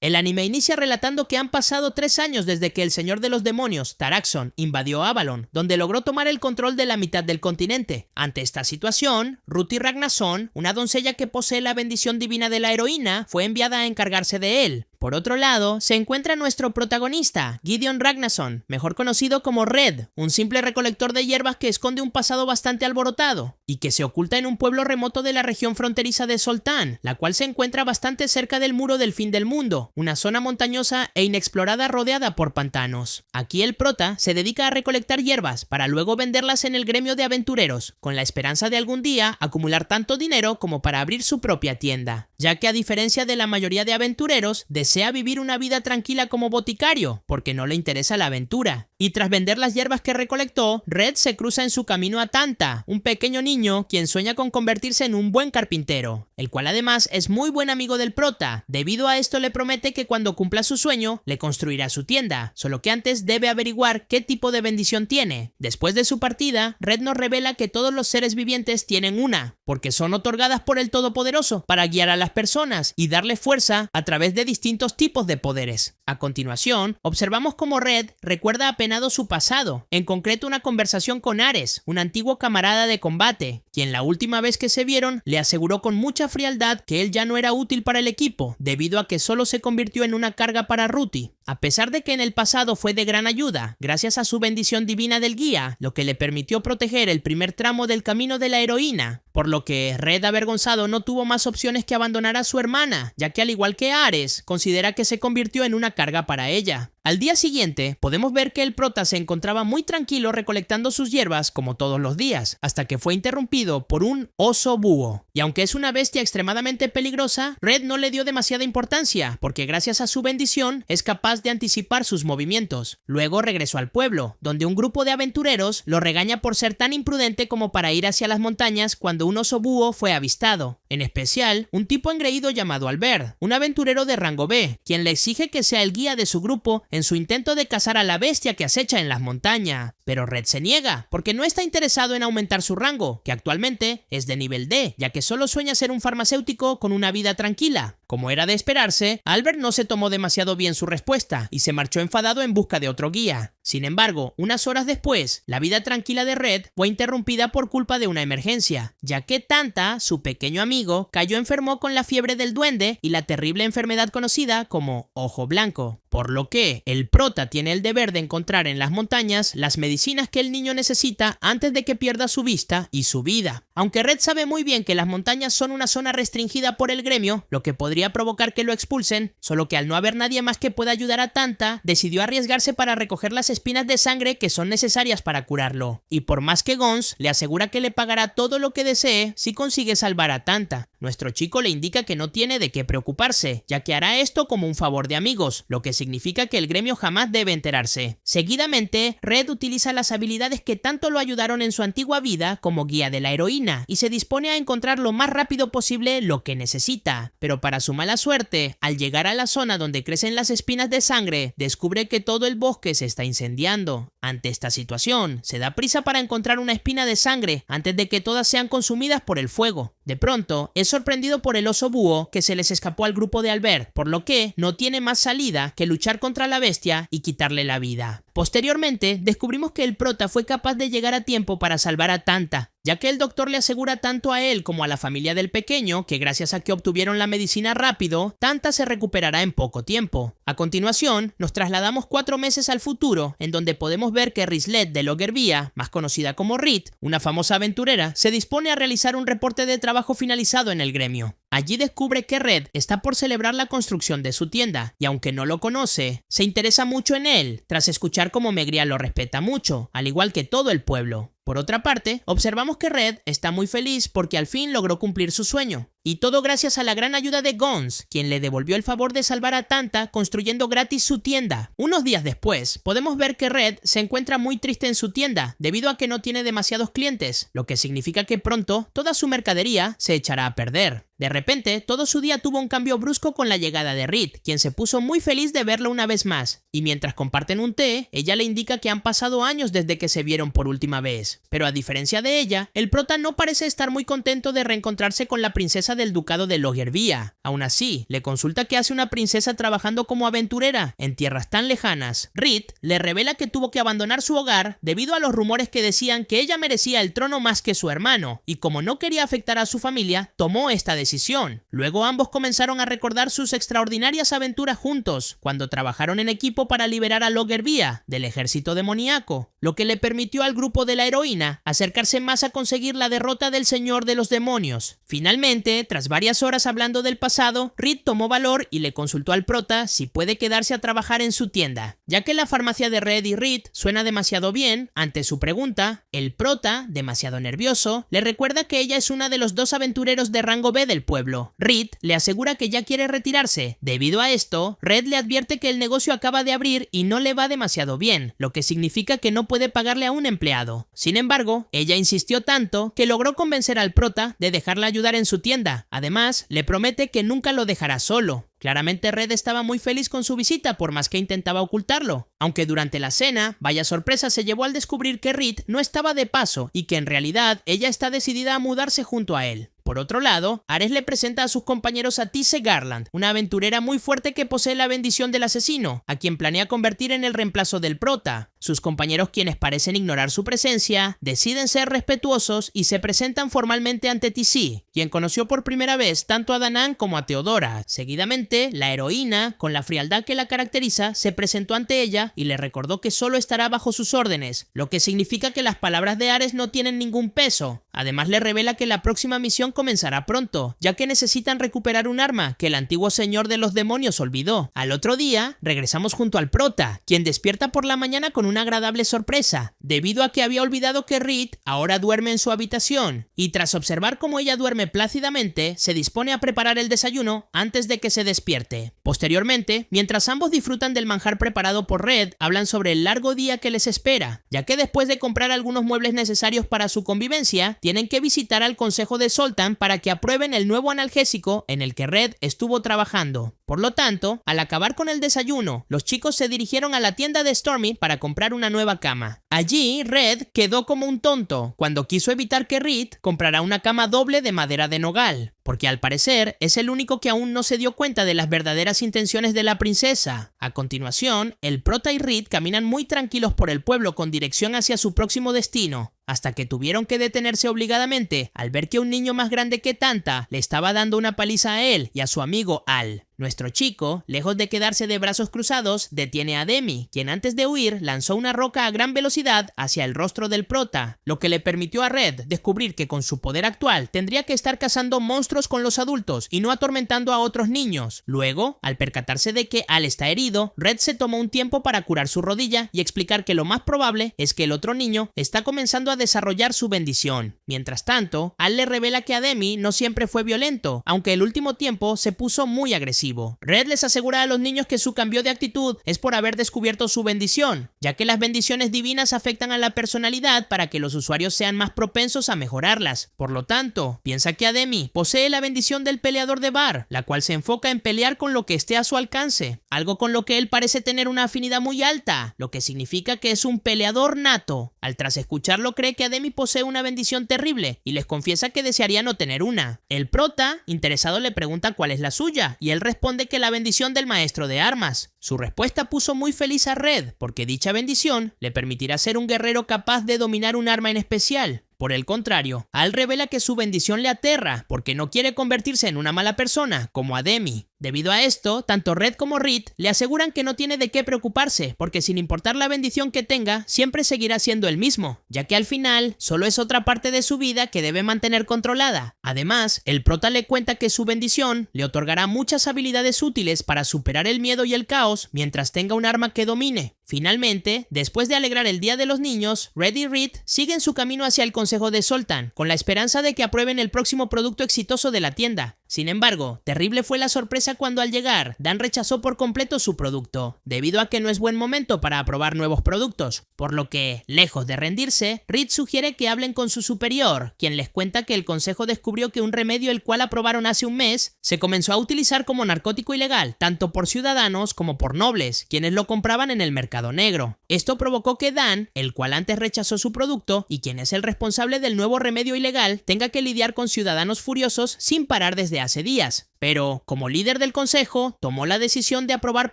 El anime inicia relatando que han pasado 3 años desde que el señor de los demonios, Taraxon, invadió Avalon, donde logró tomar el control de la mitad del continente. Ante esta situación, Ruthie Ragnarsson, una doncella que posee la bendición divina de la heroína, fue enviada a encargarse de él. Por otro lado, se encuentra nuestro protagonista, Gideon Ragnarsson, mejor conocido como Red, un simple recolector de hierbas que esconde un pasado bastante alborotado y que se oculta en un pueblo remoto de la región fronteriza de Soltán, la cual se encuentra bastante cerca del muro del fin del mundo, una zona montañosa e inexplorada rodeada por pantanos. Aquí el prota se dedica a recolectar hierbas para luego venderlas en el gremio de aventureros, con la esperanza de algún día acumular tanto dinero como para abrir su propia tienda, ya que a diferencia de la mayoría de aventureros, desea vivir una vida tranquila como boticario, porque no le interesa la aventura. Y tras vender las hierbas que recolectó, Red se cruza en su camino a Tanta, un pequeño niño quien sueña con convertirse en un buen carpintero, el cual además es muy buen amigo del prota. Debido a esto le promete que cuando cumpla su sueño, le construirá su tienda, solo que antes debe averiguar qué tipo de bendición tiene. Después de su partida, Red nos revela que todos los seres vivientes tienen una, porque son otorgadas por el Todopoderoso para guiar a las personas y darle fuerza a través de distintos tipos de poderes. A continuación, observamos cómo Red recuerda apenado su pasado, en concreto una conversación con Ares, un antiguo camarada de combate, quien la última vez que se vieron le aseguró con mucha frialdad que él ya no era útil para el equipo, debido a que solo se convirtió en una carga para Ruthie. A pesar de que en el pasado fue de gran ayuda, gracias a su bendición divina del guía, lo que le permitió proteger el primer tramo del camino de la heroína, por lo que Red avergonzado no tuvo más opciones que abandonar a su hermana, ya que al igual que Ares, considera que se convirtió en una carga para ella. Al día siguiente, podemos ver que el prota se encontraba muy tranquilo recolectando sus hierbas como todos los días, hasta que fue interrumpido por un oso búho. Y aunque es una bestia extremadamente peligrosa, Red no le dio demasiada importancia, porque gracias a su bendición es capaz de anticipar sus movimientos. Luego regresó al pueblo, donde un grupo de aventureros lo regaña por ser tan imprudente como para ir hacia las montañas cuando un oso búho fue avistado. En especial, un tipo engreído llamado Albert, un aventurero de rango B, quien le exige que sea el guía de su grupo en su intento de cazar a la bestia que acecha en las montañas. Pero Red se niega, porque no está interesado en aumentar su rango, que actualmente es de nivel D, ya que solo sueña ser un farmacéutico con una vida tranquila. Como era de esperarse, Albert no se tomó demasiado bien su respuesta y se marchó enfadado en busca de otro guía. Sin embargo, unas horas después, la vida tranquila de Red fue interrumpida por culpa de una emergencia, ya que Tanta, su pequeño amigo, cayó enfermo con la fiebre del duende y la terrible enfermedad conocida como Ojo Blanco. Por lo que el prota tiene el deber de encontrar en las montañas las medicinas que el niño necesita antes de que pierda su vista y su vida. Aunque Red sabe muy bien que las montañas son una zona restringida por el gremio, lo que podría provocar que lo expulsen, solo que al no haber nadie más que pueda ayudar a Tanta, decidió arriesgarse para recoger las espinas de sangre que son necesarias para curarlo. Y por más que Gons le asegura que le pagará todo lo que desee si consigue salvar a Tanta, nuestro chico le indica que no tiene de qué preocuparse, ya que hará esto como un favor de amigos, lo que significa que el gremio jamás debe enterarse. Seguidamente, Red utiliza las habilidades que tanto lo ayudaron en su antigua vida como guía de la heroína y se dispone a encontrar lo más rápido posible lo que necesita. Pero para su mala suerte, al llegar a la zona donde crecen las espinas de sangre, descubre que todo el bosque se está incendiando. Ante esta situación, se da prisa para encontrar una espina de sangre antes de que todas sean consumidas por el fuego. De pronto, es sorprendido por el oso búho que se les escapó al grupo de Albert, por lo que no tiene más salida que luchar contra la bestia y quitarle la vida. Posteriormente, descubrimos que el prota fue capaz de llegar a tiempo para salvar a Tanta, ya que el doctor le asegura tanto a él como a la familia del pequeño que gracias a que obtuvieron la medicina rápido, Tanta se recuperará en poco tiempo. A continuación, nos trasladamos 4 meses al futuro, en donde podemos ver que Rislet de Loggervia, más conocida como Rit, una famosa aventurera, se dispone a realizar un reporte de trabajo finalizado en el gremio. Allí descubre que Red está por celebrar la construcción de su tienda, y aunque no lo conoce, se interesa mucho en él, tras escuchar cómo Megria lo respeta mucho, al igual que todo el pueblo. Por otra parte, observamos que Red está muy feliz porque al fin logró cumplir su sueño. Y todo gracias a la gran ayuda de Gons, quien le devolvió el favor de salvar a Tanta construyendo gratis su tienda. Unos días después, podemos ver que Red se encuentra muy triste en su tienda, debido a que no tiene demasiados clientes, lo que significa que pronto toda su mercadería se echará a perder. De repente, todo su día tuvo un cambio brusco con la llegada de Rit, quien se puso muy feliz de verlo una vez más, y mientras comparten un té, ella le indica que han pasado años desde que se vieron por última vez. Ares. Pero a diferencia de ella, el prota no parece estar muy contento de reencontrarse con la princesa del ducado de Loggervía. Aún así, le consulta qué hace una princesa trabajando como aventurera en tierras tan lejanas. Reed le revela que tuvo que abandonar su hogar debido a los rumores que decían que ella merecía el trono más que su hermano, y como no quería afectar a su familia, tomó esta decisión. Luego ambos comenzaron a recordar sus extraordinarias aventuras juntos, cuando trabajaron en equipo para liberar a Loggervía del ejército demoníaco, lo que le permitió al grupo de la heroína acercarse más a conseguir la derrota del Señor de los Demonios. Finalmente, tras varias horas hablando del pasado, Reed tomó valor y le consultó al prota si puede quedarse a trabajar en su tienda. Ya que la farmacia de Red y Reed suena demasiado bien, ante su pregunta, el prota, demasiado nervioso, le recuerda que ella es una de los dos aventureros de rango B del pueblo. Reed le asegura que ya quiere retirarse. Debido a esto, Red le advierte que el negocio acaba de abrir y no le va demasiado bien, lo que significa que no puede pagarle a un empleado. Sin embargo, ella insistió tanto que logró convencer al prota de dejarla ayudar en su tienda. Además, le promete que nunca lo dejará solo. Claramente Red estaba muy feliz con su visita por más que intentaba ocultarlo, aunque durante la cena, vaya sorpresa se llevó al descubrir que Reed no estaba de paso y que en realidad ella está decidida a mudarse junto a él. Por otro lado, Ares le presenta a sus compañeros a Tise Garland, una aventurera muy fuerte que posee la bendición del asesino, a quien planea convertir en el reemplazo del prota. Sus compañeros, quienes parecen ignorar su presencia, deciden ser respetuosos y se presentan formalmente ante Tise, quien conoció por primera vez tanto a Danann como a Theodora. Seguidamente, la heroína, con la frialdad que la caracteriza, se presentó ante ella y le recordó que solo estará bajo sus órdenes, lo que significa que las palabras de Ares no tienen ningún peso. Además, le revela que la próxima misión comenzará pronto, ya que necesitan recuperar un arma que el antiguo señor de los demonios olvidó. Al otro día, regresamos junto al prota, quien despierta por la mañana con una agradable sorpresa, debido a que había olvidado que Reed ahora duerme en su habitación, y tras observar cómo ella duerme plácidamente, se dispone a preparar el desayuno antes de que se despierte. Posteriormente, mientras ambos disfrutan del manjar preparado por Red, hablan sobre el largo día que les espera, ya que después de comprar algunos muebles necesarios para su convivencia, tienen que visitar al Consejo de Zoltan para que aprueben el nuevo analgésico en el que Red estuvo trabajando. Por lo tanto, al acabar con el desayuno, los chicos se dirigieron a la tienda de Stormy para comprar una nueva cama. Allí, Red quedó como un tonto cuando quiso evitar que Reed comprara una cama doble de madera de nogal, porque al parecer es el único que aún no se dio cuenta de las verdaderas intenciones de la princesa. A continuación, el prota y Reed caminan muy tranquilos por el pueblo con dirección hacia su próximo destino, hasta que tuvieron que detenerse obligadamente al ver que un niño más grande que Tanta le estaba dando una paliza a él y a su amigo Al. Nuestro chico, lejos de quedarse de brazos cruzados, detiene a Demi, quien antes de huir lanzó una roca a gran velocidad hacia el rostro del prota, lo que le permitió a Red descubrir que con su poder actual tendría que estar cazando monstruos con los adultos y no atormentando a otros niños. Luego, al percatarse de que Al está herido, Red se tomó un tiempo para curar su rodilla y explicar que lo más probable es que el otro niño está comenzando a desarrollar su bendición. Mientras tanto, Al le revela que Demi no siempre fue violento, aunque el último tiempo se puso muy agresivo. Red les asegura a los niños que su cambio de actitud es por haber descubierto su bendición, ya que las bendiciones divinas afectan a la personalidad para que los usuarios sean más propensos a mejorarlas. Por lo tanto, piensa que Demi posee la bendición del peleador de bar, la cual se enfoca en pelear con lo que esté a su alcance, algo con lo que él parece tener una afinidad muy alta, lo que significa que es un peleador nato. Al tras escucharlo cree que Demi posee una bendición terrible y les confiesa que desearía no tener una. El prota, interesado, le pregunta cuál es la suya y él responde que la bendición del maestro de armas. Su respuesta puso muy feliz a Red, porque dicha bendición le permitirá ser un guerrero capaz de dominar un arma en especial. Por el contrario, Al revela que su bendición le aterra porque no quiere convertirse en una mala persona como Demi. Debido a esto, tanto Red como Reed le aseguran que no tiene de qué preocuparse, porque sin importar la bendición que tenga, siempre seguirá siendo el mismo, ya que al final solo es otra parte de su vida que debe mantener controlada. Además, el prota le cuenta que su bendición le otorgará muchas habilidades útiles para superar el miedo y el caos mientras tenga un arma que domine. Finalmente, después de alegrar el día de los niños, Red y Reed siguen su camino hacia el Consejo de Zoltan, con la esperanza de que aprueben el próximo producto exitoso de la tienda. Sin embargo, terrible fue la sorpresa cuando al llegar, Dan rechazó por completo su producto, debido a que no es buen momento para probar nuevos productos, por lo que, lejos de rendirse, Reed sugiere que hablen con su superior, quien les cuenta que el consejo descubrió que un remedio el cual aprobaron hace un mes se comenzó a utilizar como narcótico ilegal, tanto por ciudadanos como por nobles, quienes lo compraban en el mercado negro. Esto provocó que Dan, el cual antes rechazó su producto y quien es el responsable del nuevo remedio ilegal, tenga que lidiar con ciudadanos furiosos sin parar desde hace días. Pero, como líder del consejo, tomó la decisión de aprobar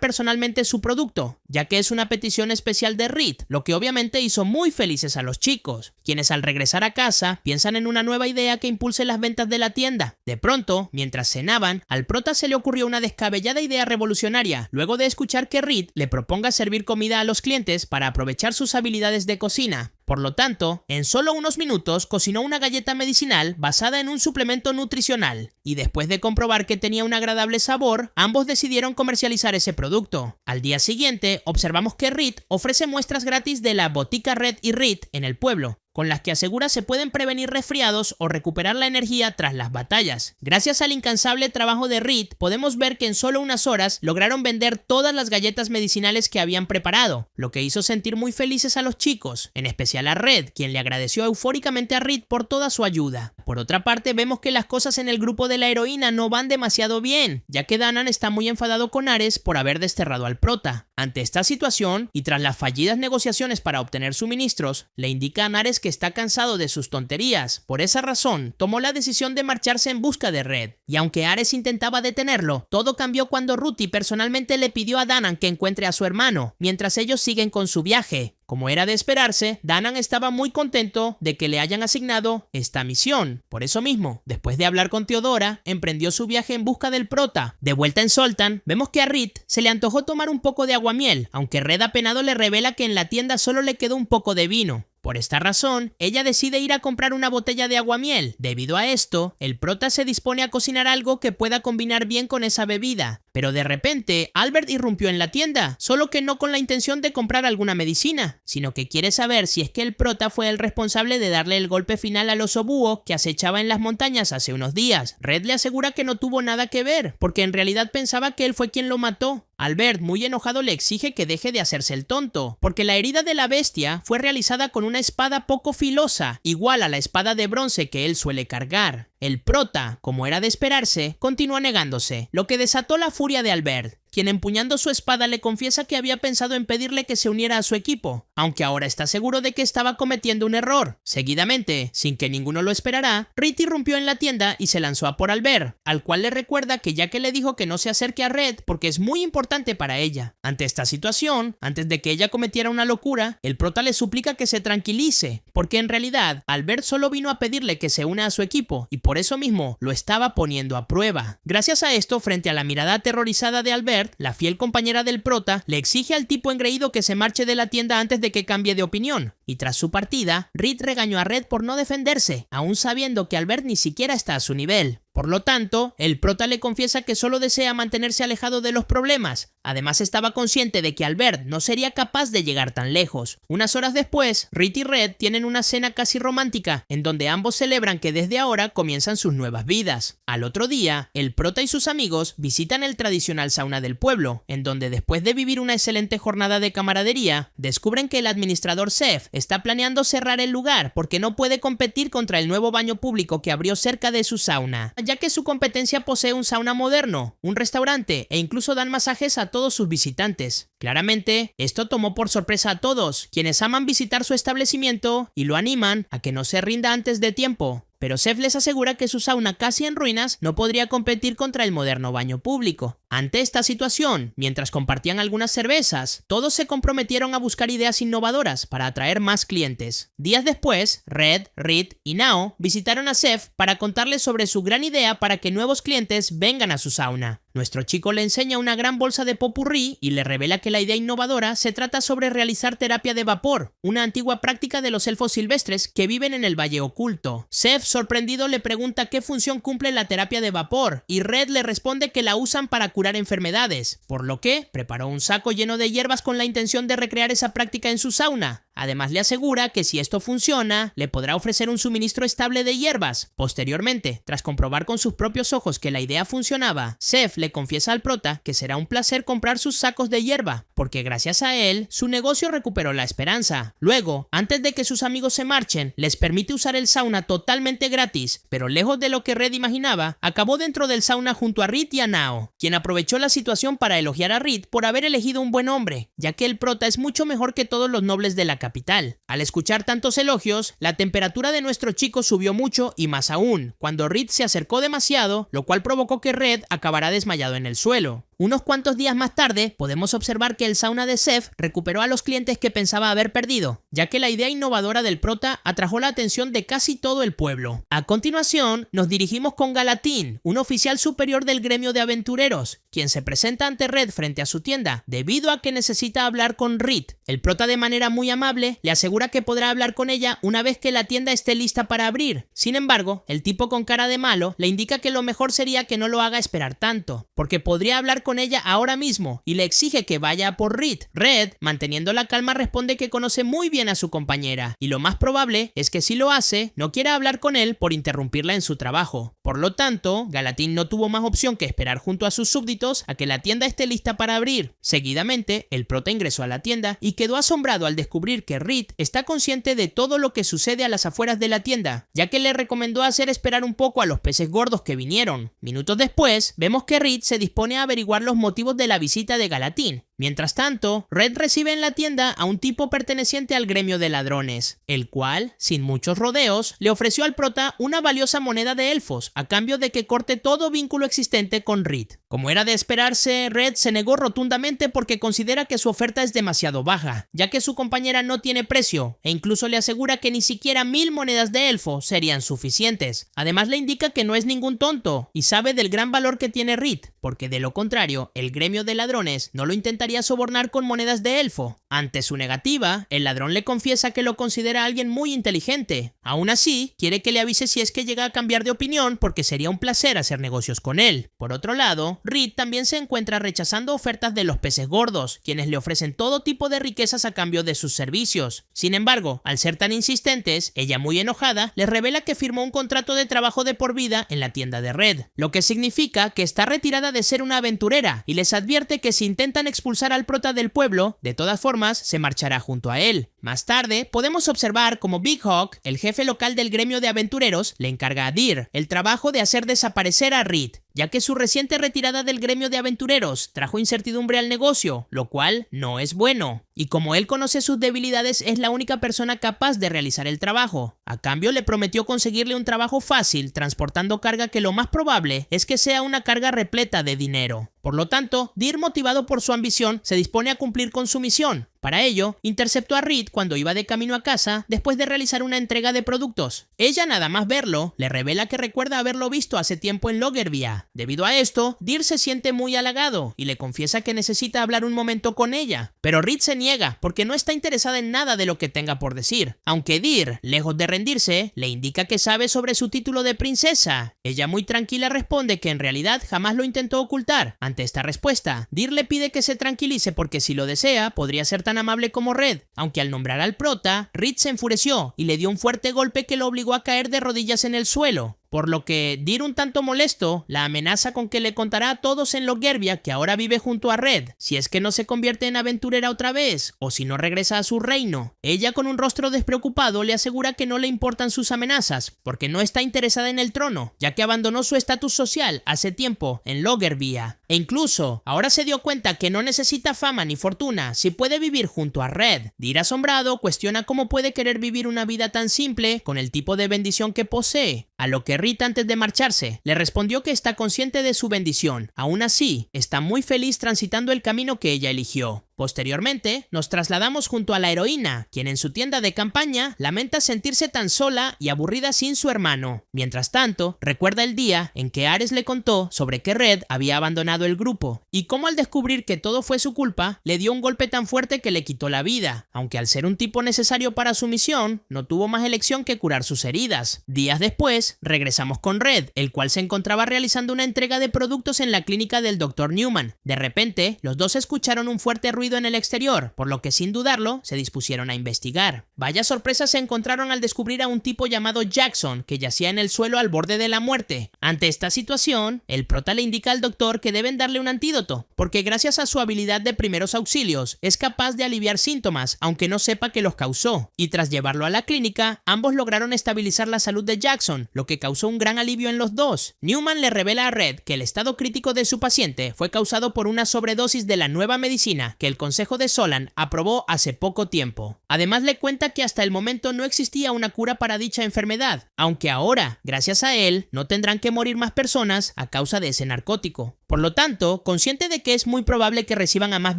personalmente su producto, ya que es una petición especial de Reed, lo que obviamente hizo muy felices a los chicos, quienes al regresar a casa piensan en una nueva idea que impulse las ventas de la tienda. De pronto, mientras cenaban, al prota se le ocurrió una descabellada idea revolucionaria, luego de escuchar que Reed le proponga servir comida a los clientes para aprovechar sus habilidades de cocina. Por lo tanto, en solo unos minutos cocinó una galleta medicinal basada en un suplemento nutricional, y después de comprobar que tenía un agradable sabor, ambos decidieron comercializar ese producto. Al día siguiente, observamos que Reed ofrece muestras gratis de la botica Red y Reed en el pueblo, con las que asegura se pueden prevenir resfriados o recuperar la energía tras las batallas. Gracias al incansable trabajo de Reed, podemos ver que en solo unas horas lograron vender todas las galletas medicinales que habían preparado, lo que hizo sentir muy felices a los chicos, en especial a Red, quien le agradeció eufóricamente a Reed por toda su ayuda. Por otra parte, vemos que las cosas en el grupo de la heroína no van demasiado bien, ya que Danan está muy enfadado con Ares por haber desterrado al prota. Ante esta situación, y tras las fallidas negociaciones para obtener suministros, le indica a Ares que está cansado de sus tonterías. Por esa razón, tomó la decisión de marcharse en busca de Red. Y aunque Ares intentaba detenerlo, todo cambió cuando Ruthie personalmente le pidió a Danan que encuentre a su hermano, mientras ellos siguen con su viaje. Como era de esperarse, Danan estaba muy contento de que le hayan asignado esta misión. Por eso mismo, después de hablar con Teodora, emprendió su viaje en busca del prota. De vuelta en Zoltan, vemos que a Reed se le antojó tomar un poco de aguamiel, aunque Red apenado le revela que en la tienda solo le quedó un poco de vino. Por esta razón, ella decide ir a comprar una botella de aguamiel. Debido a esto, el prota se dispone a cocinar algo que pueda combinar bien con esa bebida. Pero de repente, Albert irrumpió en la tienda, solo que no con la intención de comprar alguna medicina, sino que quiere saber si es que el prota fue el responsable de darle el golpe final al oso búho que acechaba en las montañas hace unos días. Red le asegura que no tuvo nada que ver, porque en realidad pensaba que él fue quien lo mató. Albert, muy enojado, le exige que deje de hacerse el tonto, porque la herida de la bestia fue realizada con una espada poco filosa, igual a la espada de bronce que él suele cargar. El prota, como era de esperarse, continúa negándose, lo que desató la furia de Albert, quien empuñando su espada le confiesa que había pensado en pedirle que se uniera a su equipo, aunque ahora está seguro de que estaba cometiendo un error. Seguidamente, sin que ninguno lo esperara, Reed irrumpió en la tienda y se lanzó a por Albert, al cual le recuerda que ya que le dijo que no se acerque a Red porque es muy importante para ella. Ante esta situación, antes de que ella cometiera una locura, el prota le suplica que se tranquilice, porque en realidad Albert solo vino a pedirle que se una a su equipo y por eso mismo lo estaba poniendo a prueba. Gracias a esto, frente a la mirada aterrorizada de Albert, la fiel compañera del prota le exige al tipo engreído que se marche de la tienda antes de que cambie de opinión, y tras su partida, Reed regañó a Red por no defenderse, aún sabiendo que Albert ni siquiera está a su nivel. Por lo tanto, el prota le confiesa que solo desea mantenerse alejado de los problemas. Además, estaba consciente de que Albert no sería capaz de llegar tan lejos. Unas horas después, Reed y Red tienen una cena casi romántica, en donde ambos celebran que desde ahora comienzan sus nuevas vidas. Al otro día, el prota y sus amigos visitan el tradicional sauna del pueblo, en donde después de vivir una excelente jornada de camaradería, descubren que el administrador Seth está planeando cerrar el lugar porque no puede competir contra el nuevo baño público que abrió cerca de su sauna, ya que su competencia posee un sauna moderno, un restaurante e incluso dan masajes a todos sus visitantes. Claramente, esto tomó por sorpresa a todos, quienes aman visitar su establecimiento y lo animan a que no se rinda antes de tiempo. Pero Seth les asegura que su sauna casi en ruinas no podría competir contra el moderno baño público. Ante esta situación, mientras compartían algunas cervezas, todos se comprometieron a buscar ideas innovadoras para atraer más clientes. Días después, Red, Reed y Nao visitaron a Seth para contarle sobre su gran idea para que nuevos clientes vengan a su sauna. Nuestro chico le enseña una gran bolsa de popurrí y le revela que la idea innovadora se trata sobre realizar terapia de vapor, una antigua práctica de los elfos silvestres que viven en el Valle Oculto. Seth, sorprendido, le pregunta qué función cumple la terapia de vapor, y Red le responde que la usan para curar enfermedades, por lo que preparó un saco lleno de hierbas con la intención de recrear esa práctica en su sauna. Además le asegura que si esto funciona, le podrá ofrecer un suministro estable de hierbas. Posteriormente, tras comprobar con sus propios ojos que la idea funcionaba, Zeph le confiesa al prota que será un placer comprar sus sacos de hierba, porque gracias a él, su negocio recuperó la esperanza. Luego, antes de que sus amigos se marchen, les permite usar el sauna totalmente gratis, pero lejos de lo que Red imaginaba, acabó dentro del sauna junto a Reed y a Nao, quien aprovechó la situación para elogiar a Reed por haber elegido un buen hombre, ya que el prota es mucho mejor que todos los nobles de la capital. Al escuchar tantos elogios, la temperatura de nuestro chico subió mucho y más aún, cuando Reed se acercó demasiado, lo cual provocó que Red acabara desmayado en el suelo. Unos cuantos días más tarde, podemos observar que el sauna de Zeph recuperó a los clientes que pensaba haber perdido, ya que la idea innovadora del prota atrajo la atención de casi todo el pueblo. A continuación, nos dirigimos con Galatine, un oficial superior del gremio de aventureros, quien se presenta ante Red frente a su tienda, debido a que necesita hablar con Reed. El prota, de manera muy amable, le asegura que podrá hablar con ella una vez que la tienda esté lista para abrir. Sin embargo, el tipo con cara de malo le indica que lo mejor sería que no lo haga esperar tanto, porque podría hablar con ella ahora mismo y le exige que vaya a por Reed. Red, manteniendo la calma, responde que conoce muy bien a su compañera y lo más probable es que si lo hace, no quiera hablar con él por interrumpirla en su trabajo. Por lo tanto, Galatine no tuvo más opción que esperar junto a sus súbditos a que la tienda esté lista para abrir. Seguidamente, el prota ingresó a la tienda y quedó asombrado al descubrir que Reed está consciente de todo lo que sucede a las afueras de la tienda, ya que le recomendó hacer esperar un poco a los peces gordos que vinieron. Minutos después, vemos que Reed se dispone a averiguar los motivos de la visita de Galatine. Mientras tanto, Red recibe en la tienda a un tipo perteneciente al gremio de ladrones, el cual, sin muchos rodeos, le ofreció al prota una valiosa moneda de elfos a cambio de que corte todo vínculo existente con Reed. Como era de esperarse, Red se negó rotundamente porque considera que su oferta es demasiado baja, ya que su compañera no tiene precio, e incluso le asegura que ni siquiera 1000 monedas de elfo serían suficientes. Además le indica que no es ningún tonto y sabe del gran valor que tiene Reed, porque de lo contrario, el gremio de ladrones no lo intentaría sobornar con monedas de elfo. Ante su negativa, el ladrón le confiesa que lo considera alguien muy inteligente. Aún así, quiere que le avise si es que llega a cambiar de opinión porque sería un placer hacer negocios con él. Por otro lado, Reed también se encuentra rechazando ofertas de los peces gordos, quienes le ofrecen todo tipo de riquezas a cambio de sus servicios. Sin embargo, al ser tan insistentes, ella, muy enojada, les revela que firmó un contrato de trabajo de por vida en la tienda de Red, lo que significa que está retirada de ser una aventurera y les advierte que si intentan expulsar al prota del pueblo, de todas formas se marchará junto a él. Más tarde, podemos observar como Big Hawk, el jefe local del gremio de aventureros, le encarga a Deer el trabajo de hacer desaparecer a Reed, ya que su reciente retirada del gremio de aventureros trajo incertidumbre al negocio, lo cual no es bueno. Y como él conoce sus debilidades, es la única persona capaz de realizar el trabajo. A cambio, le prometió conseguirle un trabajo fácil, transportando carga que lo más probable es que sea una carga repleta de dinero. Por lo tanto, Deer, motivado por su ambición, se dispone a cumplir con su misión. Para ello, interceptó a Reed cuando iba de camino a casa después de realizar una entrega de productos. Ella, nada más verlo, le revela que recuerda haberlo visto hace tiempo en Loggervia. Debido a esto, Deer se siente muy halagado y le confiesa que necesita hablar un momento con ella. Pero Reed se niega porque no está interesada en nada de lo que tenga por decir. Aunque Deer, lejos de rendirse, le indica que sabe sobre su título de princesa. Ella, muy tranquila, responde que en realidad jamás lo intentó ocultar. Ante esta respuesta, Deer le pide que se tranquilice porque si lo desea, podría ser tan amable como Red, aunque al nombrar al prota, Reed se enfureció y le dio un fuerte golpe que lo obligó a caer de rodillas en el suelo. Por lo que Deer, un tanto molesto, la amenaza con que le contará a todos en Loggervia que ahora vive junto a Red, si es que no se convierte en aventurera otra vez, o si no regresa a su reino. Ella, con un rostro despreocupado, le asegura que no le importan sus amenazas, porque no está interesada en el trono, ya que abandonó su estatus social hace tiempo en Loggervia. E incluso, ahora se dio cuenta que no necesita fama ni fortuna si puede vivir junto a Red. Deer, asombrado, cuestiona cómo puede querer vivir una vida tan simple con el tipo de bendición que posee. A lo que Reed, antes de marcharse, le respondió que está consciente de su bendición. Aún así, está muy feliz transitando el camino que ella eligió. Posteriormente, nos trasladamos junto a la heroína, quien en su tienda de campaña lamenta sentirse tan sola y aburrida sin su hermano. Mientras tanto, recuerda el día en que Ares le contó sobre que Red había abandonado el grupo, y cómo al descubrir que todo fue su culpa, le dio un golpe tan fuerte que le quitó la vida, aunque al ser un tipo necesario para su misión, no tuvo más elección que curar sus heridas. Días después, regresamos con Red, el cual se encontraba realizando una entrega de productos en la clínica del Dr. Newman. De repente, los dos escucharon un fuerte ruido ruido en el exterior, por lo que sin dudarlo se dispusieron a investigar. Vaya sorpresa se encontraron al descubrir a un tipo llamado Jackson que yacía en el suelo al borde de la muerte. Ante esta situación, el prota le indica al doctor que deben darle un antídoto, porque gracias a su habilidad de primeros auxilios es capaz de aliviar síntomas, aunque no sepa que los causó. Y tras llevarlo a la clínica, ambos lograron estabilizar la salud de Jackson, lo que causó un gran alivio en los dos. Newman le revela a Red que el estado crítico de su paciente fue causado por una sobredosis de la nueva medicina que el Consejo de Solan aprobó hace poco tiempo. Además le cuenta que hasta el momento no existía una cura para dicha enfermedad, aunque ahora, gracias a él, no tendrán que morir más personas a causa de ese narcótico. Por lo tanto, consciente de que es muy probable que reciban a más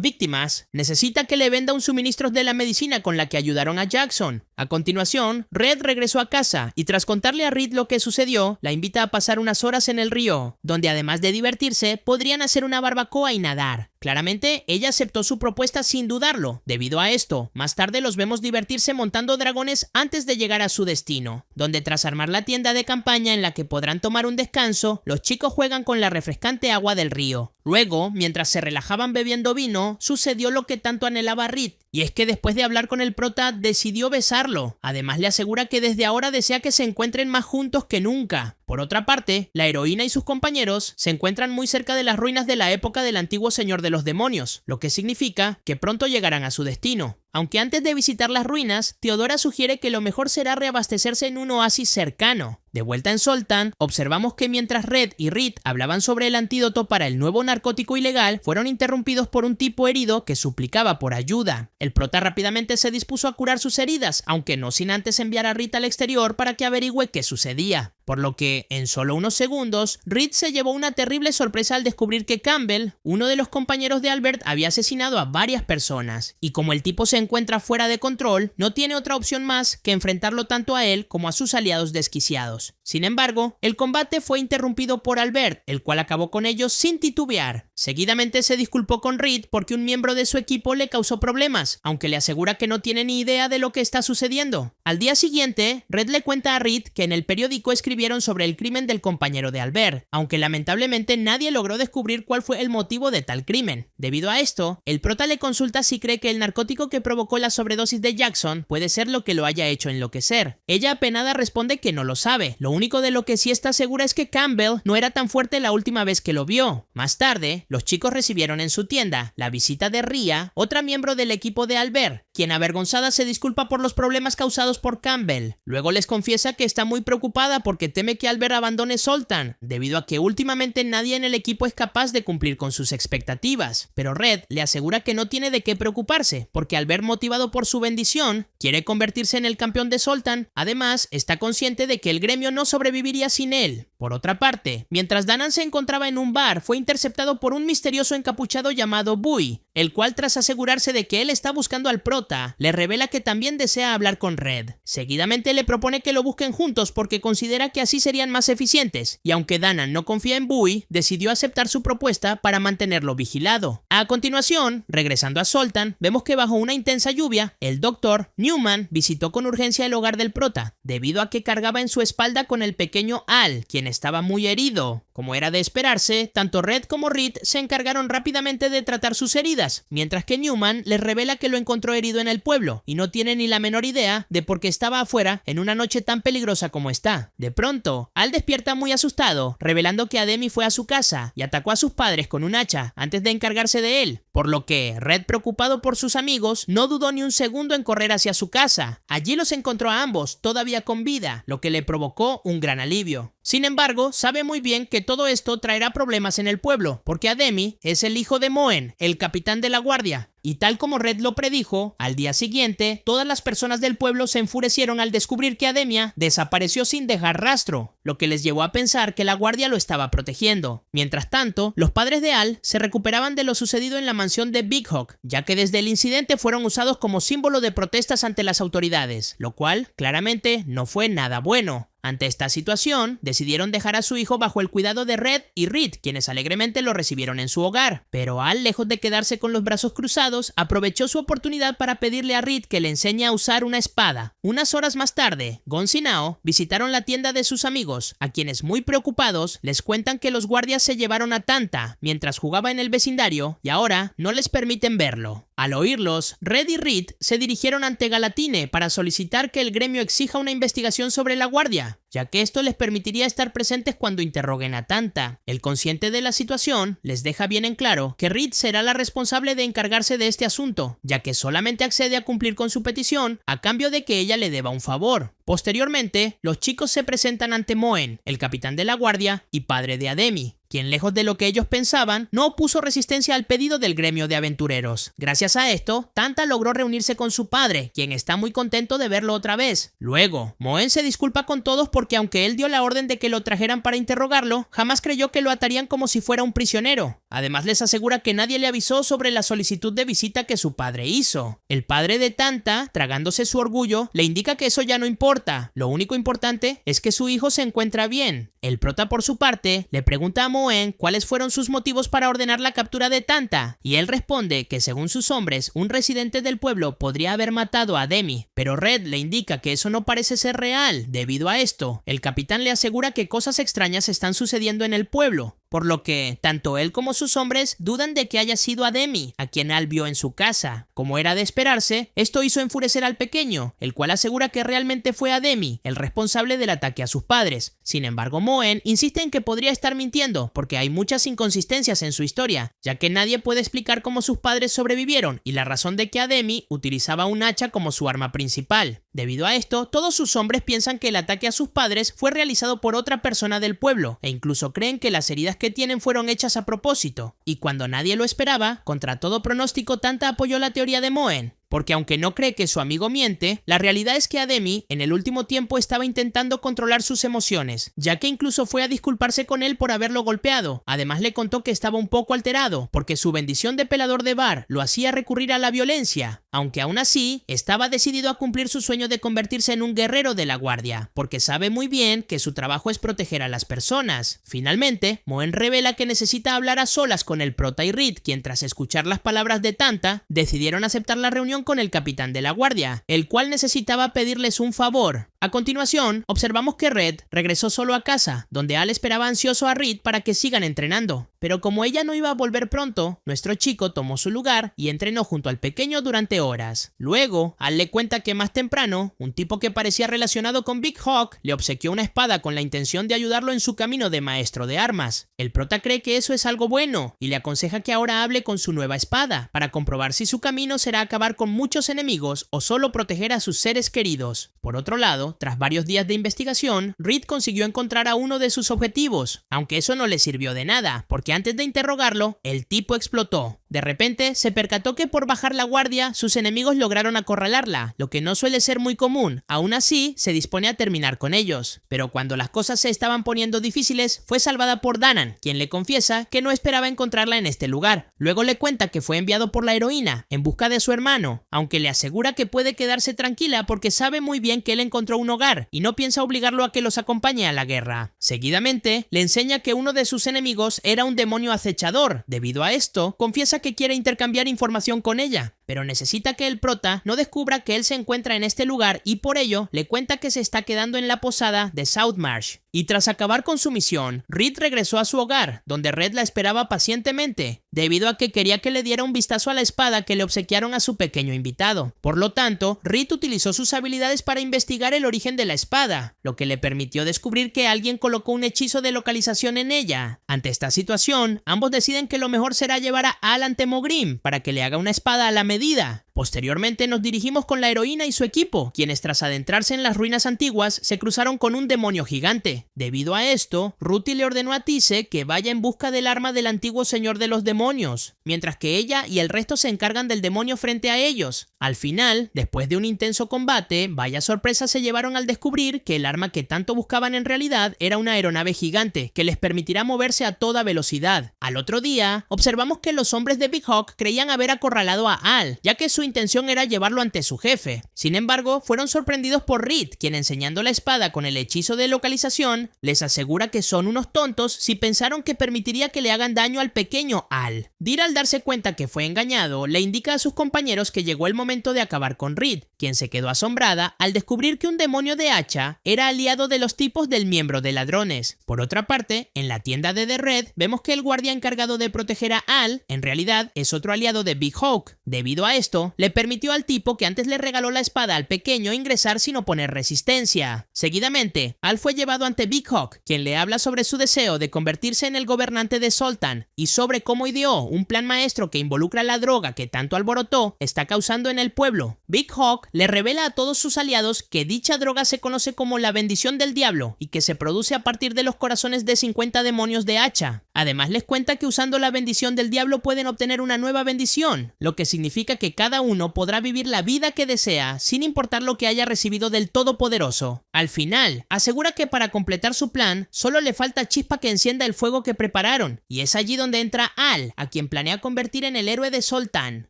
víctimas, necesita que le venda un suministro de la medicina con la que ayudaron a Jackson. A continuación, Red regresó a casa y tras contarle a Reed lo que sucedió, la invita a pasar unas horas en el río, donde además de divertirse, podrían hacer una barbacoa y nadar. Claramente, ella aceptó su propuesta sin dudarlo. Debido a esto, más tarde los vemos divertirse montando dragones antes de llegar a su destino, donde tras armar la tienda de campaña en la que podrán tomar un descanso, los chicos juegan con la refrescante agua del río. Luego, mientras se relajaban bebiendo vino, sucedió lo que tanto anhelaba Reed, y es que después de hablar con el prota decidió besarlo. Además le asegura que desde ahora desea que se encuentren más juntos que nunca. Por otra parte, la heroína y sus compañeros se encuentran muy cerca de las ruinas de la época del antiguo Señor de los Demonios, lo que significa que pronto llegarán a su destino. Aunque antes de visitar las ruinas, Theodora sugiere que lo mejor será reabastecerse en un oasis cercano. De vuelta en Zoltan, observamos que mientras Red y Reed hablaban sobre el antídoto para el nuevo narcótico ilegal, fueron interrumpidos por un tipo herido que suplicaba por ayuda. El prota rápidamente se dispuso a curar sus heridas, aunque no sin antes enviar a Reed al exterior para que averigüe qué sucedía. Por lo que, en solo unos segundos, Reed se llevó una terrible sorpresa al descubrir que Campbell, uno de los compañeros de Albert, había asesinado a varias personas. Y como el tipo se encuentra fuera de control, no tiene otra opción más que enfrentarlo tanto a él como a sus aliados desquiciados. Sin embargo, el combate fue interrumpido por Albert, el cual acabó con ellos sin titubear. Seguidamente se disculpó con Reed porque un miembro de su equipo le causó problemas, aunque le asegura que no tiene ni idea de lo que está sucediendo. Al día siguiente, Red le cuenta a Reed que en el periódico escribieron sobre el crimen del compañero de Albert, aunque lamentablemente nadie logró descubrir cuál fue el motivo de tal crimen. Debido a esto, el prota le consulta si cree que el narcótico que provocó la sobredosis de Jackson puede ser lo que lo haya hecho enloquecer. Ella apenada responde que no lo sabe. Lo único de lo que sí está segura es que Campbell no era tan fuerte la última vez que lo vio. Más tarde, los chicos recibieron en su tienda la visita de Ria, otra miembro del equipo de Albert, quien avergonzada se disculpa por los problemas causados por Campbell. Luego les confiesa que está muy preocupada porque teme que Albert abandone Zoltan, debido a que últimamente nadie en el equipo es capaz de cumplir con sus expectativas. Pero Red le asegura que no tiene de qué preocuparse, porque Albert, motivado por su bendición, quiere convertirse en el campeón de Zoltan. Además, está consciente de que el gremio no sobreviviría sin él. Por otra parte, mientras Danan se encontraba en un bar, fue interceptado por un misterioso encapuchado llamado Bui, el cual tras asegurarse de que él está buscando al prota, le revela que también desea hablar con Red. Seguidamente le propone que lo busquen juntos porque considera que así serían más eficientes, y aunque Danan no confía en Bui, decidió aceptar su propuesta para mantenerlo vigilado. A continuación, regresando a Zoltan, vemos que bajo una intensa lluvia, el doctor Newman visitó con urgencia el hogar del prota, debido a que cargaba en su espalda con el pequeño Al, quien estaba muy herido. Como era de esperarse, tanto Red como Reed se encargaron rápidamente de tratar sus heridas, mientras que Newman les revela que lo encontró herido en el pueblo, y no tiene ni la menor idea de por qué estaba afuera en una noche tan peligrosa como esta. De pronto, Al despierta muy asustado, revelando que Ademi fue a su casa y atacó a sus padres con un hacha antes de encargarse de él, por lo que Red, preocupado por sus amigos, no dudó ni un segundo en correr hacia su casa. Allí los encontró a ambos, todavía con vida, lo que le provocó un gran alivio. Sin embargo, sabe muy bien que todo esto traerá problemas en el pueblo, porque Ademi es el hijo de Moen, el capitán de la guardia. Y tal como Red lo predijo, al día siguiente, todas las personas del pueblo se enfurecieron al descubrir que Ademia desapareció sin dejar rastro, lo que les llevó a pensar que la guardia lo estaba protegiendo. Mientras tanto, los padres de Al se recuperaban de lo sucedido en la mansión de Big Hawk, ya que desde el incidente fueron usados como símbolo de protestas ante las autoridades, lo cual claramente no fue nada bueno. Ante esta situación, decidieron dejar a su hijo bajo el cuidado de Red y Reed, quienes alegremente lo recibieron en su hogar. Pero Al, lejos de quedarse con los brazos cruzados, aprovechó su oportunidad para pedirle a Reed que le enseñe a usar una espada. Unas horas más tarde, Gonz y Nao visitaron la tienda de sus amigos, a quienes muy preocupados les cuentan que los guardias se llevaron a Tanta mientras jugaba en el vecindario y ahora no les permiten verlo. Al oírlos, Red y Reed se dirigieron ante Galatine para solicitar que el gremio exija una investigación sobre la guardia, ya que esto les permitiría estar presentes cuando interroguen a Tanta. El consciente de la situación les deja bien en claro que Reed será la responsable de encargarse de este asunto, ya que solamente accede a cumplir con su petición a cambio de que ella le deba un favor. Posteriormente, los chicos se presentan ante Moen, el capitán de la guardia y padre de Ademi, quien, lejos de lo que ellos pensaban, no opuso resistencia al pedido del gremio de aventureros. Gracias a esto, Tanta logró reunirse con su padre, quien está muy contento de verlo otra vez. Luego, Moen se disculpa con todos porque aunque él dio la orden de que lo trajeran para interrogarlo, jamás creyó que lo atarían como si fuera un prisionero. Además, les asegura que nadie le avisó sobre la solicitud de visita que su padre hizo. El padre de Tanta, tragándose su orgullo, le indica que eso ya no importa. Lo único importante es que su hijo se encuentra bien. El prota, por su parte, le pregunta a Moen cuáles fueron sus motivos para ordenar la captura de Tanta, y él responde que según sus hombres, un residente del pueblo podría haber matado a Ademi, pero Red le indica que eso no parece ser real. Debido a esto, el capitán le asegura que cosas extrañas están sucediendo en el pueblo, por lo que tanto él como sus hombres dudan de que haya sido Ademi a quien Al vio en su casa. Como era de esperarse, esto hizo enfurecer al pequeño, el cual asegura que realmente fue Ademi el responsable del ataque a sus padres. Sin embargo, Moen insiste en que podría estar mintiendo porque hay muchas inconsistencias en su historia, ya que nadie puede explicar cómo sus padres sobrevivieron y la razón de que Ademi utilizaba un hacha como su arma principal. Debido a esto, todos sus hombres piensan que el ataque a sus padres fue realizado por otra persona del pueblo e incluso creen que las heridas que tienen fueron hechas a propósito. Y cuando nadie lo esperaba, contra todo pronóstico, Tanta apoyó la teoría de Moen, porque aunque no cree que su amigo miente, la realidad es que Ademi en el último tiempo estaba intentando controlar sus emociones, ya que incluso fue a disculparse con él por haberlo golpeado. Además le contó que estaba un poco alterado, porque su bendición de pelador de bar lo hacía recurrir a la violencia, aunque aún así estaba decidido a cumplir su sueño de convertirse en un guerrero de la guardia, porque sabe muy bien que su trabajo es proteger a las personas. Finalmente, Moen revela que necesita hablar a solas con el prota y Reed, quien tras escuchar las palabras de Tanta, decidieron aceptar la reunión con el capitán de la guardia, el cual necesitaba pedirles un favor. A continuación, observamos que Red regresó solo a casa, donde Al esperaba ansioso a Reed para que sigan entrenando. Pero como ella no iba a volver pronto, nuestro chico tomó su lugar y entrenó junto al pequeño durante horas. Luego, Al le cuenta que más temprano, un tipo que parecía relacionado con Big Hawk le obsequió una espada con la intención de ayudarlo en su camino de maestro de armas. El prota cree que eso es algo bueno y le aconseja que ahora hable con su nueva espada, para comprobar si su camino será acabar con muchos enemigos o solo proteger a sus seres queridos. Por otro lado, tras varios días de investigación, Reed consiguió encontrar a uno de sus objetivos, aunque eso no le sirvió de nada, porque antes de interrogarlo, el tipo explotó. De repente, se percató que por bajar la guardia, sus enemigos lograron acorralarla, lo que no suele ser muy común. Aún así, se dispone a terminar con ellos. Pero cuando las cosas se estaban poniendo difíciles, fue salvada por Danan, quien le confiesa que no esperaba encontrarla en este lugar. Luego le cuenta que fue enviado por la heroína, en busca de su hermano, aunque le asegura que puede quedarse tranquila porque sabe muy bien que él encontró un hogar y no piensa obligarlo a que los acompañe a la guerra. Seguidamente, le enseña que uno de sus enemigos era un demonio acechador. Debido a esto, confiesa que quiere intercambiar información con ella, pero necesita que el prota no descubra que él se encuentra en este lugar y por ello le cuenta que se está quedando en la posada de Southmarsh. Y tras acabar con su misión, Reed regresó a su hogar, donde Red la esperaba pacientemente, debido a que quería que le diera un vistazo a la espada que le obsequiaron a su pequeño invitado. Por lo tanto, Reed utilizó sus habilidades para investigar el origen de la espada, lo que le permitió descubrir que alguien colocó un hechizo de localización en ella. Ante esta situación, ambos deciden que lo mejor será llevar a Al ante Mogrim para que le haga una espada a la medida. Posteriormente nos dirigimos con la heroína y su equipo, quienes tras adentrarse en las ruinas antiguas se cruzaron con un demonio gigante. Debido a esto, Ruti le ordenó a Tise que vaya en busca del arma del antiguo señor de los demonios, mientras que ella y el resto se encargan del demonio frente a ellos. Al final, después de un intenso combate, vaya sorpresa se llevaron al descubrir que el arma que tanto buscaban en realidad era una aeronave gigante que les permitirá moverse a toda velocidad. Al otro día, observamos que los hombres de Big Hawk creían haber acorralado a Al, ya que su intención era llevarlo ante su jefe. Sin embargo, fueron sorprendidos por Reed, quien enseñando la espada con el hechizo de localización, les asegura que son unos tontos si pensaron que permitiría que le hagan daño al pequeño Al. Deer, al darse cuenta que fue engañado, le indica a sus compañeros que llegó el momento de acabar con Reed, quien se quedó asombrada al descubrir que un demonio de hacha era aliado de los tipos del miembro de ladrones. Por otra parte, en la tienda de The Red, vemos que el guardia encargado de proteger a Al, en realidad es otro aliado de Big Hawk. Debido a esto, le permitió al tipo que antes le regaló la espada al pequeño ingresar sin oponer resistencia. Seguidamente, Al fue llevado ante Big Hawk, quien le habla sobre su deseo de convertirse en el gobernante de Zoltan y sobre cómo ideó un plan maestro que involucra la droga que tanto alborotó está causando en el pueblo. Big Hawk le revela a todos sus aliados que dicha droga se conoce como la bendición del diablo y que se produce a partir de los corazones de 50 demonios de hacha. Además les cuenta que usando la bendición del diablo pueden obtener una nueva bendición, lo que significa que cada uno podrá vivir la vida que desea sin importar lo que haya recibido del Todopoderoso. Al final, asegura que para completar su plan solo le falta chispa que encienda el fuego que prepararon, y es allí donde entra Al, a quien planea convertir en el héroe de Zoltan.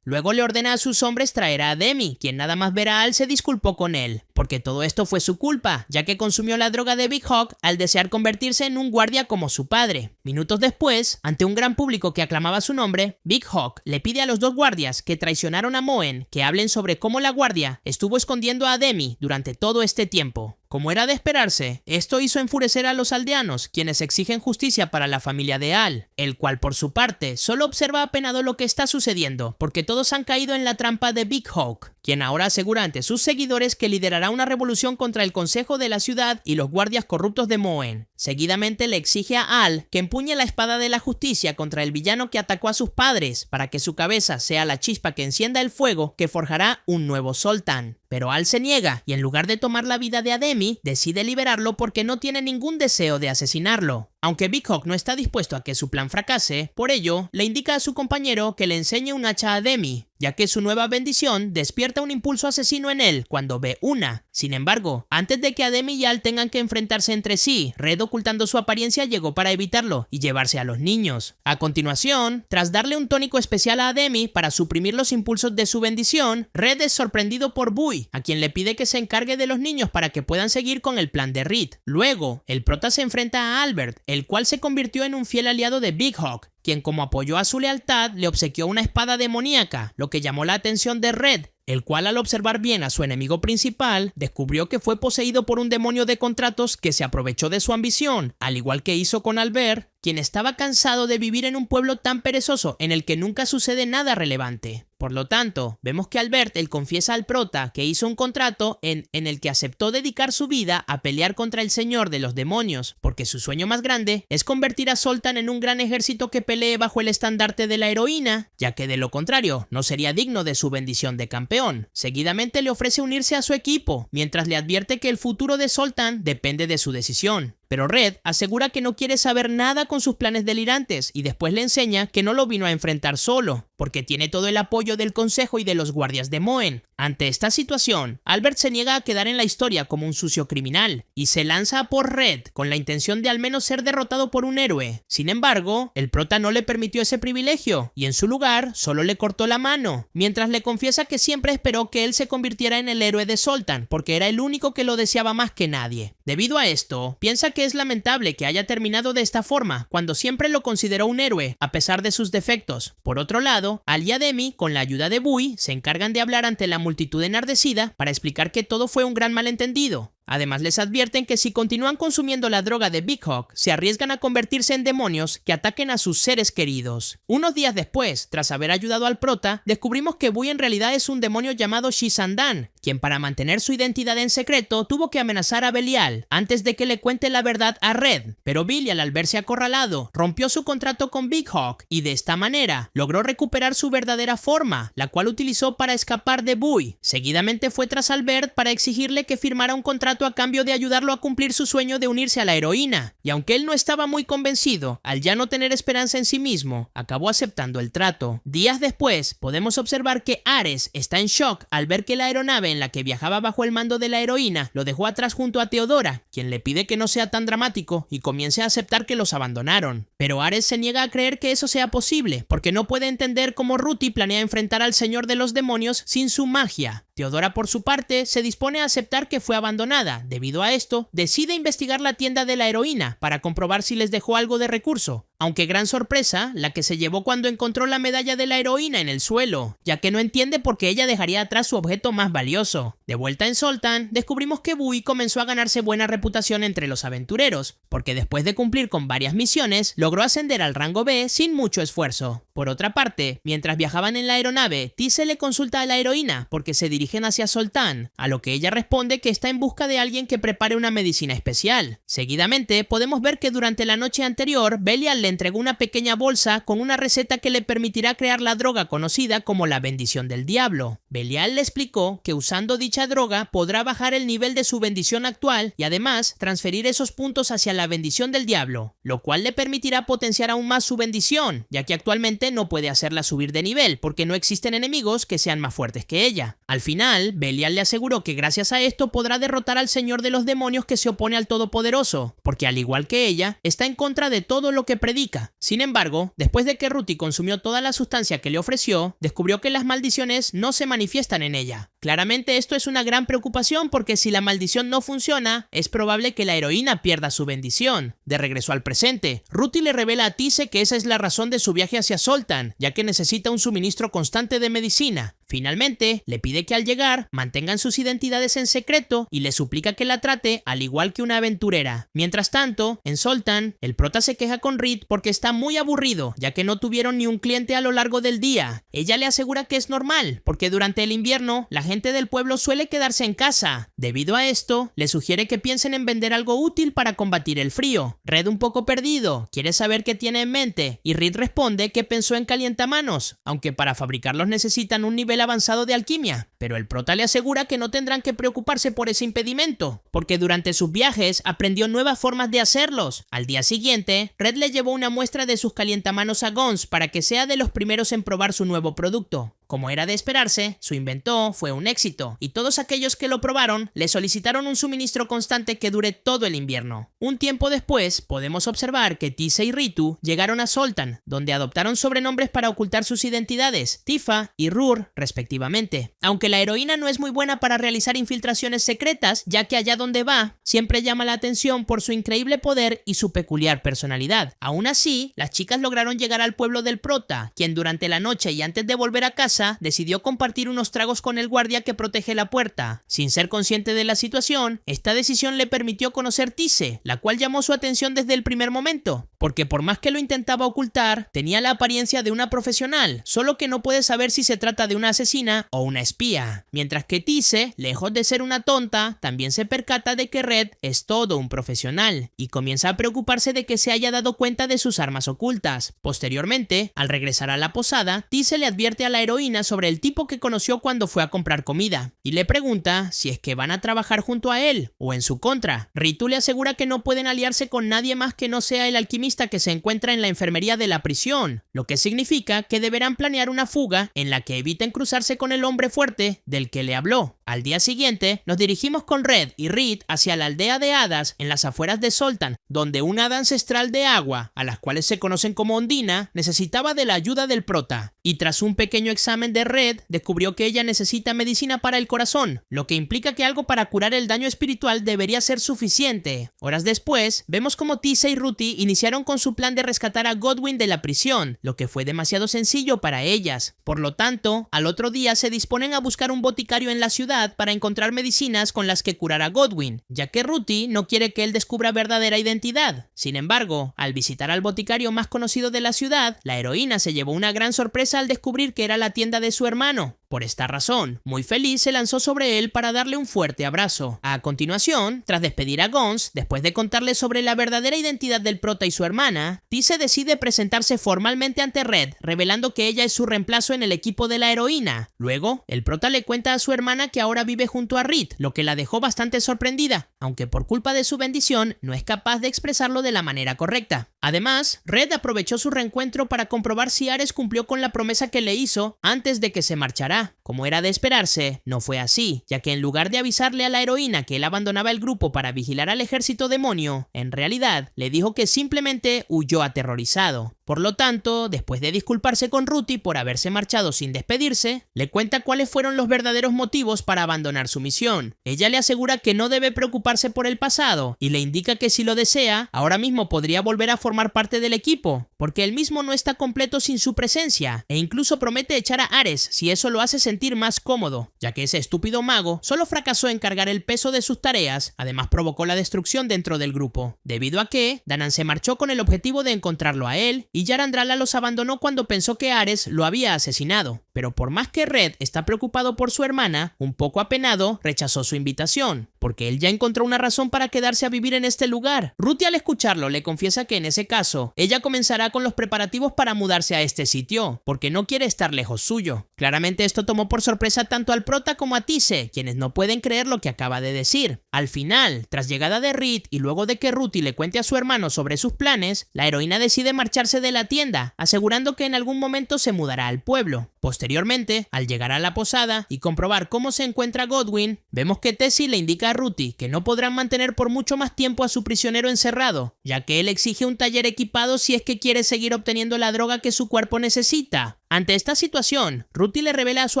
Luego le ordena a sus hombres traer a Demi, quien nada más ver a Al se disculpó con él, porque todo esto fue su culpa, ya que consumió la droga de Big Hawk al desear convertirse en un guardia como su padre. Minutos después, ante un gran público que aclamaba su nombre, Big Hawk le pide a los dos guardias que traicionaron a Moen que hablen sobre cómo la guardia estuvo escondiendo a Demi durante todo este tiempo. Como era de esperarse, esto hizo enfurecer a los aldeanos, quienes exigen justicia para la familia de Al, el cual por su parte solo observa apenado lo que está sucediendo, porque todos han caído en la trampa de Big Hawk, quien ahora asegura ante sus seguidores que liderará una revolución contra el consejo de la ciudad y los guardias corruptos de Moen. Seguidamente le exige a Al que empuñe la espada de la justicia contra el villano que atacó a sus padres, para que su cabeza sea la chispa que encienda el fuego que forjará un nuevo Zoltan. Pero Al se niega y en lugar de tomar la vida de Ademi, decide liberarlo porque no tiene ningún deseo de asesinarlo. Aunque Big Hawk no está dispuesto a que su plan fracase, por ello, le indica a su compañero que le enseñe un hacha a Demi, ya que su nueva bendición despierta un impulso asesino en él cuando ve una. Sin embargo, antes de que Ademi y Al tengan que enfrentarse entre sí, Red, ocultando su apariencia, llegó para evitarlo y llevarse a los niños. A continuación, tras darle un tónico especial a Ademi para suprimir los impulsos de su bendición, Red es sorprendido por Bui, a quien le pide que se encargue de los niños para que puedan seguir con el plan de Reed. Luego, el prota se enfrenta a Albert, el cual se convirtió en un fiel aliado de Big Hawk, quien como apoyó a su lealtad le obsequió una espada demoníaca, lo que llamó la atención de Red, el cual al observar bien a su enemigo principal, descubrió que fue poseído por un demonio de contratos que se aprovechó de su ambición, al igual que hizo con Albert, quien estaba cansado de vivir en un pueblo tan perezoso en el que nunca sucede nada relevante. Por lo tanto, vemos que Albert él confiesa al prota que hizo un contrato en el que aceptó dedicar su vida a pelear contra el señor de los demonios, porque su sueño más grande es convertir a Zoltan en un gran ejército que pelee bajo el estandarte de la heroína, ya que de lo contrario no sería digno de su bendición de campeón. Seguidamente le ofrece unirse a su equipo, mientras le advierte que el futuro de Zoltan depende de su decisión. Pero Red asegura que no quiere saber nada con sus planes delirantes y después le enseña que no lo vino a enfrentar solo, porque tiene todo el apoyo del consejo y de los guardias de Moen. Ante esta situación, Albert se niega a quedar en la historia como un sucio criminal y se lanza a por Red con la intención de al menos ser derrotado por un héroe. Sin embargo, el prota no le permitió ese privilegio y en su lugar solo le cortó la mano, mientras le confiesa que siempre esperó que él se convirtiera en el héroe de Zoltan porque era el único que lo deseaba más que nadie. Debido a esto, piensa que es lamentable que haya terminado de esta forma cuando siempre lo consideró un héroe a pesar de sus defectos. Por otro lado, Al y Ademi, con la ayuda de Bui, se encargan de hablar ante la multitud enardecida para explicar que todo fue un gran malentendido. Además les advierten que si continúan consumiendo la droga de Big Hawk, se arriesgan a convertirse en demonios que ataquen a sus seres queridos. Unos días después, tras haber ayudado al prota, descubrimos que Bui en realidad es un demonio llamado Shisandan, quien para mantener su identidad en secreto tuvo que amenazar a Belial antes de que le cuente la verdad a Red. Pero Belial, al verse acorralado, rompió su contrato con Big Hawk y de esta manera logró recuperar su verdadera forma, la cual utilizó para escapar de Bui. Seguidamente fue tras Albert para exigirle que firmara un contrato trato a cambio de ayudarlo a cumplir su sueño de unirse a la heroína, y aunque él no estaba muy convencido, al ya no tener esperanza en sí mismo, acabó aceptando el trato. Días después, podemos observar que Ares está en shock al ver que la aeronave en la que viajaba bajo el mando de la heroína lo dejó atrás junto a Teodora, quien le pide que no sea tan dramático y comience a aceptar que los abandonaron. Pero Ares se niega a creer que eso sea posible, porque no puede entender cómo Ruthie planea enfrentar al Señor de los Demonios sin su magia. Teodora, por su parte, se dispone a aceptar que fue abandonada. Debido a esto, decide investigar la tienda de la heroína para comprobar si les dejó algo de recurso. Aunque gran sorpresa, la que se llevó cuando encontró la medalla de la heroína en el suelo, ya que no entiende por qué ella dejaría atrás su objeto más valioso. De vuelta en Zoltan, descubrimos que Bui comenzó a ganarse buena reputación entre los aventureros, porque después de cumplir con varias misiones, logró ascender al rango B sin mucho esfuerzo. Por otra parte, mientras viajaban en la aeronave, Tise le consulta a la heroína porque se dirigen hacia Zoltan, a lo que ella responde que está en busca de alguien que prepare una medicina especial. Seguidamente, podemos ver que durante la noche anterior, Belial le entregó una pequeña bolsa con una receta que le permitirá crear la droga conocida como la bendición del diablo. Belial le explicó que usando dicha droga podrá bajar el nivel de su bendición actual y además transferir esos puntos hacia la bendición del diablo, lo cual le permitirá potenciar aún más su bendición, ya que actualmente no puede hacerla subir de nivel porque no existen enemigos que sean más fuertes que ella. Al final, Belial le aseguró que gracias a esto podrá derrotar al Señor de los Demonios que se opone al Todopoderoso, porque al igual que ella, está en contra de todo lo que predica. Sin embargo, después de que Ruthie consumió toda la sustancia que le ofreció, descubrió que las maldiciones no se manifiestan en ella. Claramente esto es una gran preocupación porque si la maldición no funciona, es probable que la heroína pierda su bendición. De regreso al presente, Ruthie le revela a Tise que esa es la razón de su viaje hacia Zoltan, ya que necesita un suministro constante de medicina. Finalmente, le pide que al llegar mantengan sus identidades en secreto y le suplica que la trate al igual que una aventurera. Mientras tanto, en Zoltan, el prota se queja con Reed porque está muy aburrido, ya que no tuvieron ni un cliente a lo largo del día. Ella le asegura que es normal, porque durante el invierno, la gente del pueblo suele quedarse en casa. Debido a esto, le sugiere que piensen en vender algo útil para combatir el frío. Red, un poco perdido, quiere saber qué tiene en mente, y Reed responde que pensó en calientamanos, aunque para fabricarlos necesitan un nivel avanzado de alquimia, pero el prota le asegura que no tendrán que preocuparse por ese impedimento, porque durante sus viajes aprendió nuevas formas de hacerlos. Al día siguiente, Red le llevó una muestra de sus calientamanos a Gons para que sea de los primeros en probar su nuevo producto. Como era de esperarse, su invento fue un éxito, y todos aquellos que lo probaron le solicitaron un suministro constante que dure todo el invierno. Un tiempo después, podemos observar que Tise y Ritu llegaron a Zoltan, donde adoptaron sobrenombres para ocultar sus identidades, Tifa y Rur, respectivamente. Aunque la heroína no es muy buena para realizar infiltraciones secretas, ya que allá donde va, siempre llama la atención por su increíble poder y su peculiar personalidad. Aún así, las chicas lograron llegar al pueblo del prota, quien durante la noche y antes de volver a casa, decidió compartir unos tragos con el guardia que protege la puerta. Sin ser consciente de la situación, esta decisión le permitió conocer Tise, la cual llamó su atención desde el primer momento, porque por más que lo intentaba ocultar, tenía la apariencia de una profesional, solo que no puede saber si se trata de una asesina o una espía. Mientras que Tise, lejos de ser una tonta, también se percata de que Red es todo un profesional, y comienza a preocuparse de que se haya dado cuenta de sus armas ocultas. Posteriormente, al regresar a la posada, Tise le advierte a la heroína sobre el tipo que conoció cuando fue a comprar comida, y le pregunta si es que van a trabajar junto a él, o en su contra. Ritu le asegura que no pueden aliarse con nadie más que no sea el alquimista que se encuentra en la enfermería de la prisión, lo que significa que deberán planear una fuga en la que eviten cruzarse con el hombre fuerte del que le habló. Al día siguiente, nos dirigimos con Red y Reed hacia la aldea de hadas en las afueras de Zoltan, donde una hada ancestral de agua, a las cuales se conocen como Ondina, necesitaba de la ayuda del prota, y tras un pequeño examen de Red, descubrió que ella necesita medicina para el corazón, lo que implica que algo para curar el daño espiritual debería ser suficiente. Horas después, vemos como Tise y Ruthie iniciaron con su plan de rescatar a Godwyn de la prisión, lo que fue demasiado sencillo para ellas. Por lo tanto, al otro día se disponen a buscar un boticario en la ciudad para encontrar medicinas con las que curar a Godwyn, ya que Ruthie no quiere que él descubra verdadera identidad. Sin embargo, al visitar al boticario más conocido de la ciudad, la heroína se llevó una gran sorpresa al descubrir que era la tienda de su hermano, Por esta razón, muy feliz se lanzó sobre él para darle un fuerte abrazo. A continuación, tras despedir a Gonz, después de contarle sobre la verdadera identidad del prota y su hermana, Tise decide presentarse formalmente ante Red, revelando que ella es su reemplazo en el equipo de la heroína. Luego, el prota le cuenta a su hermana que ahora vive junto a Reed, lo que la dejó bastante sorprendida, aunque por culpa de su bendición no es capaz de expresarlo de la manera correcta. Además, Red aprovechó su reencuentro para comprobar si Ares cumplió con la promesa que le hizo antes de que se marchara. Como era de esperarse, no fue así, ya que en lugar de avisarle a la heroína que él abandonaba el grupo para vigilar al ejército demonio, en realidad le dijo que simplemente huyó aterrorizado. Por lo tanto, después de disculparse con Ruthie por haberse marchado sin despedirse, le cuenta cuáles fueron los verdaderos motivos para abandonar su misión. Ella le asegura que no debe preocuparse por el pasado y le indica que si lo desea, ahora mismo podría volver a formar parte del equipo, porque él mismo no está completo sin su presencia, e incluso promete echar a Ares si eso lo hace sentir más cómodo, ya que ese estúpido mago solo fracasó en cargar el peso de sus tareas, además provocó la destrucción dentro del grupo, debido a que Danan se marchó con el objetivo de encontrarlo a él, y Yarandrala los abandonó cuando pensó que Ares lo había asesinado. Pero por más que Red está preocupado por su hermana, un poco apenado, rechazó su invitación, porque él ya encontró una razón para quedarse a vivir en este lugar. Ruthie al escucharlo le confiesa que en ese caso, ella comenzará con los preparativos para mudarse a este sitio, porque no quiere estar lejos suyo. Claramente esto tomó por sorpresa tanto al prota como a Tise, quienes no pueden creer lo que acaba de decir. Al final, tras llegada de Reed y luego de que Ruthie le cuente a su hermano sobre sus planes, la heroína decide marcharse de la tienda, asegurando que en algún momento se mudará al pueblo. Posteriormente, al llegar a la posada y comprobar cómo se encuentra Godwyn, vemos que Tessie le indica a Ruthie que no podrán mantener por mucho más tiempo a su prisionero encerrado, ya que él exige un taller equipado si es que quiere seguir obteniendo la droga que su cuerpo necesita. Ante esta situación, Ruthie le revela a su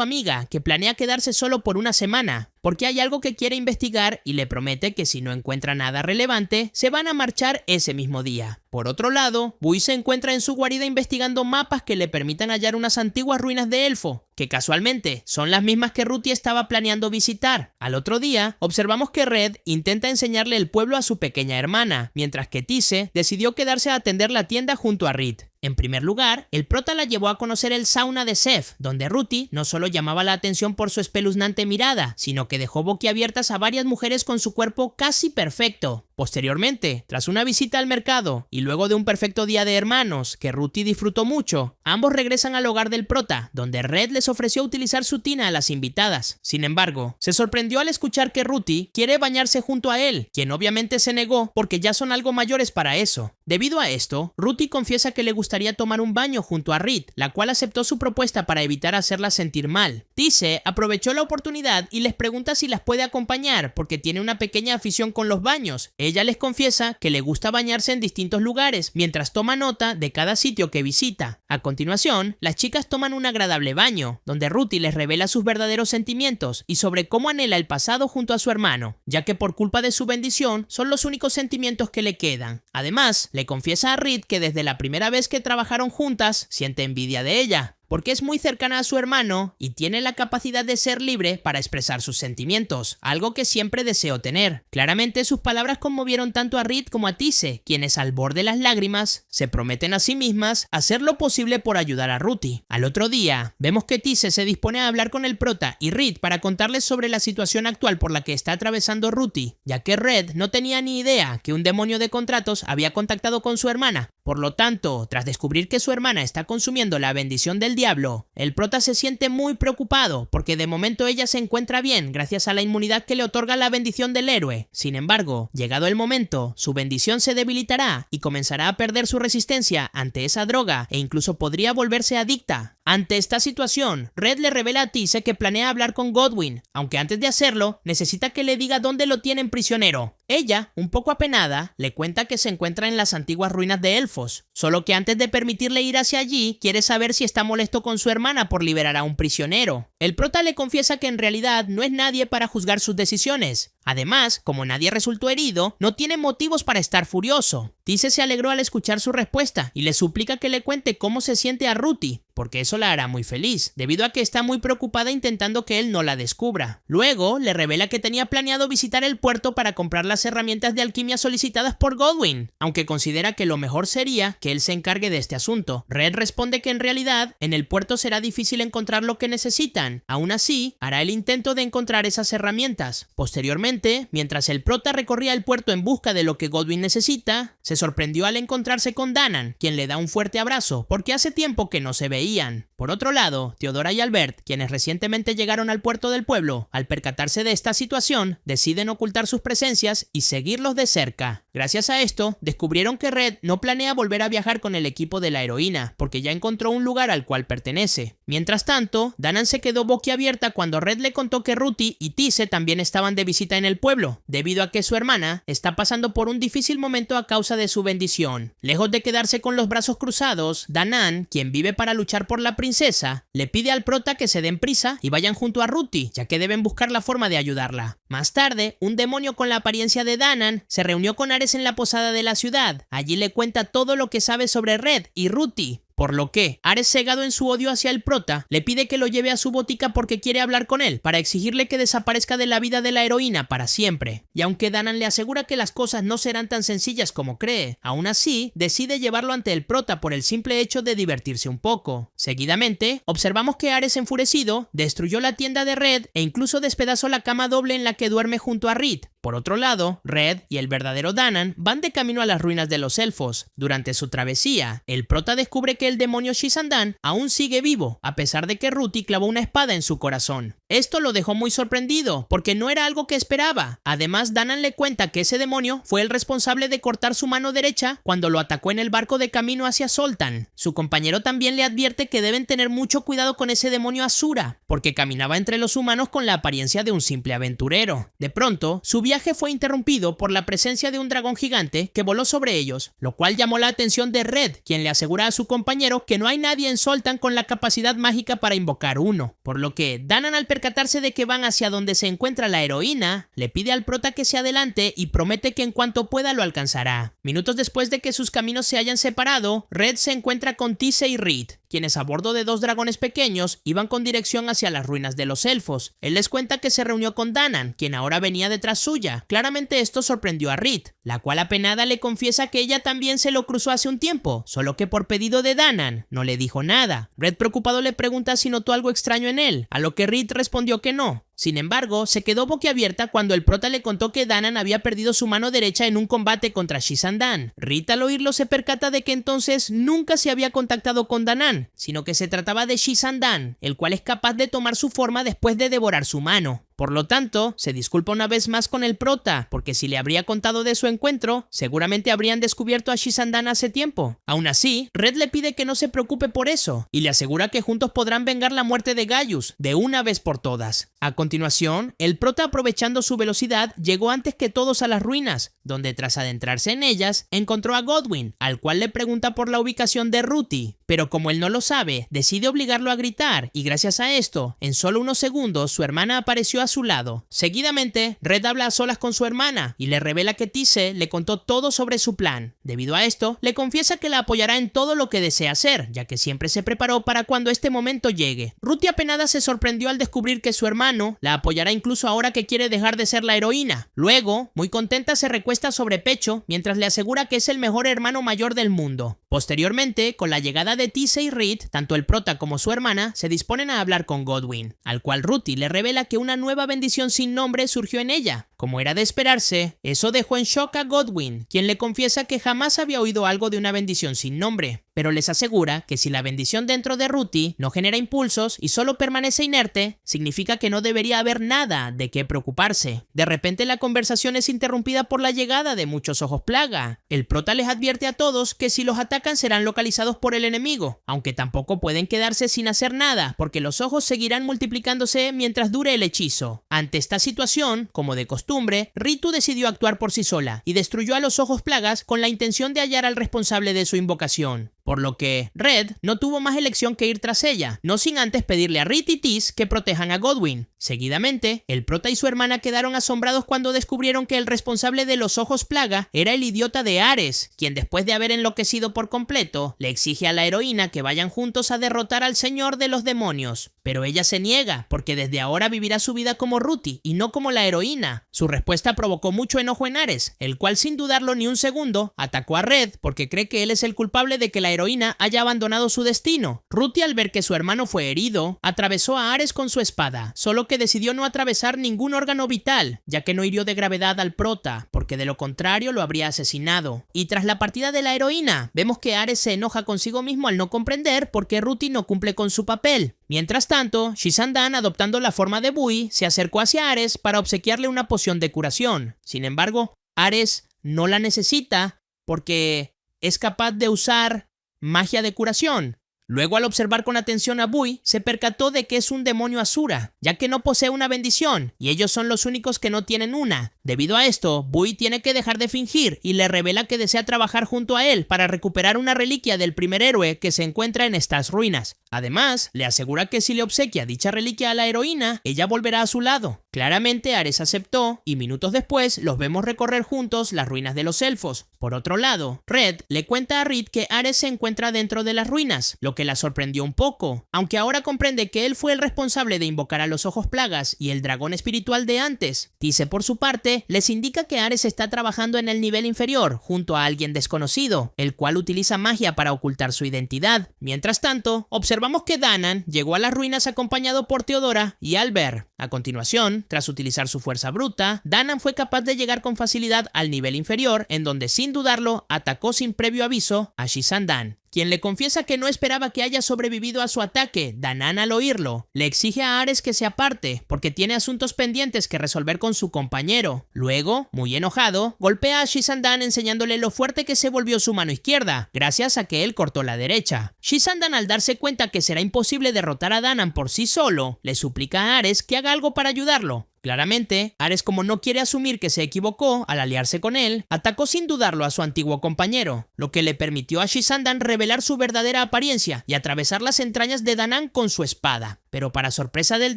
amiga que planea quedarse solo por una semana, porque hay algo que quiere investigar y le promete que si no encuentra nada relevante, se van a marchar ese mismo día. Por otro lado, Bui se encuentra en su guarida investigando mapas que le permitan hallar unas antiguas ruinas de Elfo, que casualmente son las mismas que Ruthie estaba planeando visitar. Al otro día, observamos que Red intenta enseñarle el pueblo a su pequeña hermana, mientras que Tise decidió quedarse a atender la tienda junto a Reed. En primer lugar, el prota la llevó a conocer el sauna de Seth, donde Ruthie no solo llamaba la atención por su espeluznante mirada, sino que dejó boquiabiertas a varias mujeres con su cuerpo casi perfecto. Posteriormente, tras una visita al mercado y luego de un perfecto día de hermanos que Ruthie disfrutó mucho, ambos regresan al hogar del prota, donde Red les ofreció utilizar su tina a las invitadas. Sin embargo, se sorprendió al escuchar que Ruthie quiere bañarse junto a él, quien obviamente se negó porque ya son algo mayores para eso. Debido a esto, Ruthie confiesa que le gustaría tomar un baño junto a Reed, la cual aceptó su propuesta para evitar hacerla sentir mal. Tise aprovechó la oportunidad y les pregunta si las puede acompañar porque tiene una pequeña afición con los baños. Ella les confiesa que le gusta bañarse en distintos lugares, mientras toma nota de cada sitio que visita. A continuación, las chicas toman un agradable baño, donde Ruthie les revela sus verdaderos sentimientos y sobre cómo anhela el pasado junto a su hermano, ya que por culpa de su bendición son los únicos sentimientos que le quedan. Además, le confiesa a Reed que desde la primera vez que trabajaron juntas, siente envidia de ella, porque es muy cercana a su hermano y tiene la capacidad de ser libre para expresar sus sentimientos, algo que siempre deseó tener. Claramente sus palabras conmovieron tanto a Reed como a Tise, quienes al borde de las lágrimas se prometen a sí mismas hacer lo posible por ayudar a Ruthie. Al otro día, vemos que Tise se dispone a hablar con el prota y Reed para contarles sobre la situación actual por la que está atravesando Ruthie, ya que Red no tenía ni idea que un demonio de contratos había contactado con su hermana. Por lo tanto, tras descubrir que su hermana está consumiendo la bendición del diablo, el prota se siente muy preocupado porque de momento ella se encuentra bien gracias a la inmunidad que le otorga la bendición del héroe. Sin embargo, llegado el momento, su bendición se debilitará y comenzará a perder su resistencia ante esa droga e incluso podría volverse adicta. Ante esta situación, Red le revela a Tise que planea hablar con Godwyn, aunque antes de hacerlo, necesita que le diga dónde lo tienen prisionero. Ella, un poco apenada, le cuenta que se encuentra en las antiguas ruinas de Elfos, solo que antes de permitirle ir hacia allí, quiere saber si está molesto con su hermana por liberar a un prisionero. El prota le confiesa que en realidad no es nadie para juzgar sus decisiones. Además, como nadie resultó herido, no tiene motivos para estar furioso. Tise se alegró al escuchar su respuesta y le suplica que le cuente cómo se siente a Ruthie, porque eso la hará muy feliz, debido a que está muy preocupada intentando que él no la descubra. Luego, le revela que tenía planeado visitar el puerto para comprar las herramientas de alquimia solicitadas por Godwyn, aunque considera que lo mejor sería que él se encargue de este asunto. Red responde que en realidad, en el puerto será difícil encontrar lo que necesitan, Dan, aún así, hará el intento de encontrar esas herramientas. Posteriormente, mientras el prota recorría el puerto en busca de lo que Godwyn necesita, se sorprendió al encontrarse con Danan, quien le da un fuerte abrazo, porque hace tiempo que no se veían. Por otro lado, Theodora y Albert, quienes recientemente llegaron al puerto del pueblo, al percatarse de esta situación, deciden ocultar sus presencias y seguirlos de cerca. Gracias a esto, descubrieron que Red no planea volver a viajar con el equipo de la heroína, porque ya encontró un lugar al cual pertenece. Mientras tanto, Danan se quedó boquiabierta cuando Red le contó que Ruthie y Tise también estaban de visita en el pueblo, debido a que su hermana está pasando por un difícil momento a causa de su bendición. Lejos de quedarse con los brazos cruzados, Danan, quien vive para luchar por la princesa, le pide al prota que se den prisa y vayan junto a Ruthie, ya que deben buscar la forma de ayudarla. Más tarde, un demonio con la apariencia de Danan se reunió con Ares en la posada de la ciudad. Allí le cuenta todo lo que sabe sobre Red y Ruthie. Por lo que, Ares, cegado en su odio hacia el prota, le pide que lo lleve a su botica porque quiere hablar con él, para exigirle que desaparezca de la vida de la heroína para siempre. Y aunque Danan le asegura que las cosas no serán tan sencillas como cree, aún así, decide llevarlo ante el prota por el simple hecho de divertirse un poco. Seguidamente, observamos que Ares, enfurecido, destruyó la tienda de Red e incluso despedazó la cama doble en la que duerme junto a Reed. Por otro lado, Red y el verdadero Danan van de camino a las ruinas de los elfos. Durante su travesía, el prota descubre que el demonio Shi-Zandan aún sigue vivo, a pesar de que Ruthie clavó una espada en su corazón. Esto lo dejó muy sorprendido, porque no era algo que esperaba. Además, Danan le cuenta que ese demonio fue el responsable de cortar su mano derecha cuando lo atacó en el barco de camino hacia Zoltan. Su compañero también le advierte que deben tener mucho cuidado con ese demonio Asura, porque caminaba entre los humanos con la apariencia de un simple aventurero. De pronto, su viaje fue interrumpido por la presencia de un dragón gigante que voló sobre ellos, lo cual llamó la atención de Red, quien le asegura a su compañero que no hay nadie en Zoltan con la capacidad mágica para invocar uno. Por lo que Danan, al percatarse de que van hacia donde se encuentra la heroína, le pide al prota que se adelante y promete que en cuanto pueda lo alcanzará. Minutos después de que sus caminos se hayan separado, Red se encuentra con Tise y Reed, quienes a bordo de dos dragones pequeños iban con dirección hacia las ruinas de los elfos. Él les cuenta que se reunió con Danan, quien ahora venía detrás suya. Claramente esto sorprendió a Reed, la cual apenada le confiesa que ella también se lo cruzó hace un tiempo, solo que por pedido de Danan. No le dijo nada. Red, preocupado, le pregunta si notó algo extraño en él, a lo que Reed respondió que no. Sin embargo, se quedó boquiabierta cuando el prota le contó que Danan había perdido su mano derecha en un combate contra Shi-Zandan. Reed, al oírlo, se percata de que entonces nunca se había contactado con Danan, sino que se trataba de Shi-Zandan, el cual es capaz de tomar su forma después de devorar su mano. Por lo tanto, se disculpa una vez más con el prota, porque si le habría contado de su encuentro, seguramente habrían descubierto a Shi-Zandan hace tiempo. Aún así, Red le pide que no se preocupe por eso, y le asegura que juntos podrán vengar la muerte de Gaius, de una vez por todas. A continuación, el prota, aprovechando su velocidad, llegó antes que todos a las ruinas, donde tras adentrarse en ellas, encontró a Godwyn, al cual le pregunta por la ubicación de Ruthie. Pero como él no lo sabe, decide obligarlo a gritar, y gracias a esto, en solo unos segundos, su hermana apareció a su lado. Seguidamente, Red habla a solas con su hermana, y le revela que Tise le contó todo sobre su plan. Debido a esto, le confiesa que la apoyará en todo lo que desea hacer, ya que siempre se preparó para cuando este momento llegue. Ruthie, apenada, se sorprendió al descubrir que su hermano la apoyará incluso ahora que quiere dejar de ser la heroína. Luego, muy contenta, se recuesta sobre pecho, mientras le asegura que es el mejor hermano mayor del mundo. Posteriormente, con la llegada de Tise y Reed, tanto el prota como su hermana se disponen a hablar con Godwyn, al cual Ruthie le revela que una nueva bendición sin nombre surgió en ella. Como era de esperarse, eso dejó en shock a Godwyn, quien le confiesa que jamás había oído algo de una bendición sin nombre, pero les asegura que si la bendición dentro de Ruthie no genera impulsos y solo permanece inerte, significa que no debería haber nada de qué preocuparse. De repente, la conversación es interrumpida por la llegada de muchos ojos plaga. El prota les advierte a todos que si los atacan serán localizados por el enemigo, aunque tampoco pueden quedarse sin hacer nada, porque los ojos seguirán multiplicándose mientras dure el hechizo. Ante esta situación, como de costumbre, Ritu decidió actuar por sí sola y destruyó a los ojos plagas con la intención de hallar al responsable de su invocación. Por lo que Red no tuvo más elección que ir tras ella, no sin antes pedirle a Reed y Tise que protejan a Godwyn. Seguidamente, el prota y su hermana quedaron asombrados cuando descubrieron que el responsable de los ojos plaga era el idiota de Ares, quien después de haber enloquecido por completo, le exige a la heroína que vayan juntos a derrotar al señor de los demonios. Pero ella se niega, porque desde ahora vivirá su vida como Ruthie y no como la heroína. Su respuesta provocó mucho enojo en Ares, el cual sin dudarlo ni un segundo atacó a Red porque cree que él es el culpable de que la heroína haya abandonado su destino. Ruti, al ver que su hermano fue herido, atravesó a Ares con su espada, solo que decidió no atravesar ningún órgano vital, ya que no hirió de gravedad al prota, porque de lo contrario lo habría asesinado. Y tras la partida de la heroína, vemos que Ares se enoja consigo mismo al no comprender por qué Ruti no cumple con su papel. Mientras tanto, Shi-Sandan, adoptando la forma de Bui, se acercó hacia Ares para obsequiarle una poción de curación. Sin embargo, Ares no la necesita porque es capaz de usar magia de curación. Luego, al observar con atención a Bui, se percató de que es un demonio Asura, ya que no posee una bendición, y ellos son los únicos que no tienen una. Debido a esto, Bui tiene que dejar de fingir y le revela que desea trabajar junto a él para recuperar una reliquia del primer héroe que se encuentra en estas ruinas. Además, le asegura que si le obsequia dicha reliquia a la heroína, ella volverá a su lado. Claramente, Ares aceptó, y minutos después los vemos recorrer juntos las ruinas de los elfos. Por otro lado, Red le cuenta a Reed que Ares se encuentra dentro de las ruinas, lo que la sorprendió un poco, aunque ahora comprende que él fue el responsable de invocar a los ojos plagas y el dragón espiritual de antes. Tise, por su parte, les indica que Ares está trabajando en el nivel inferior, junto a alguien desconocido, el cual utiliza magia para ocultar su identidad. Mientras tanto, observamos que Danan llegó a las ruinas acompañado por Theodora y Albert. A continuación, tras utilizar su fuerza bruta, Danan fue capaz de llegar con facilidad al nivel inferior, en donde sin dudarlo atacó sin previo aviso a Shi-Sandan, quien le confiesa que no esperaba que haya sobrevivido a su ataque. Danan, al oírlo, le exige a Ares que se aparte, porque tiene asuntos pendientes que resolver con su compañero. Luego, muy enojado, golpea a Shi-Sandan enseñándole lo fuerte que se volvió su mano izquierda, gracias a que él cortó la derecha. Shi-Sandan, al darse cuenta que será imposible derrotar a Danan por sí solo, le suplica a Ares que haga algo para ayudarlo. Claramente, Ares, como no quiere asumir que se equivocó al aliarse con él, atacó sin dudarlo a su antiguo compañero, lo que le permitió a Shi-Sandan revelar su verdadera apariencia y atravesar las entrañas de Danan con su espada. Pero para sorpresa del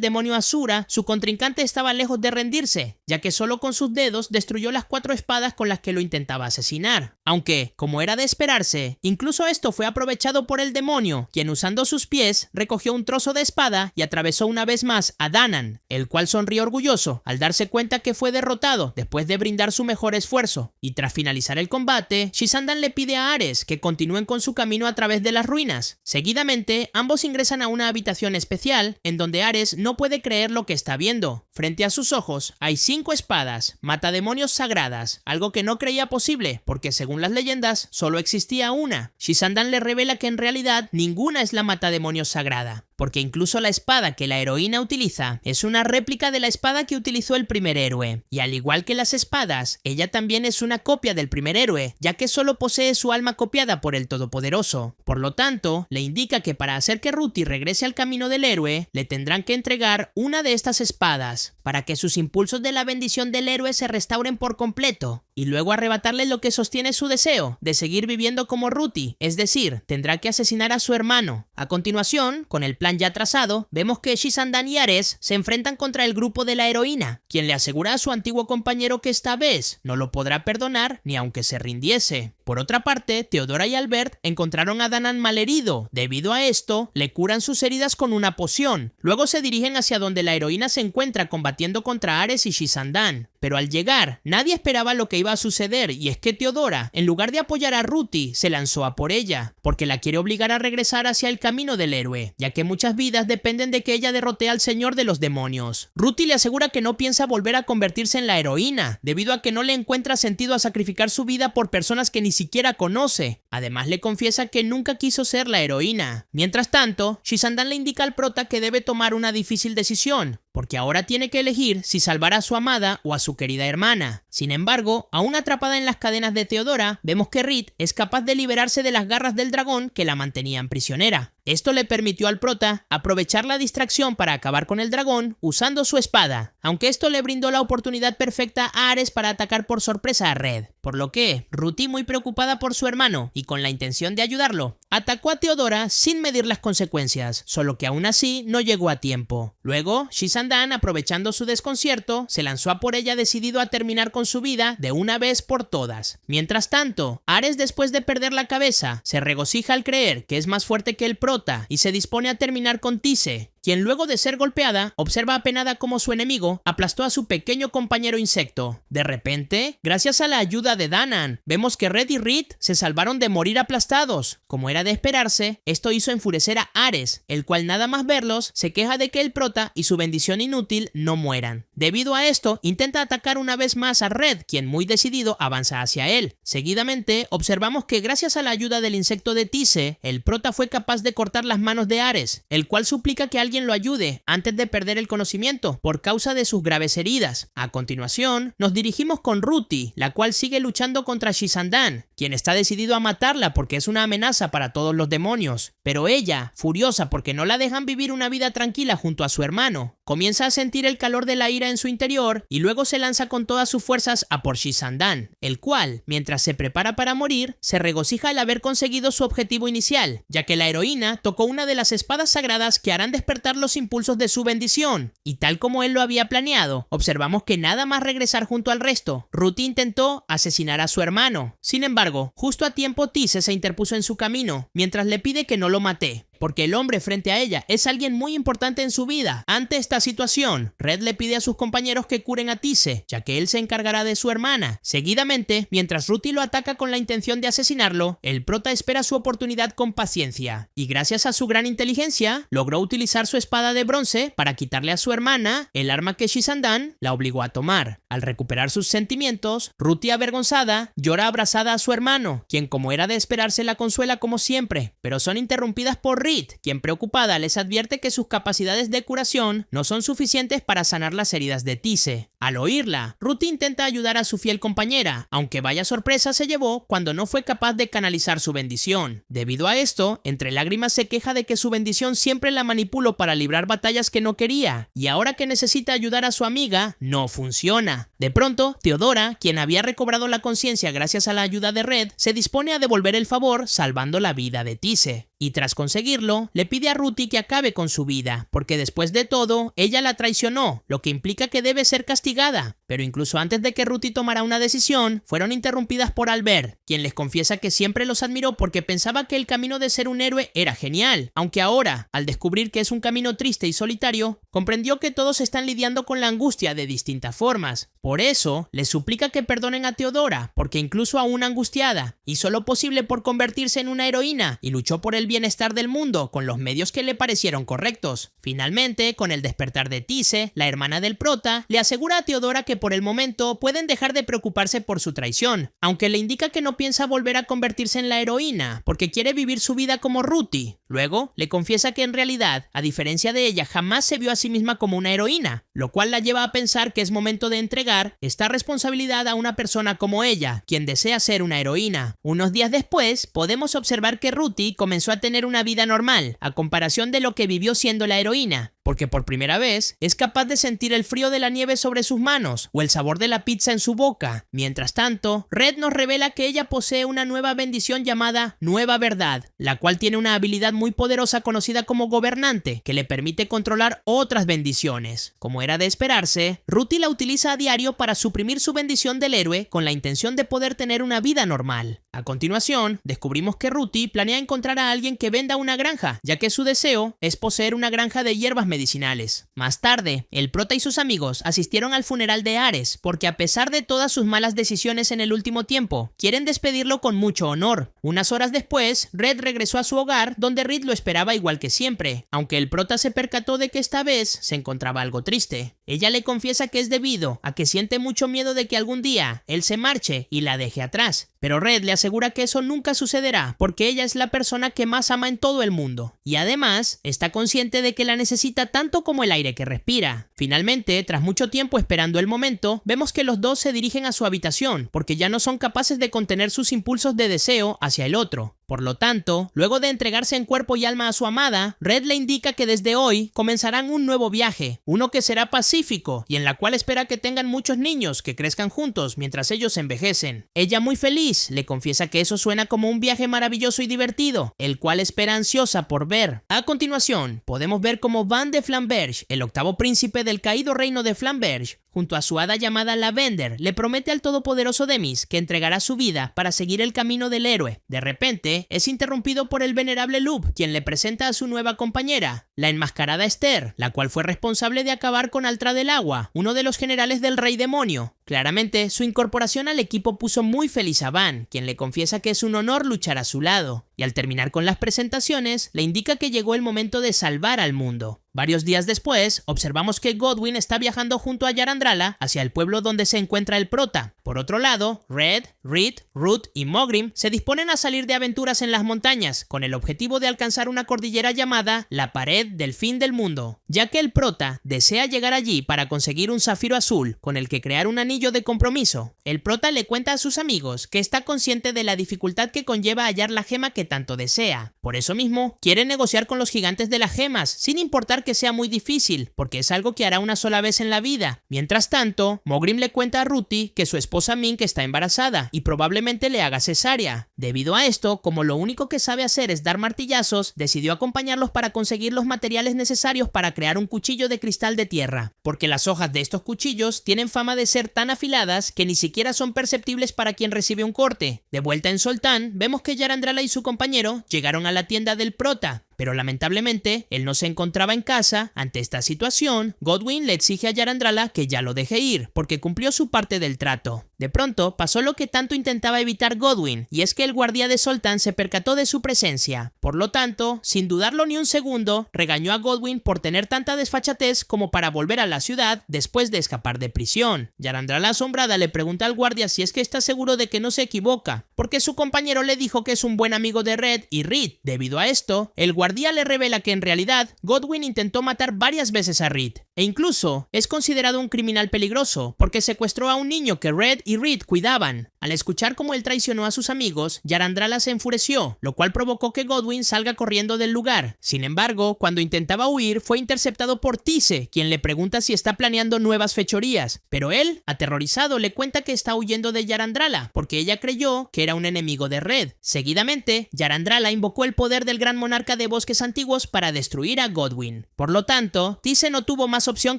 demonio Asura, su contrincante estaba lejos de rendirse, ya que solo con sus dedos destruyó las 4 espadas con las que lo intentaba asesinar. Aunque, como era de esperarse, incluso esto fue aprovechado por el demonio, quien usando sus pies recogió un trozo de espada y atravesó una vez más a Danan, el cual sonrió orgulloso al darse cuenta que fue derrotado después de brindar su mejor esfuerzo. Y tras finalizar el combate, Shi-Sandan le pide a Ares que continúen con su camino a través de las ruinas. Seguidamente, ambos ingresan a una habitación especial en donde Ares no puede creer lo que está viendo. Frente a sus ojos hay 5 espadas, matademonios sagradas, algo que no creía posible, porque según las leyendas solo existía una. Shi-Sandan le revela que en realidad ninguna es la matademonios sagrada, porque incluso la espada que la heroína utiliza es una réplica de la espada que utilizó el primer héroe, y al igual que las espadas, ella también es una copia del primer héroe, ya que solo posee su alma copiada por el Todopoderoso. Por lo tanto, le indica que para hacer que Ruti regrese al camino del héroe, le tendrán que entregar una de estas espadas, para que sus impulsos de la bendición del héroe se restauren por completo, y luego arrebatarle lo que sostiene su deseo de seguir viviendo como Ruti, es decir, tendrá que asesinar a su hermano. A continuación, con el plan ya trazado, vemos que Shi-Sandan y Ares se enfrentan contra el grupo de la heroína, quien le asegura a su antiguo compañero que esta vez no lo podrá perdonar ni aunque se rindiese. Por otra parte, Theodora y Albert encontraron a Danan malherido. Debido a esto, le curan sus heridas con una poción. Luego se dirigen hacia donde la heroína se encuentra combatiendo contra Ares y Shi-Sandan. Pero al llegar, nadie esperaba lo que iba a suceder, y es que Theodora, en lugar de apoyar a Ruti, se lanzó a por ella, porque la quiere obligar a regresar hacia el camino del héroe, ya que muchas vidas dependen de que ella derrote al señor de los demonios. Ruti le asegura que no piensa volver a convertirse en la heroína, debido a que no le encuentra sentido a sacrificar su vida por personas que ni siquiera conoce. Además, le confiesa que nunca quiso ser la heroína. Mientras tanto, Shi-Sandan le indica al prota que debe tomar una difícil decisión, porque ahora tiene que elegir si salvar a su amada o a su querida hermana. Sin embargo, aún atrapada en las cadenas de Theodora, vemos que Reed es capaz de liberarse de las garras del dragón que la mantenían prisionera. Esto le permitió al prota aprovechar la distracción para acabar con el dragón usando su espada, aunque esto le brindó la oportunidad perfecta a Ares para atacar por sorpresa a Red, por lo que Ruti, muy preocupada por su hermano y con la intención de ayudarlo, atacó a Theodora sin medir las consecuencias, solo que aún así no llegó a tiempo. Luego, Shi-Sandan, aprovechando su desconcierto, se lanzó a por ella decidido a terminar con su vida de una vez por todas. Mientras tanto, Ares, después de perder la cabeza, se regocija al creer que es más fuerte que el prota y se dispone a terminar con Tise, quien luego de ser golpeada, observa apenada cómo su enemigo aplastó a su pequeño compañero insecto. De repente, gracias a la ayuda de Danan, vemos que Red y Reed se salvaron de morir aplastados. Como era de esperarse, esto hizo enfurecer a Ares, el cual nada más verlos se queja de que el prota y su bendición inútil no mueran. Debido a esto, intenta atacar una vez más a Red, quien muy decidido avanza hacia él. Seguidamente, observamos que gracias a la ayuda del insecto de Tise, el prota fue capaz de cortar las manos de Ares, el cual suplica que alguien lo ayude antes de perder el conocimiento por causa de sus graves heridas. A continuación, nos dirigimos con Ruti, la cual sigue luchando contra Shisandan, quien está decidido a matarla porque es una amenaza para todos los demonios. Pero ella, furiosa porque no la dejan vivir una vida tranquila junto a su hermano, comienza a sentir el calor de la ira en su interior y luego se lanza con todas sus fuerzas a por Shisandan, el cual, mientras se prepara para morir, se regocija al haber conseguido su objetivo inicial, ya que la heroína tocó una de las espadas sagradas que harán despertar los impulsos de su bendición, y tal como él lo había planeado, observamos que nada más regresar junto al resto, Ruti intentó asesinar a su hermano. Sin embargo, justo a tiempo Tise se interpuso en su camino, mientras le pide que no lo mate, porque el hombre frente a ella es alguien muy importante en su vida. Ante esta situación, Red le pide a sus compañeros que curen a Tise, ya que él se encargará de su hermana. Seguidamente, mientras Ruti lo ataca con la intención de asesinarlo, el prota espera su oportunidad con paciencia, y gracias a su gran inteligencia, logró utilizar su espada de bronce para quitarle a su hermana el arma que Shisandan la obligó a tomar. Al recuperar sus sentimientos, Ruti, avergonzada, llora abrazada a su hermano, quien como era de esperarse la consuela como siempre, pero son interrumpidas por Reed, quien preocupada les advierte que sus capacidades de curación no son suficientes para sanar las heridas de Tise. Al oírla, Ruti intenta ayudar a su fiel compañera, aunque vaya sorpresa se llevó cuando no fue capaz de canalizar su bendición. Debido a esto, entre lágrimas se queja de que su bendición siempre la manipuló para librar batallas que no quería, y ahora que necesita ayudar a su amiga, no funciona. De pronto, Theodora, quien había recobrado la conciencia gracias a la ayuda de Red, se dispone a devolver el favor salvando la vida de Tise. Y tras conseguirlo, le pide a Ruti que acabe con su vida, porque después de todo, ella la traicionó, lo que implica que debe ser castigada. Pero incluso antes de que Ruti tomara una decisión, fueron interrumpidas por Albert, quien les confiesa que siempre los admiró porque pensaba que el camino de ser un héroe era genial, aunque ahora, al descubrir que es un camino triste y solitario, comprendió que todos están lidiando con la angustia de distintas formas. Por eso, les suplica que perdonen a Theodora, porque incluso aún angustiada, hizo lo posible por convertirse en una heroína y luchó por el bienestar del mundo con los medios que le parecieron correctos. Finalmente, con el despertar de Tise, la hermana del prota, le asegura a Theodora que por el momento pueden dejar de preocuparse por su traición, aunque le indica que no piensa volver a convertirse en la heroína, porque quiere vivir su vida como Ruti. Luego, le confiesa que en realidad, a diferencia de ella, jamás se vio a sí misma como una heroína, lo cual la lleva a pensar que es momento de entregar esta responsabilidad a una persona como ella, quien desea ser una heroína. Unos días después, podemos observar que Ruti comenzó a tener una vida normal, a comparación de lo que vivió siendo la heroína, porque por primera vez es capaz de sentir el frío de la nieve sobre sus manos o el sabor de la pizza en su boca. Mientras tanto, Red nos revela que ella posee una nueva bendición llamada Nueva Verdad, la cual tiene una habilidad muy poderosa conocida como Gobernante, que le permite controlar otras bendiciones. Como era de esperarse, Ruti la utiliza a diario para suprimir su bendición del héroe con la intención de poder tener una vida normal. A continuación, descubrimos que Ruti planea encontrar a alguien que venda una granja, ya que su deseo es poseer una granja de hierbas medicinales. Más tarde, el prota y sus amigos asistieron al funeral de Ares, porque a pesar de todas sus malas decisiones en el último tiempo, quieren despedirlo con mucho honor. Unas horas después, Red regresó a su hogar, donde Reed lo esperaba igual que siempre, aunque el prota se percató de que esta vez se encontraba algo triste. Ella le confiesa que es debido a que siente mucho miedo de que algún día él se marche y la deje atrás, pero Red le asegura que eso nunca sucederá, porque ella es la persona que más ama en todo el mundo, y además está consciente de que la necesita tanto como el aire que respira. Finalmente, tras mucho tiempo esperando el momento, vemos que los dos se dirigen a su habitación, porque ya no son capaces de contener sus impulsos de deseo hacia el otro. Por lo tanto, luego de entregarse en cuerpo y alma a su amada, Red le indica que desde hoy comenzarán un nuevo viaje, uno que será pacífico y en la cual espera que tengan muchos niños que crezcan juntos mientras ellos envejecen. Ella, muy feliz, le confiesa que eso suena como un viaje maravilloso y divertido, el cual espera ansiosa por ver. A continuación, podemos ver cómo Van de Flamberge, el octavo príncipe del caído reino de Flamberge, junto a su hada llamada Lavender, le promete al todopoderoso Demis que entregará su vida para seguir el camino del héroe. De repente, es interrumpido por el venerable Lub, quien le presenta a su nueva compañera, la enmascarada Esther, la cual fue responsable de acabar con Altra del Agua, uno de los generales del Rey Demonio. Claramente, su incorporación al equipo puso muy feliz a Van, quien le confiesa que es un honor luchar a su lado, y al terminar con las presentaciones, le indica que llegó el momento de salvar al mundo. Varios días después, observamos que Godwyn está viajando junto a Yarandrala hacia el pueblo donde se encuentra el prota. Por otro lado, Red, Reed, Ruth y Mogrim se disponen a salir de aventuras en las montañas, con el objetivo de alcanzar una cordillera llamada la Pared del Fin del Mundo, ya que el prota desea llegar allí para conseguir un zafiro azul con el que crear un anillo de compromiso. El prota le cuenta a sus amigos que está consciente de la dificultad que conlleva hallar la gema que tanto desea. Por eso mismo, quiere negociar con los gigantes de las gemas, sin importar que sea muy difícil, porque es algo que hará una sola vez en la vida. Mientras tanto, Mogrim le cuenta a Ruthie que su esposa Mink está embarazada y probablemente le haga cesárea. Debido a esto, como lo único que sabe hacer es dar martillazos, decidió acompañarlos para conseguir los materiales necesarios para crear un cuchillo de cristal de tierra, porque las hojas de estos cuchillos tienen fama de ser tan afiladas que ni siquiera son perceptibles para quien recibe un corte. De vuelta en Zoltán, vemos que Yarandrala y su compañero llegaron a la tienda del prota, pero lamentablemente él no se encontraba en casa. Ante esta situación, Godwyn le exige a Yarandrala que ya lo deje ir, porque cumplió su parte del trato. De pronto, pasó lo que tanto intentaba evitar Godwyn, y es que el guardia de Zoltán se percató de su presencia. Por lo tanto, sin dudarlo ni un segundo, regañó a Godwyn por tener tanta desfachatez como para volver a la ciudad después de escapar de prisión. Yarandrala asombrada le pregunta al guardia si es que está seguro de que no se equivoca, porque su compañero le dijo que es un buen amigo de Red y Reed. Debido a esto, el guardia le revela que en realidad Godwyn intentó matar varias veces a Reed, e incluso es considerado un criminal peligroso porque secuestró a un niño que Red y Reed cuidaban. Al escuchar cómo él traicionó a sus amigos, Yarandrala se enfureció, lo cual provocó que Godwyn salga corriendo del lugar. Sin embargo, cuando intentaba huir, fue interceptado por Tise, quien le pregunta si está planeando nuevas fechorías, pero él, aterrorizado, le cuenta que está huyendo de Yarandrala, porque ella creyó que era un enemigo de Red. Seguidamente, Yarandrala invocó el poder del gran monarca de bosques antiguos para destruir a Godwyn. Por lo tanto, Tise no tuvo más opción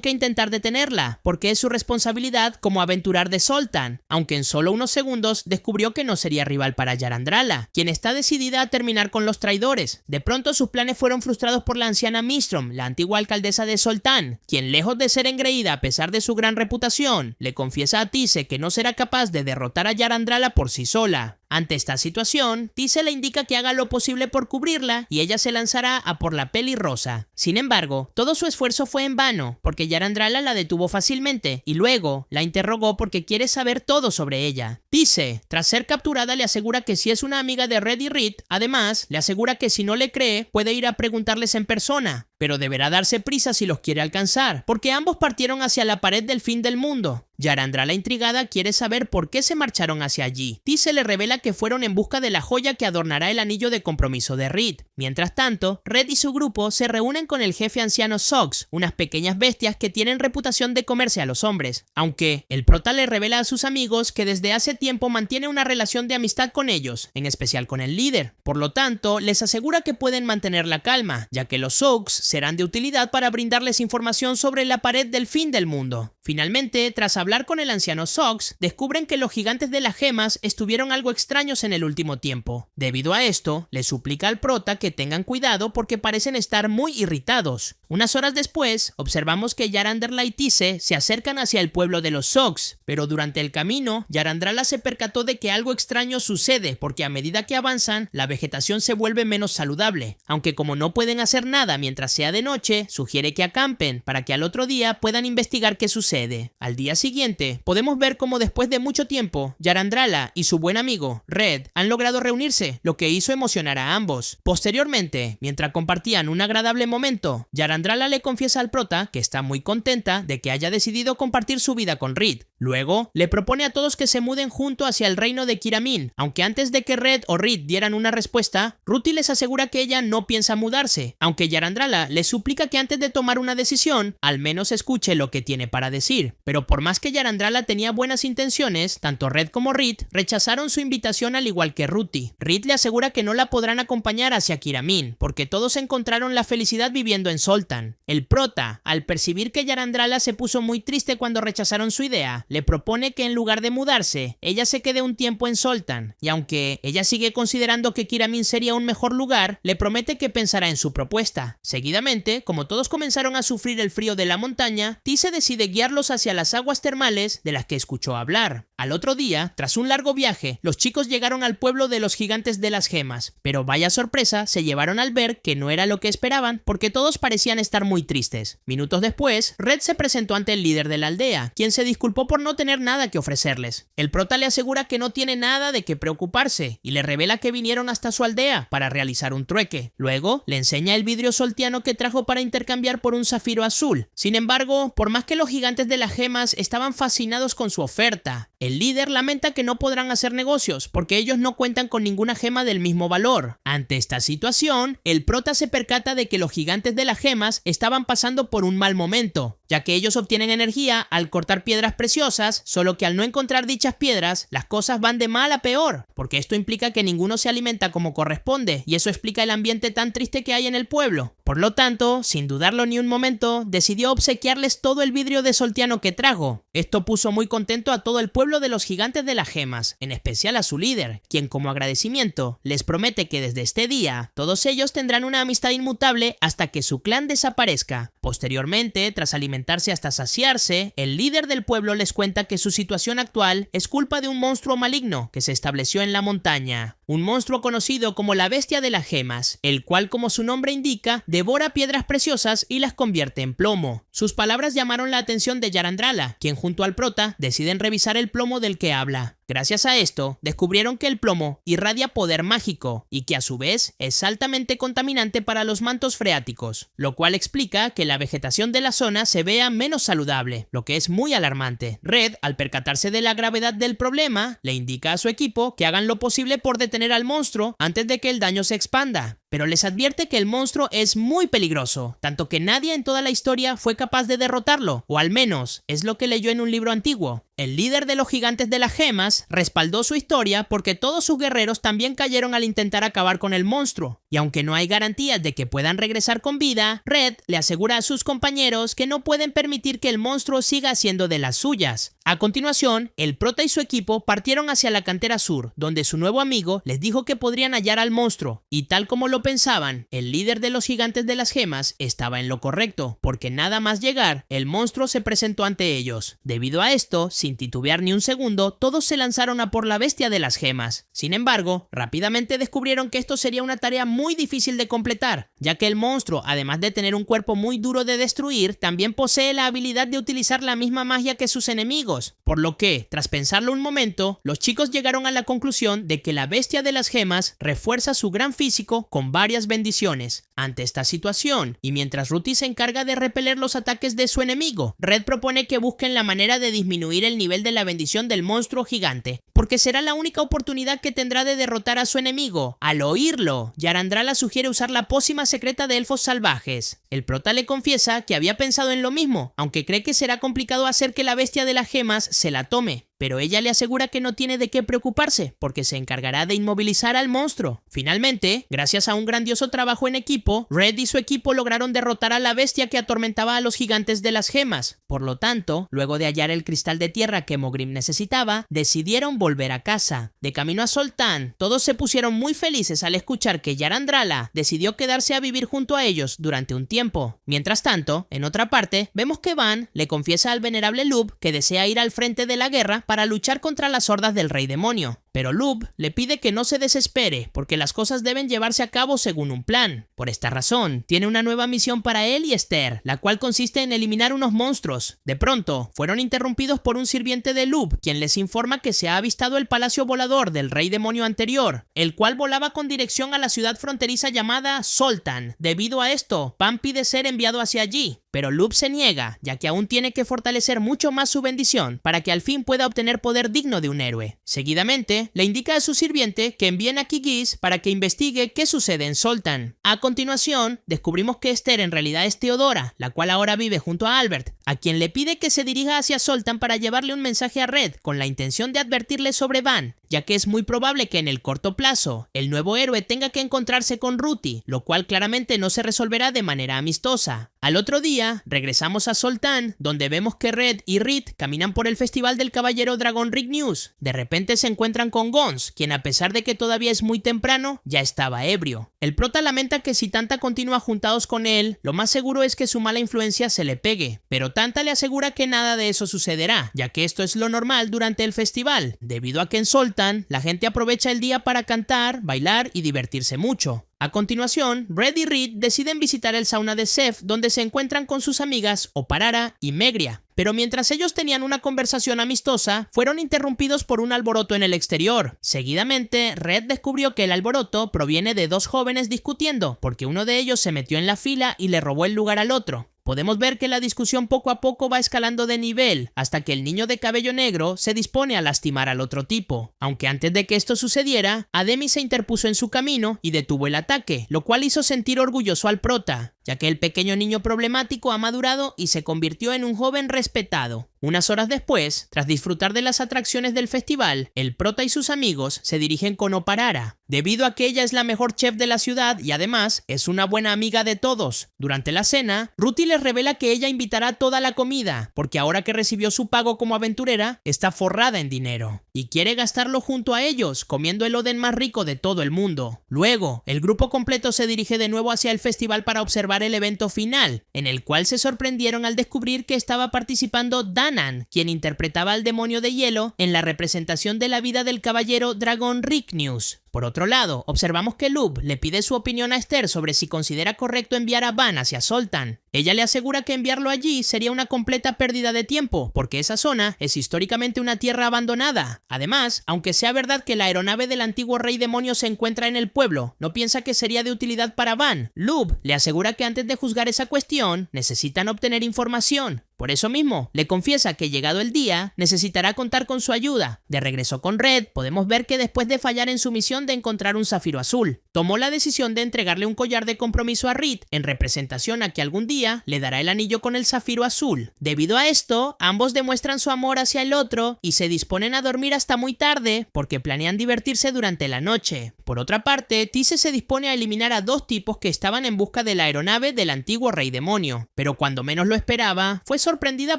que intentar detenerla, porque es su responsabilidad como aventurar de Zoltán, aunque en solo unos segundos descubrió que no sería rival para Yarandrala, quien está decidida a terminar con los traidores. De pronto sus planes fueron frustrados por la anciana Mistrom, la antigua alcaldesa de Zoltán, quien, lejos de ser engreída a pesar de su gran reputación, le confiesa a Tise que no será capaz de derrotar a Yarandrala por sí sola. Ante esta situación, Tise le indica que haga lo posible por cubrirla y ella se lanzará a por la pelirrosa. Sin embargo, todo su esfuerzo fue en vano, porque Yarandrala la detuvo fácilmente y luego la interrogó porque quiere saber todo sobre ella. Tise, tras ser capturada, le asegura que sí es una amiga de Red y Reed. Además, le asegura que si no le cree, puede ir a preguntarles en persona, pero deberá darse prisa si los quiere alcanzar, porque ambos partieron hacia la Pared del Fin del Mundo. Yarandrala, intrigada, quiere saber por qué se marcharon hacia allí. Tise le revela que fueron en busca de la joya que adornará el anillo de compromiso de Reed. Mientras tanto, Red y su grupo se reúnen con el jefe anciano Sox, unas pequeñas bestias que tienen reputación de comerse a los hombres, aunque el prota le revela a sus amigos que desde hace tiempo mantiene una relación de amistad con ellos, en especial con el líder. Por lo tanto, les asegura que pueden mantener la calma, ya que los Sox serán de utilidad para brindarles información sobre la Pared del Fin del Mundo. Finalmente, tras hablar con el anciano Sox, descubren que los gigantes de las gemas estuvieron algo extraños en el último tiempo. Debido a esto, le suplica al prota que tengan cuidado porque parecen estar muy irritados. Unas horas después, observamos que Yarandrala y Tise se acercan hacia el pueblo de los Sox, pero durante el camino, Yarandrala se percató de que algo extraño sucede porque a medida que avanzan, la vegetación se vuelve menos saludable, aunque como no pueden hacer nada mientras sea de noche, sugiere que acampen para que al otro día puedan investigar qué sucede. Al día siguiente, podemos ver cómo después de mucho tiempo, Yarandrala y su buen amigo, Red, han logrado reunirse, lo que hizo emocionar a ambos. Posteriormente, mientras compartían un agradable momento, Yarandrala le confiesa al prota que está muy contenta de que haya decidido compartir su vida con Reed. Luego, le propone a todos que se muden junto hacia el reino de Kiramin, aunque antes de que Red o Reed dieran una respuesta, Ruthie les asegura que ella no piensa mudarse, aunque Yarandrala le suplica que antes de tomar una decisión, al menos escuche lo que tiene para decir. decir, pero por más que Yarandrala tenía buenas intenciones, tanto Red como Reed rechazaron su invitación al igual que Ruthie. Reed le asegura que no la podrán acompañar hacia Kiramin, porque todos encontraron la felicidad viviendo en Zoltan. El prota, al percibir que Yarandrala se puso muy triste cuando rechazaron su idea, le propone que en lugar de mudarse, ella se quede un tiempo en Zoltan, y aunque ella sigue considerando que Kiramin sería un mejor lugar, le promete que pensará en su propuesta. Seguidamente, como todos comenzaron a sufrir el frío de la montaña, Tise decide guiarlos hacia las aguas termales de las que escuchó hablar. Al otro día, tras un largo viaje, los chicos llegaron al pueblo de los gigantes de las gemas, pero vaya sorpresa se llevaron al ver que no era lo que esperaban, porque todos parecían estar muy tristes. Minutos después, Red se presentó ante el líder de la aldea, quien se disculpó por no tener nada que ofrecerles. El prota le asegura que no tiene nada de qué preocuparse, y le revela que vinieron hasta su aldea para realizar un trueque. Luego, le enseña el vidrio soltiano que trajo para intercambiar por un zafiro azul. Sin embargo, por más que los gigantes de las gemas estaban fascinados con su oferta, el líder lamenta que no podrán hacer negocios porque ellos no cuentan con ninguna gema del mismo valor. Ante esta situación, el prota se percata de que los gigantes de las gemas estaban pasando por un mal momento, ya que ellos obtienen energía al cortar piedras preciosas, solo que al no encontrar dichas piedras, las cosas van de mal a peor, porque esto implica que ninguno se alimenta como corresponde, y eso explica el ambiente tan triste que hay en el pueblo. Por lo tanto, sin dudarlo ni un momento, decidió obsequiarles todo el vidrio de soltiano que trajo. Esto puso muy contento a todo el pueblo de los gigantes de las gemas, en especial a su líder, quien como agradecimiento les promete que desde este día todos ellos tendrán una amistad inmutable hasta que su clan desaparezca. Posteriormente, tras alimentarse hasta saciarse, el líder del pueblo les cuenta que su situación actual es culpa de un monstruo maligno que se estableció en la montaña. Un monstruo conocido como la Bestia de las Gemas, el cual, como su nombre indica, devora piedras preciosas y las convierte en plomo. Sus palabras llamaron la atención de Yarandrala, quien junto al prota deciden revisar el plomo del que habla. Gracias a esto, descubrieron que el plomo irradia poder mágico y que a su vez es altamente contaminante para los mantos freáticos, lo cual explica que la vegetación de la zona se vea menos saludable, lo que es muy alarmante. Red, al percatarse de la gravedad del problema, le indica a su equipo que hagan lo posible por detener al monstruo antes de que el daño se expanda, pero les advierte que el monstruo es muy peligroso, tanto que nadie en toda la historia fue capaz de derrotarlo, o al menos es lo que leyó en un libro antiguo. El líder de los gigantes de las gemas respaldó su historia porque todos sus guerreros también cayeron al intentar acabar con el monstruo, y aunque no hay garantías de que puedan regresar con vida, Red le asegura a sus compañeros que no pueden permitir que el monstruo siga haciendo de las suyas. A continuación, el prota y su equipo partieron hacia la cantera sur, donde su nuevo amigo les dijo que podrían hallar al monstruo, y tal como lo pensaban, el líder de los gigantes de las gemas estaba en lo correcto, porque nada más llegar, el monstruo se presentó ante ellos. Debido a esto, sin titubear ni un segundo, todos se lanzaron a por la Bestia de las Gemas. Sin embargo, rápidamente descubrieron que esto sería una tarea muy difícil de completar, ya que el monstruo, además de tener un cuerpo muy duro de destruir, también posee la habilidad de utilizar la misma magia que sus enemigos, por lo que, tras pensarlo un momento, los chicos llegaron a la conclusión de que la Bestia de las Gemas refuerza su gran físico con varias bendiciones. Ante esta situación, y mientras Ruthie se encarga de repeler los ataques de su enemigo, Red propone que busquen la manera de disminuir el nivel de la bendición del monstruo gigante, porque será la única oportunidad que tendrá de derrotar a su enemigo. Al oírlo, Yarandrala sugiere usar la pócima secreta de elfos salvajes. El prota le confiesa que había pensado en lo mismo, aunque cree que será complicado hacer que la Bestia de las Gemas se la tome, pero ella le asegura que no tiene de qué preocuparse, porque se encargará de inmovilizar al monstruo. Finalmente, gracias a un grandioso trabajo en equipo, Red y su equipo lograron derrotar a la bestia que atormentaba a los gigantes de las gemas. Por lo tanto, luego de hallar el cristal de tierra que Mogrim necesitaba, decidieron volver a casa. De camino a Zoltan, todos se pusieron muy felices al escuchar que Yarandrala decidió quedarse a vivir junto a ellos durante un tiempo. Mientras tanto, en otra parte, vemos que Van le confiesa al venerable Lub que desea ir al frente de la guerra para luchar contra las hordas del Rey Demonio. Pero Lub le pide que no se desespere, porque las cosas deben llevarse a cabo según un plan. Por esta razón, tiene una nueva misión para él y Esther, la cual consiste en eliminar unos monstruos. De pronto, fueron interrumpidos por un sirviente de Lub, quien les informa que se ha avistado el palacio volador del Rey Demonio anterior, el cual volaba con dirección a la ciudad fronteriza llamada Zoltan. Debido a esto, Pan pide ser enviado hacia allí. pero Lub se niega, ya que aún tiene que fortalecer mucho más su bendición para que al fin pueda obtener poder digno de un héroe. Seguidamente, le indica a su sirviente que envíen a Kigis para que investigue qué sucede en Zoltan. A continuación, descubrimos que Esther en realidad es Teodora, la cual ahora vive junto a Albert, a quien le pide que se dirija hacia Zoltan para llevarle un mensaje a Red con la intención de advertirle sobre Van, ya que es muy probable que en el corto plazo el nuevo héroe tenga que encontrarse con Ruti, lo cual claramente no se resolverá de manera amistosa. Al otro día, regresamos a Zoltan, donde vemos que Red y Reed caminan por el festival del caballero Dragon Rignews. De repente se encuentran con Gons, quien a pesar de que todavía es muy temprano, ya estaba ebrio. El prota lamenta que si Tanta continúa juntados con él, lo más seguro es que su mala influencia se le pegue, pero Tanta le asegura que nada de eso sucederá, ya que esto es lo normal durante el festival, debido a que en Zoltan la gente aprovecha el día para cantar, bailar y divertirse mucho. A continuación, Red y Reed deciden visitar el sauna de Seth, donde se encuentran con sus amigas Oparara y Megria. Pero mientras ellos tenían una conversación amistosa, fueron interrumpidos por un alboroto en el exterior. Seguidamente, Red descubrió que el alboroto proviene de dos jóvenes discutiendo, porque uno de ellos se metió en la fila y le robó el lugar al otro. Podemos ver que la discusión poco a poco va escalando de nivel, hasta que el niño de cabello negro se dispone a lastimar al otro tipo. Aunque antes de que esto sucediera, Ademi se interpuso en su camino y detuvo el ataque, lo cual hizo sentir orgulloso al prota, ya que el pequeño niño problemático ha madurado y se convirtió en un joven respetado. Unas horas después, tras disfrutar de las atracciones del festival, el prota y sus amigos se dirigen con Oparara, debido a que ella es la mejor chef de la ciudad y además es una buena amiga de todos. Durante la cena, Ruti les revela que ella invitará toda la comida, porque ahora que recibió su pago como aventurera, está forrada en dinero, y quiere gastarlo junto a ellos, comiendo el oden más rico de todo el mundo. Luego, el grupo completo se dirige de nuevo hacia el festival para observar el evento final, en el cual se sorprendieron al descubrir que estaba participando Danan, quien interpretaba al demonio de hielo en la representación de la vida del caballero Dragon Rignews. Por otro lado, observamos que Lub le pide su opinión a Esther sobre si considera correcto enviar a Van hacia Zoltan. Ella le asegura que enviarlo allí sería una completa pérdida de tiempo, porque esa zona es históricamente una tierra abandonada. Además, aunque sea verdad que la aeronave del antiguo rey demonio se encuentra en el pueblo, no piensa que sería de utilidad para Van. Lub le asegura que antes de juzgar esa cuestión, necesitan obtener información. Por eso mismo, le confiesa que llegado el día, necesitará contar con su ayuda. De regreso con Red, podemos ver que después de fallar en su misión de encontrar un zafiro azul, tomó la decisión de entregarle un collar de compromiso a Reed, en representación a que algún día le dará el anillo con el zafiro azul. Debido a esto, ambos demuestran su amor hacia el otro y se disponen a dormir hasta muy tarde, porque planean divertirse durante la noche. Por otra parte, Tise se dispone a eliminar a dos tipos que estaban en busca de la aeronave del antiguo rey demonio, pero cuando menos lo esperaba, fue sorprendida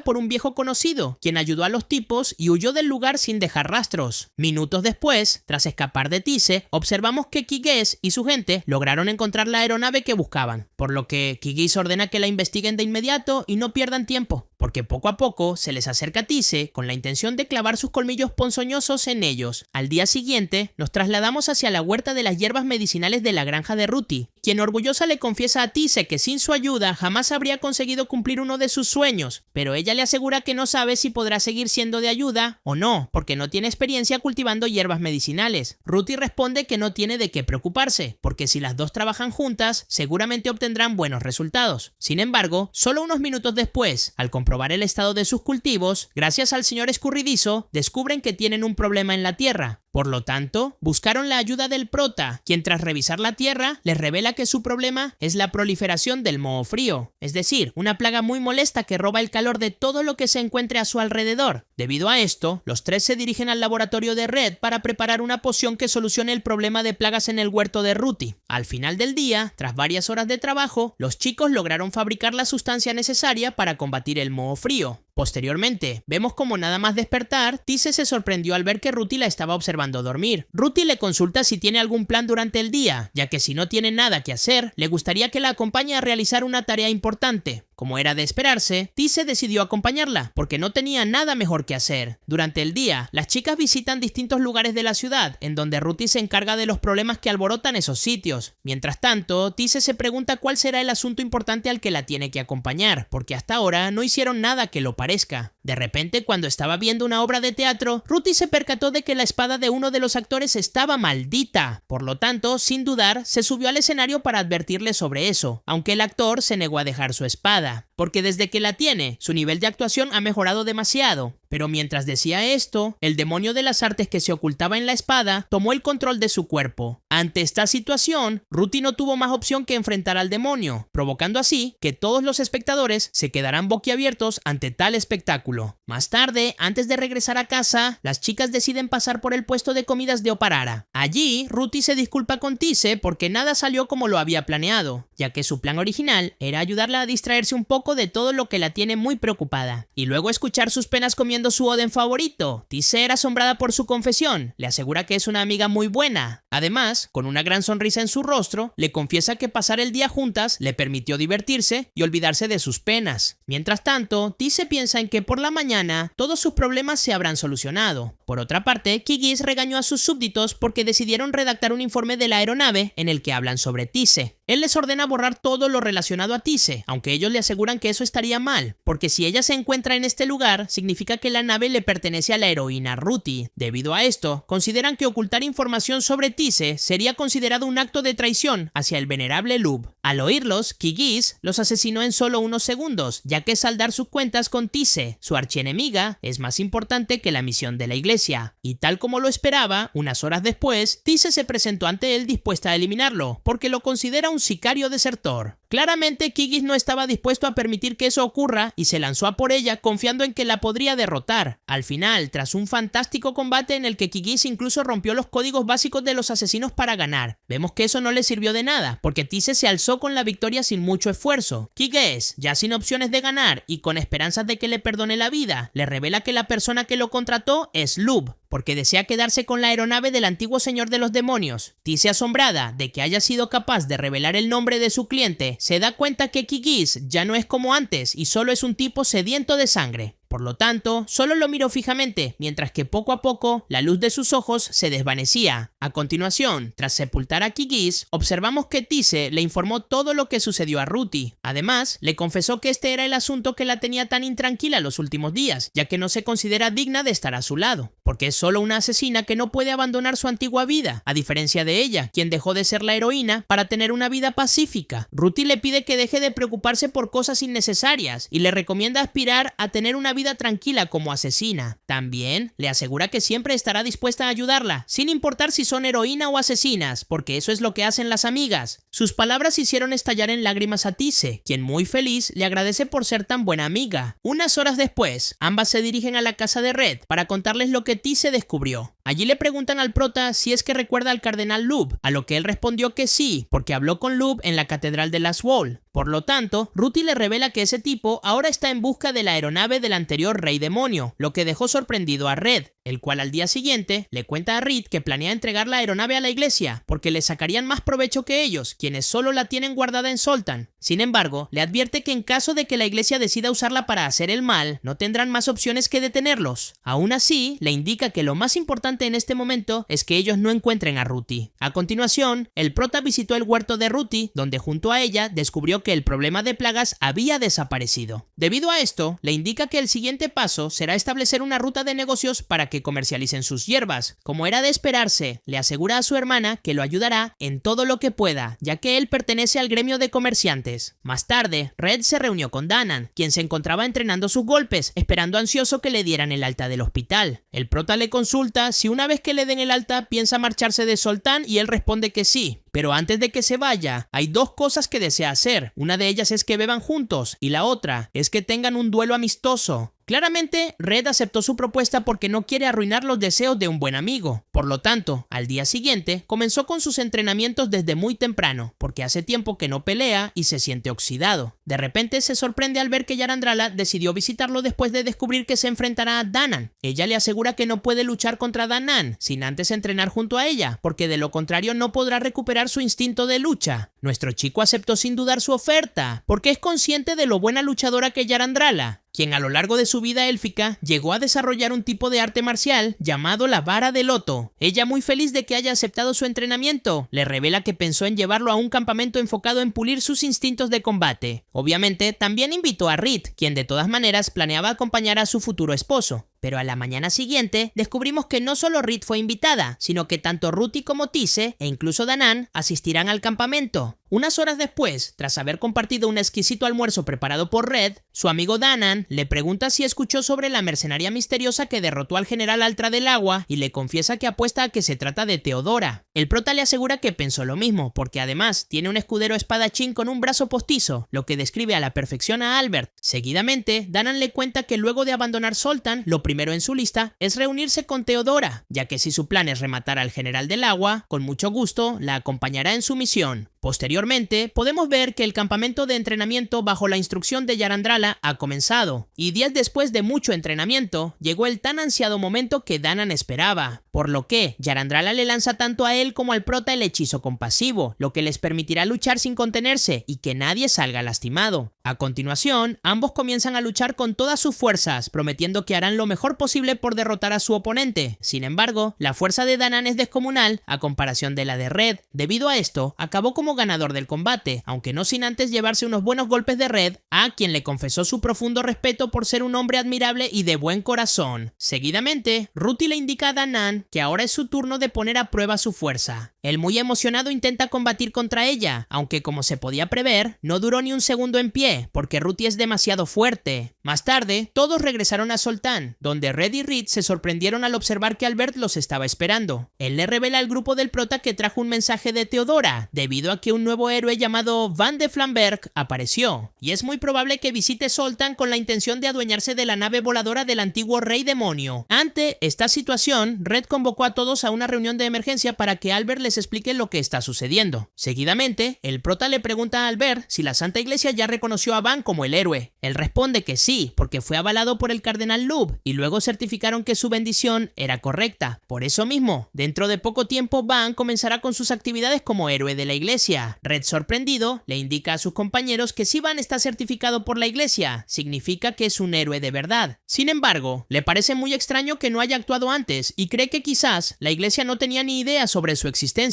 por un viejo conocido, quien ayudó a los tipos y huyó del lugar sin dejar rastros. Minutos después, tras escapar de Tise, observamos que Kigis y su gente lograron encontrar la aeronave que buscaban, por lo que Kigis ordena que la investiguen de inmediato y no pierdan tiempo, porque poco a poco se les acerca a Tise con la intención de clavar sus colmillos ponzoñosos en ellos. Al día siguiente, nos trasladamos hacia la huerta de las hierbas medicinales de la granja de Ruti, quien orgullosa le confiesa a Tise que sin su ayuda jamás habría conseguido cumplir uno de sus sueños, pero ella le asegura que no sabe si podrá seguir siendo de ayuda o no, porque no tiene experiencia cultivando hierbas medicinales. Ruti responde que no tiene de qué preocuparse, porque si las dos trabajan juntas, seguramente obtendrán buenos resultados. Sin embargo, solo unos minutos después, al comprobar el estado de sus cultivos, gracias al señor escurridizo, descubren que tienen un problema en la tierra. Por lo tanto, buscaron la ayuda del prota, quien tras revisar la tierra, les revela que su problema es la proliferación del moho frío, es decir, una plaga muy molesta que roba el calor de todo lo que se encuentre a su alrededor. Debido a esto, los tres se dirigen al laboratorio de Red para preparar una poción que solucione el problema de plagas en el huerto de Ruti. Al final del día, tras varias horas de trabajo, los chicos lograron fabricar la sustancia necesaria para combatir el moho frío. Posteriormente, vemos como nada más despertar, Tise se sorprendió al ver que Ruti la estaba observando dormir. Ruti le consulta si tiene algún plan durante el día, ya que si no tiene nada que hacer, le gustaría que la acompañe a realizar una tarea importante. Como era de esperarse, Tise decidió acompañarla, porque no tenía nada mejor que hacer. Durante el día, las chicas visitan distintos lugares de la ciudad, en donde Ruti se encarga de los problemas que alborotan esos sitios. Mientras tanto, Tise se pregunta cuál será el asunto importante al que la tiene que acompañar, porque hasta ahora no hicieron nada que lo parezca. De repente, cuando estaba viendo una obra de teatro, Ruthie se percató de que la espada de uno de los actores estaba maldita. Por lo tanto, sin dudar, se subió al escenario para advertirle sobre eso, aunque el actor se negó a dejar su espada, porque desde que la tiene, su nivel de actuación ha mejorado demasiado. Pero mientras decía esto, el demonio de las artes que se ocultaba en la espada tomó el control de su cuerpo. Ante esta situación, Ruthie no tuvo más opción que enfrentar al demonio, provocando así que todos los espectadores se quedarán boquiabiertos ante tal espectáculo. Más tarde, antes de regresar a casa, las chicas deciden pasar por el puesto de comidas de Oparara. Allí, Ruthie se disculpa con Tise porque nada salió como lo había planeado, ya que su plan original era ayudarla a distraerse un poco de todo lo que la tiene muy preocupada. Y luego escuchar sus penas comiendo su oden favorito. Tise era asombrada por su confesión, le asegura que es una amiga muy buena. Además, con una gran sonrisa en su rostro, le confiesa que pasar el día juntas le permitió divertirse y olvidarse de sus penas. Mientras tanto, Tise piensa en que por la mañana todos sus problemas se habrán solucionado. Por otra parte, Kigis regañó a sus súbditos porque decidieron redactar un informe de la aeronave en el que hablan sobre Tise. Él les ordena borrar todo lo relacionado a Tise, aunque ellos le aseguran que eso estaría mal, porque si ella se encuentra en este lugar, significa que la nave le pertenece a la heroína Ruthie. Debido a esto, consideran que ocultar información sobre Tise sería considerado un acto de traición hacia el venerable Lub. Al oírlos, Kigis los asesinó en solo unos segundos, ya que saldar sus cuentas con Tise, su archienemiga, es más importante que la misión de la iglesia. Y tal como lo esperaba, unas horas después, Tise se presentó ante él dispuesta a eliminarlo, porque lo considera un sicario desertor. Claramente, Kigis no estaba dispuesto a permitir que eso ocurra y se lanzó a por ella confiando en que la podría derrotar. Al final, tras un fantástico combate en el que Kigis incluso rompió los códigos básicos de los asesinos para ganar, vemos que eso no le sirvió de nada, porque Tise se alzó con la victoria sin mucho esfuerzo. Kigis, ya sin opciones de ganar y con esperanzas de que le perdone la vida, le revela que la persona que lo contrató es Lub, porque desea quedarse con la aeronave del antiguo señor de los demonios. Tise, asombrada de que haya sido capaz de revelar el nombre de su cliente, se da cuenta que Kigis ya no es como antes y solo es un tipo sediento de sangre. Por lo tanto, solo lo miró fijamente, mientras que poco a poco la luz de sus ojos se desvanecía. A continuación, tras sepultar a Kigis, observamos que Tise le informó todo lo que sucedió a Ruthie. Además, le confesó que este era el asunto que la tenía tan intranquila los últimos días, ya que no se considera digna de estar a su lado, porque es solo una asesina que no puede abandonar su antigua vida, a diferencia de ella, quien dejó de ser la heroína para tener una vida pacífica. Ruthie le pide que deje de preocuparse por cosas innecesarias y le recomienda aspirar a tener una vida tranquila como asesina. También le asegura que siempre estará dispuesta a ayudarla, sin importar si son heroína o asesinas, porque eso es lo que hacen las amigas. Sus palabras hicieron estallar en lágrimas a Tise, quien muy feliz le agradece por ser tan buena amiga. Unas horas después, ambas se dirigen a la casa de Red para contarles lo que Tise descubrió. Allí le preguntan al prota si es que recuerda al cardenal Lub, a lo que él respondió que sí, porque habló con Lub en la catedral de Last Wall. Por lo tanto, Ruthie le revela que ese tipo ahora está en busca de la aeronave del anterior rey demonio, lo que dejó sorprendido a Red, el cual al día siguiente le cuenta a Reed que planea entregar la aeronave a la iglesia, porque le sacarían más provecho que ellos, quienes solo la tienen guardada en Zoltan. Sin embargo, le advierte que en caso de que la iglesia decida usarla para hacer el mal, no tendrán más opciones que detenerlos. Aún así, le indica que lo más importante en este momento es que ellos no encuentren a Ruthie. A continuación, el prota visitó el huerto de Ruthie, donde junto a ella descubrió que el problema de plagas había desaparecido. Debido a esto, le indica que el siguiente paso será establecer una ruta de negocios para que comercialicen sus hierbas. Como era de esperarse, le asegura a su hermana que lo ayudará en todo lo que pueda, ya que él pertenece al gremio de comerciantes. Más tarde, Red se reunió con Danan, quien se encontraba entrenando sus golpes, esperando ansioso que le dieran el alta del hospital. El prota le consulta si una vez que le den el alta piensa marcharse de Zoltan y él responde que sí. Pero antes de que se vaya, hay dos cosas que desea hacer. Una de ellas es que beban juntos y la otra es que tengan un duelo amistoso. Claramente, Red aceptó su propuesta porque no quiere arruinar los deseos de un buen amigo. Por lo tanto, al día siguiente, comenzó con sus entrenamientos desde muy temprano, porque hace tiempo que no pelea y se siente oxidado. De repente se sorprende al ver que Yarandrala decidió visitarlo después de descubrir que se enfrentará a Danan. Ella le asegura que no puede luchar contra Danan sin antes entrenar junto a ella, porque de lo contrario no podrá recuperar su instinto de lucha. Nuestro chico aceptó sin dudar su oferta, porque es consciente de lo buena luchadora que Yarandrala. quien a lo largo de su vida élfica llegó a desarrollar un tipo de arte marcial llamado la vara de loto. Ella, muy feliz de que haya aceptado su entrenamiento, le revela que pensó en llevarlo a un campamento enfocado en pulir sus instintos de combate. Obviamente, también invitó a Reed, quien de todas maneras planeaba acompañar a su futuro esposo. Pero a la mañana siguiente descubrimos que no solo Reed fue invitada, sino que tanto Ruti como Tise e incluso Danann asistirán al campamento. Unas horas después, tras haber compartido un exquisito almuerzo preparado por Red, su amigo Danann le pregunta si escuchó sobre la mercenaria misteriosa que derrotó al general Altra del Agua y le confiesa que apuesta a que se trata de Teodora. El prota le asegura que pensó lo mismo, porque además tiene un escudero espadachín con un brazo postizo, lo que describe a la perfección a Albert. Seguidamente, Danann le cuenta que luego de abandonar Zoltan, lo primero en su lista es reunirse con Teodora, ya que si su plan es rematar al general del agua, con mucho gusto la acompañará en su misión. Posteriormente, podemos ver que el campamento de entrenamiento bajo la instrucción de Yarandrala ha comenzado, y días después de mucho entrenamiento, llegó el tan ansiado momento que Danann esperaba, por lo que Yarandrala le lanza tanto a él como al prota el hechizo compasivo, lo que les permitirá luchar sin contenerse y que nadie salga lastimado. A continuación, ambos comienzan a luchar con todas sus fuerzas, prometiendo que harán lo mejor posible por derrotar a su oponente. Sin embargo, la fuerza de Danann es descomunal a comparación de la de Red. Debido a esto, acabó como ganador del combate, aunque no sin antes llevarse unos buenos golpes de Red, a quien le confesó su profundo respeto por ser un hombre admirable y de buen corazón. Seguidamente, Ruti le indica a Danann que ahora es su turno de poner a prueba su fuerza. Él, muy emocionado, intenta combatir contra ella, aunque como se podía prever, no duró ni un segundo en pie, porque Ruti es demasiado fuerte. Más tarde, todos regresaron a Zoltan, donde Red y Reed se sorprendieron al observar que Albert los estaba esperando. Él le revela al grupo del prota que trajo un mensaje de Teodora, debido a que un nuevo héroe llamado Van de Flamberg apareció, y es muy probable que visite Zoltan con la intención de adueñarse de la nave voladora del antiguo rey demonio. Ante esta situación, Red convocó a todos a una reunión de emergencia para que Albert les explique lo que está sucediendo. Seguidamente, el prota le pregunta a Albert si la Santa Iglesia ya reconoció a Van como el héroe. Él responde que sí, porque fue avalado por el cardenal Lub, y luego certificaron que su bendición era correcta. Por eso mismo, dentro de poco tiempo Van comenzará con sus actividades como héroe de la iglesia. Red, sorprendido, le indica a sus compañeros que si Van está certificado por la iglesia, significa que es un héroe de verdad. Sin embargo, le parece muy extraño que no haya actuado antes y cree que quizás la iglesia no tenía ni idea sobre su existencia.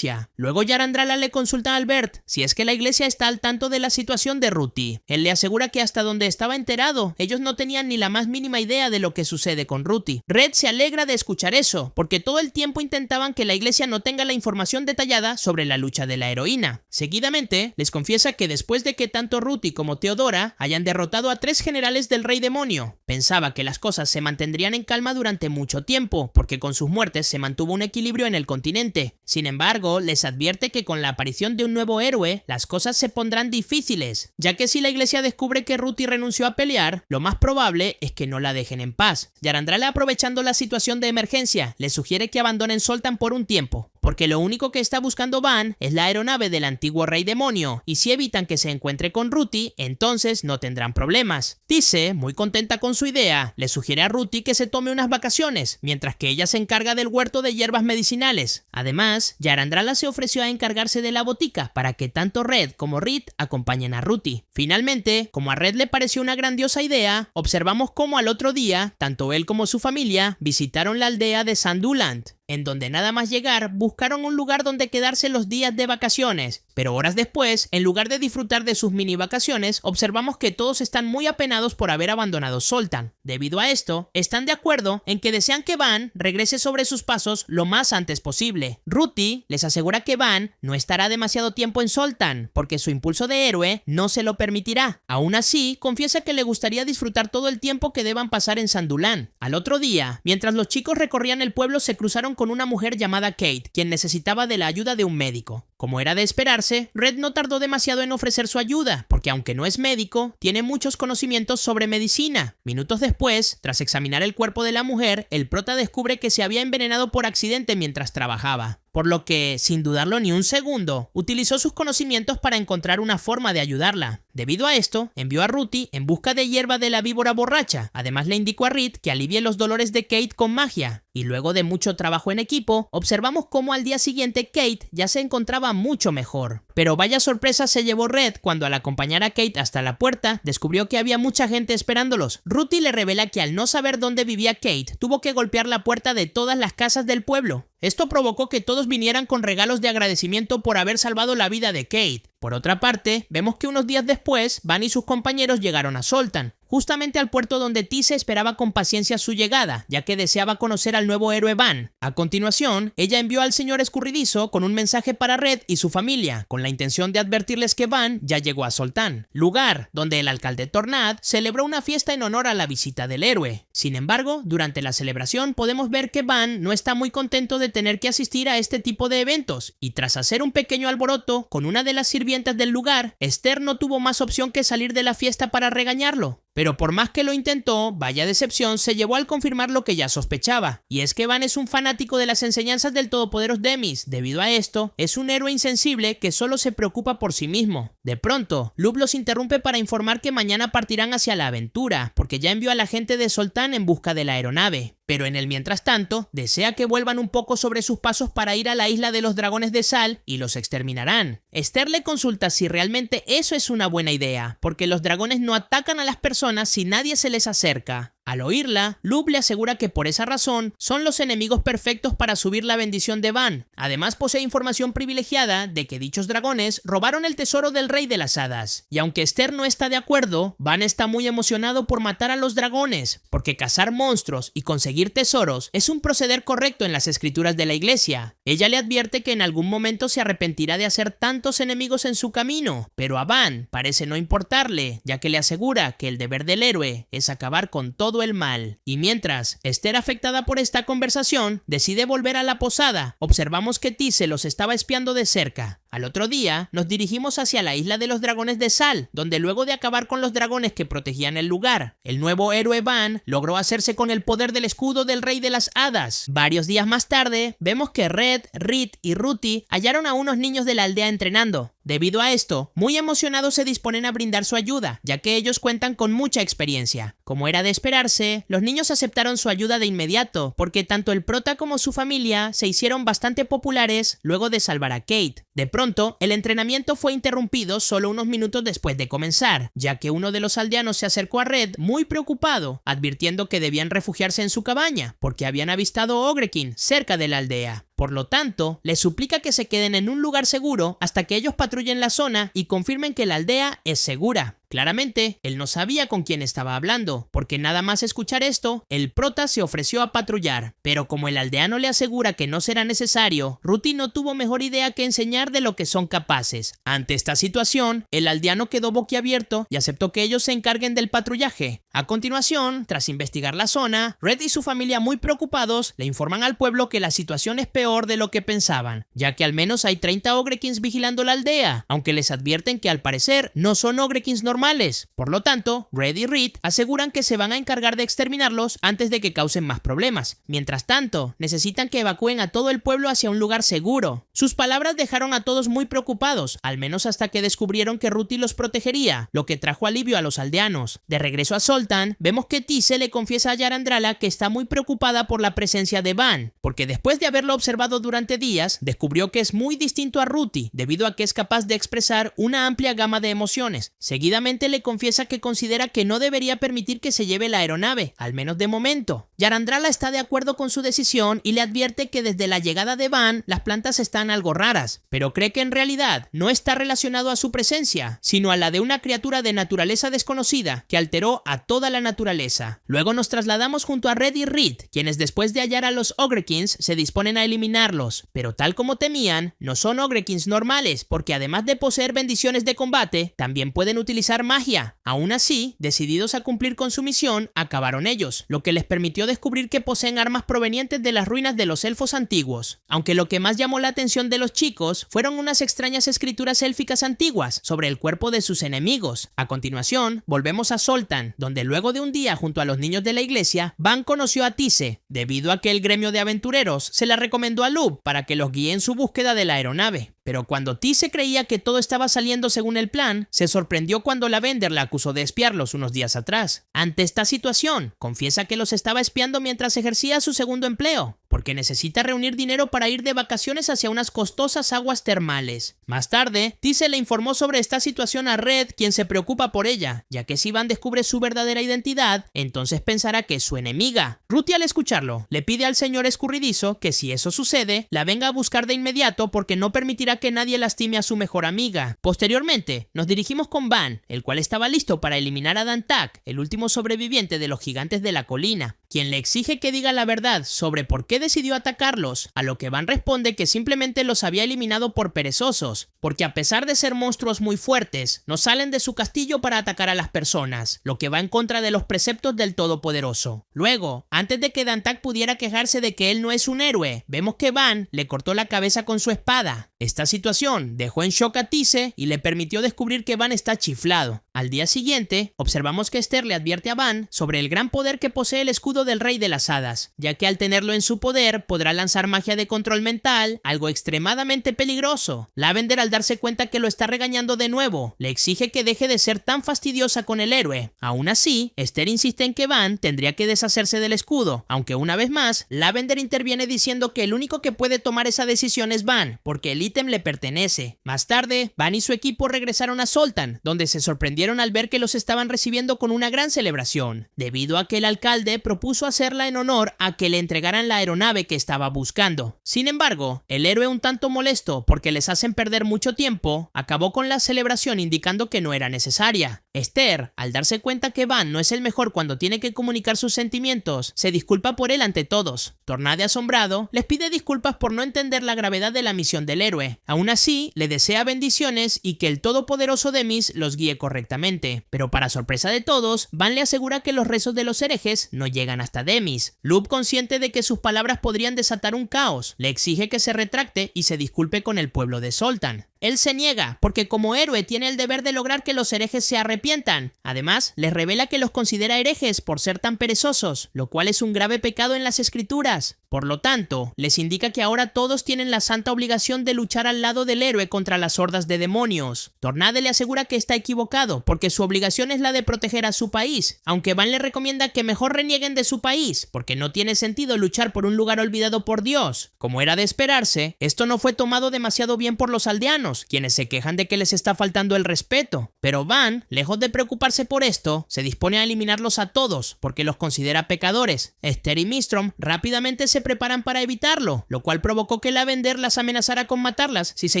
Luego Yarandrala le consulta a Albert si es que la iglesia está al tanto de la situación de Ruti. Él le asegura que hasta donde estaba enterado, ellos no tenían ni la más mínima idea de lo que sucede con Ruti. Red se alegra de escuchar eso, porque todo el tiempo intentaban que la iglesia no tenga la información detallada sobre la lucha de la heroína. Seguidamente, les confiesa que después de que tanto Ruti como Teodora hayan derrotado a 3 generales del rey demonio, pensaba que las cosas se mantendrían en calma durante mucho tiempo, porque con sus muertes se mantuvo un equilibrio en el continente. Sin embargo, les advierte que con la aparición de un nuevo héroe, las cosas se pondrán difíciles, ya que si la iglesia descubre que Ruti renunció a pelear, lo más probable es que no la dejen en paz. Yarandrala, aprovechando la situación de emergencia, le sugiere que abandonen Zoltan por un tiempo, porque lo único que está buscando Van es la aeronave del antiguo rey demonio, y si evitan que se encuentre con Ruti, entonces no tendrán problemas. Tise, muy contenta con su idea, le sugiere a Ruti que se tome unas vacaciones, mientras que ella se encarga del huerto de hierbas medicinales. Además, Yarandrala se ofreció a encargarse de la botica para que tanto Red como Reed acompañen a Ruti. Finalmente, como a Red le pareció una grandiosa idea, observamos cómo al otro día, tanto él como su familia visitaron la aldea de Sanduland, en donde nada más llegar buscaron un lugar donde quedarse los días de vacaciones, pero horas después, en lugar de disfrutar de sus mini vacaciones, observamos que todos están muy apenados por haber abandonado Zoltan. Debido a esto, están de acuerdo en que desean que Van regrese sobre sus pasos lo más antes posible. Ruti les asegura que Van no estará demasiado tiempo en Zoltan, porque su impulso de héroe no se lo permitirá. Aún así, confiesa que le gustaría disfrutar todo el tiempo que deban pasar en Sandulán. Al otro día, mientras los chicos recorrían el pueblo, se cruzaron con una mujer llamada Kate, quien necesitaba de la ayuda de un médico. Como era de esperarse, Red no tardó demasiado en ofrecer su ayuda, porque aunque no es médico, tiene muchos conocimientos sobre medicina. Minutos después, tras examinar el cuerpo de la mujer, el prota descubre que se había envenenado por accidente mientras trabajaba, por lo que, sin dudarlo ni un segundo, utilizó sus conocimientos para encontrar una forma de ayudarla. Debido a esto, envió a Ruti en busca de hierba de la víbora borracha. Además, le indicó a Reed que alivie los dolores de Kate con magia. Y luego de mucho trabajo en equipo, observamos cómo al día siguiente Kate ya se encontraba estaba mucho mejor. Pero vaya sorpresa se llevó Red cuando al acompañar a Kate hasta la puerta descubrió que había mucha gente esperándolos. Ruthie le revela que al no saber dónde vivía Kate, tuvo que golpear la puerta de todas las casas del pueblo. Esto provocó que todos vinieran con regalos de agradecimiento por haber salvado la vida de Kate. Por otra parte, vemos que unos días después, Van y sus compañeros llegaron a Zoltan, justamente al puerto donde Tise esperaba con paciencia su llegada, ya que deseaba conocer al nuevo héroe Van. A continuación, ella envió al señor escurridizo con un mensaje para Red y su familia, con la intención de advertirles que Van ya llegó a Zoltan, lugar donde el alcalde Tornad celebró una fiesta en honor a la visita del héroe. Sin embargo, durante la celebración podemos ver que Van no está muy contento de tener que asistir a este tipo de eventos, y tras hacer un pequeño alboroto con una de las sirvientas del lugar, Esther no tuvo más opción que salir de la fiesta para regañarlo. Pero por más que lo intentó, vaya decepción se llevó al confirmar lo que ya sospechaba, y es que Van es un fanático de las enseñanzas del todopoderoso Demis. Debido a esto, es un héroe insensible que solo se preocupa por sí mismo. De pronto, Lup los interrumpe para informar que mañana partirán hacia la aventura, porque ya envió a la gente de Zoltan en busca de la aeronave. Pero en el mientras tanto, desea que vuelvan un poco sobre sus pasos para ir a la isla de los dragones de sal y los exterminarán. Esther le consulta si realmente eso es una buena idea, porque los dragones no atacan a las personas si nadie se les acerca. Al oírla, Lup le asegura que por esa razón son los enemigos perfectos para subir la bendición de Van. Además posee información privilegiada de que dichos dragones robaron el tesoro del rey de las hadas. Y aunque Esther no está de acuerdo, Van está muy emocionado por matar a los dragones, porque cazar monstruos y conseguir tesoros es un proceder correcto en las escrituras de la iglesia. Ella le advierte que en algún momento se arrepentirá de hacer tantos enemigos en su camino, pero a Van parece no importarle, ya que le asegura que el deber del héroe es acabar con todo el mal. Y mientras Esther, afectada por esta conversación, decide volver a la posada, observamos que Tise los estaba espiando de cerca. Al otro día, nos dirigimos hacia la isla de los dragones de sal, donde luego de acabar con los dragones que protegían el lugar, el nuevo héroe Van logró hacerse con el poder del escudo del rey de las hadas. Varios días más tarde, vemos que Red, Rit y Ruthie hallaron a unos niños de la aldea entrenando. Debido a esto, muy emocionados se disponen a brindar su ayuda, ya que ellos cuentan con mucha experiencia. Como era de esperarse, los niños aceptaron su ayuda de inmediato, porque tanto el prota como su familia se hicieron bastante populares luego de salvar a Kate. De pronto, el entrenamiento fue interrumpido solo unos minutos después de comenzar, ya que uno de los aldeanos se acercó a Red muy preocupado, advirtiendo que debían refugiarse en su cabaña, porque habían avistado Ogrekin cerca de la aldea. Por lo tanto, les suplica que se queden en un lugar seguro hasta que ellos patrullen la zona y confirmen que la aldea es segura. Claramente, él no sabía con quién estaba hablando, porque nada más escuchar esto, el prota se ofreció a patrullar. Pero como el aldeano le asegura que no será necesario, Ruthie no tuvo mejor idea que enseñar de lo que son capaces. Ante esta situación, el aldeano quedó boquiabierto y aceptó que ellos se encarguen del patrullaje. A continuación, tras investigar la zona, Red y su familia, muy preocupados, le informan al pueblo que la situación es peor de lo que pensaban, ya que al menos hay 30 Ogrekins vigilando la aldea, aunque les advierten que al parecer no son Ogrekins normales. Por lo tanto, Red y Reed aseguran que se van a encargar de exterminarlos antes de que causen más problemas. Mientras tanto, necesitan que evacúen a todo el pueblo hacia un lugar seguro. Sus palabras dejaron a todos muy preocupados, al menos hasta que descubrieron que Ruthie los protegería, lo que trajo alivio a los aldeanos. De regreso a Zoltan, vemos que Tise le confiesa a Yarandrala que está muy preocupada por la presencia de Van, porque después de haberlo observado durante días, descubrió que es muy distinto a Ruthie, debido a que es capaz de expresar una amplia gama de emociones. Seguidamente le confiesa que considera que no debería permitir que se lleve la aeronave, al menos de momento. Yarandrala está de acuerdo con su decisión y le advierte que desde la llegada de Van, las plantas están algo raras, pero cree que en realidad no está relacionado a su presencia, sino a la de una criatura de naturaleza desconocida que alteró a toda la naturaleza. Luego nos trasladamos junto a Red y Reed, quienes después de hallar a los Ogrekins se disponen a eliminarlos, pero tal como temían, no son Ogrekins normales, porque además de poseer bendiciones de combate, también pueden utilizar magia. Aún así, decididos a cumplir con su misión, acabaron ellos, lo que les permitió descubrir que poseen armas provenientes de las ruinas de los elfos antiguos. Aunque lo que más llamó la atención de los chicos fueron unas extrañas escrituras élficas antiguas sobre el cuerpo de sus enemigos. A continuación, volvemos a Zoltan, donde luego de un día junto a los niños de la iglesia, Van conoció a Tise, debido a que el gremio de aventureros se la recomendó a Lup para que los guíe en su búsqueda de la aeronave. Pero cuando Tise creía que todo estaba saliendo según el plan, se sorprendió cuando Lavender la acusó de espiarlos unos días atrás. Ante esta situación, confiesa que los estaba espiando mientras ejercía su segundo empleo, porque necesita reunir dinero para ir de vacaciones hacia unas costosas aguas termales. Más tarde, Tise le informó sobre esta situación a Red, quien se preocupa por ella, ya que si Van descubre su verdadera identidad, entonces pensará que es su enemiga. Ruthie, al escucharlo, le pide al señor escurridizo que si eso sucede, la venga a buscar de inmediato porque no permitirá que nadie lastime a su mejor amiga. Posteriormente, nos dirigimos con Van, el cual estaba listo para eliminar a Dantak, el último sobreviviente de los gigantes de la colina, quien le exige que diga la verdad sobre por qué decidió atacarlos, a lo que Van responde que simplemente los había eliminado por perezosos, porque a pesar de ser monstruos muy fuertes, no salen de su castillo para atacar a las personas, lo que va en contra de los preceptos del Todopoderoso. Luego, antes de que Dantak pudiera quejarse de que él no es un héroe, vemos que Van le cortó la cabeza con su espada. Esta situación dejó en shock a Tise y le permitió descubrir que Van está chiflado. Al día siguiente, observamos que Esther le advierte a Van sobre el gran poder que posee el escudo del Rey de las Hadas, ya que al tenerlo en su poder podrá lanzar magia de control mental, algo extremadamente peligroso. Lavender, al darse cuenta que lo está regañando de nuevo, le exige que deje de ser tan fastidiosa con el héroe. Aún así, Esther insiste en que Van tendría que deshacerse del escudo, aunque una vez más, Lavender interviene diciendo que el único que puede tomar esa decisión es Van, porque el ítem le pertenece. Más tarde, Van y su equipo regresaron a Zoltan, donde se sorprendieron al ver que los estaban recibiendo con una gran celebración, debido a que el alcalde propuso hacerla en honor a que le entregaran la aeronave que estaba buscando. Sin embargo, el héroe, un tanto molesto porque les hacen perder mucho tiempo, acabó con la celebración indicando que no era necesaria. Esther, al darse cuenta que Van no es el mejor cuando tiene que comunicar sus sentimientos, se disculpa por él ante todos. Tornade, asombrado, les pide disculpas por no entender la gravedad de la misión del héroe. Aún así, le desea bendiciones y que el todopoderoso Demis los guíe correctamente. Pero para sorpresa de todos, Van le asegura que los rezos de los herejes no llegan hasta Demis. Loop, consciente de que sus palabras podrían desatar un caos, le exige que se retracte y se disculpe con el pueblo de Zoltan. Él se niega, porque como héroe tiene el deber de lograr que los herejes se arrepientan. Además, les revela que los considera herejes por ser tan perezosos, lo cual es un grave pecado en las escrituras. Por lo tanto, les indica que ahora todos tienen la santa obligación de luchar al lado del héroe contra las hordas de demonios. Tornade le asegura que está equivocado, porque su obligación es la de proteger a su país, aunque Van le recomienda que mejor renieguen de su país, porque no tiene sentido luchar por un lugar olvidado por Dios. Como era de esperarse, esto no fue tomado demasiado bien por los aldeanos, quienes se quejan de que les está faltando el respeto. Pero Van, lejos de preocuparse por esto, se dispone a eliminarlos a todos, porque los considera pecadores. Esther y Mistrom rápidamente se preparan para evitarlo, lo cual provocó que Lavender las amenazara con matarlas si se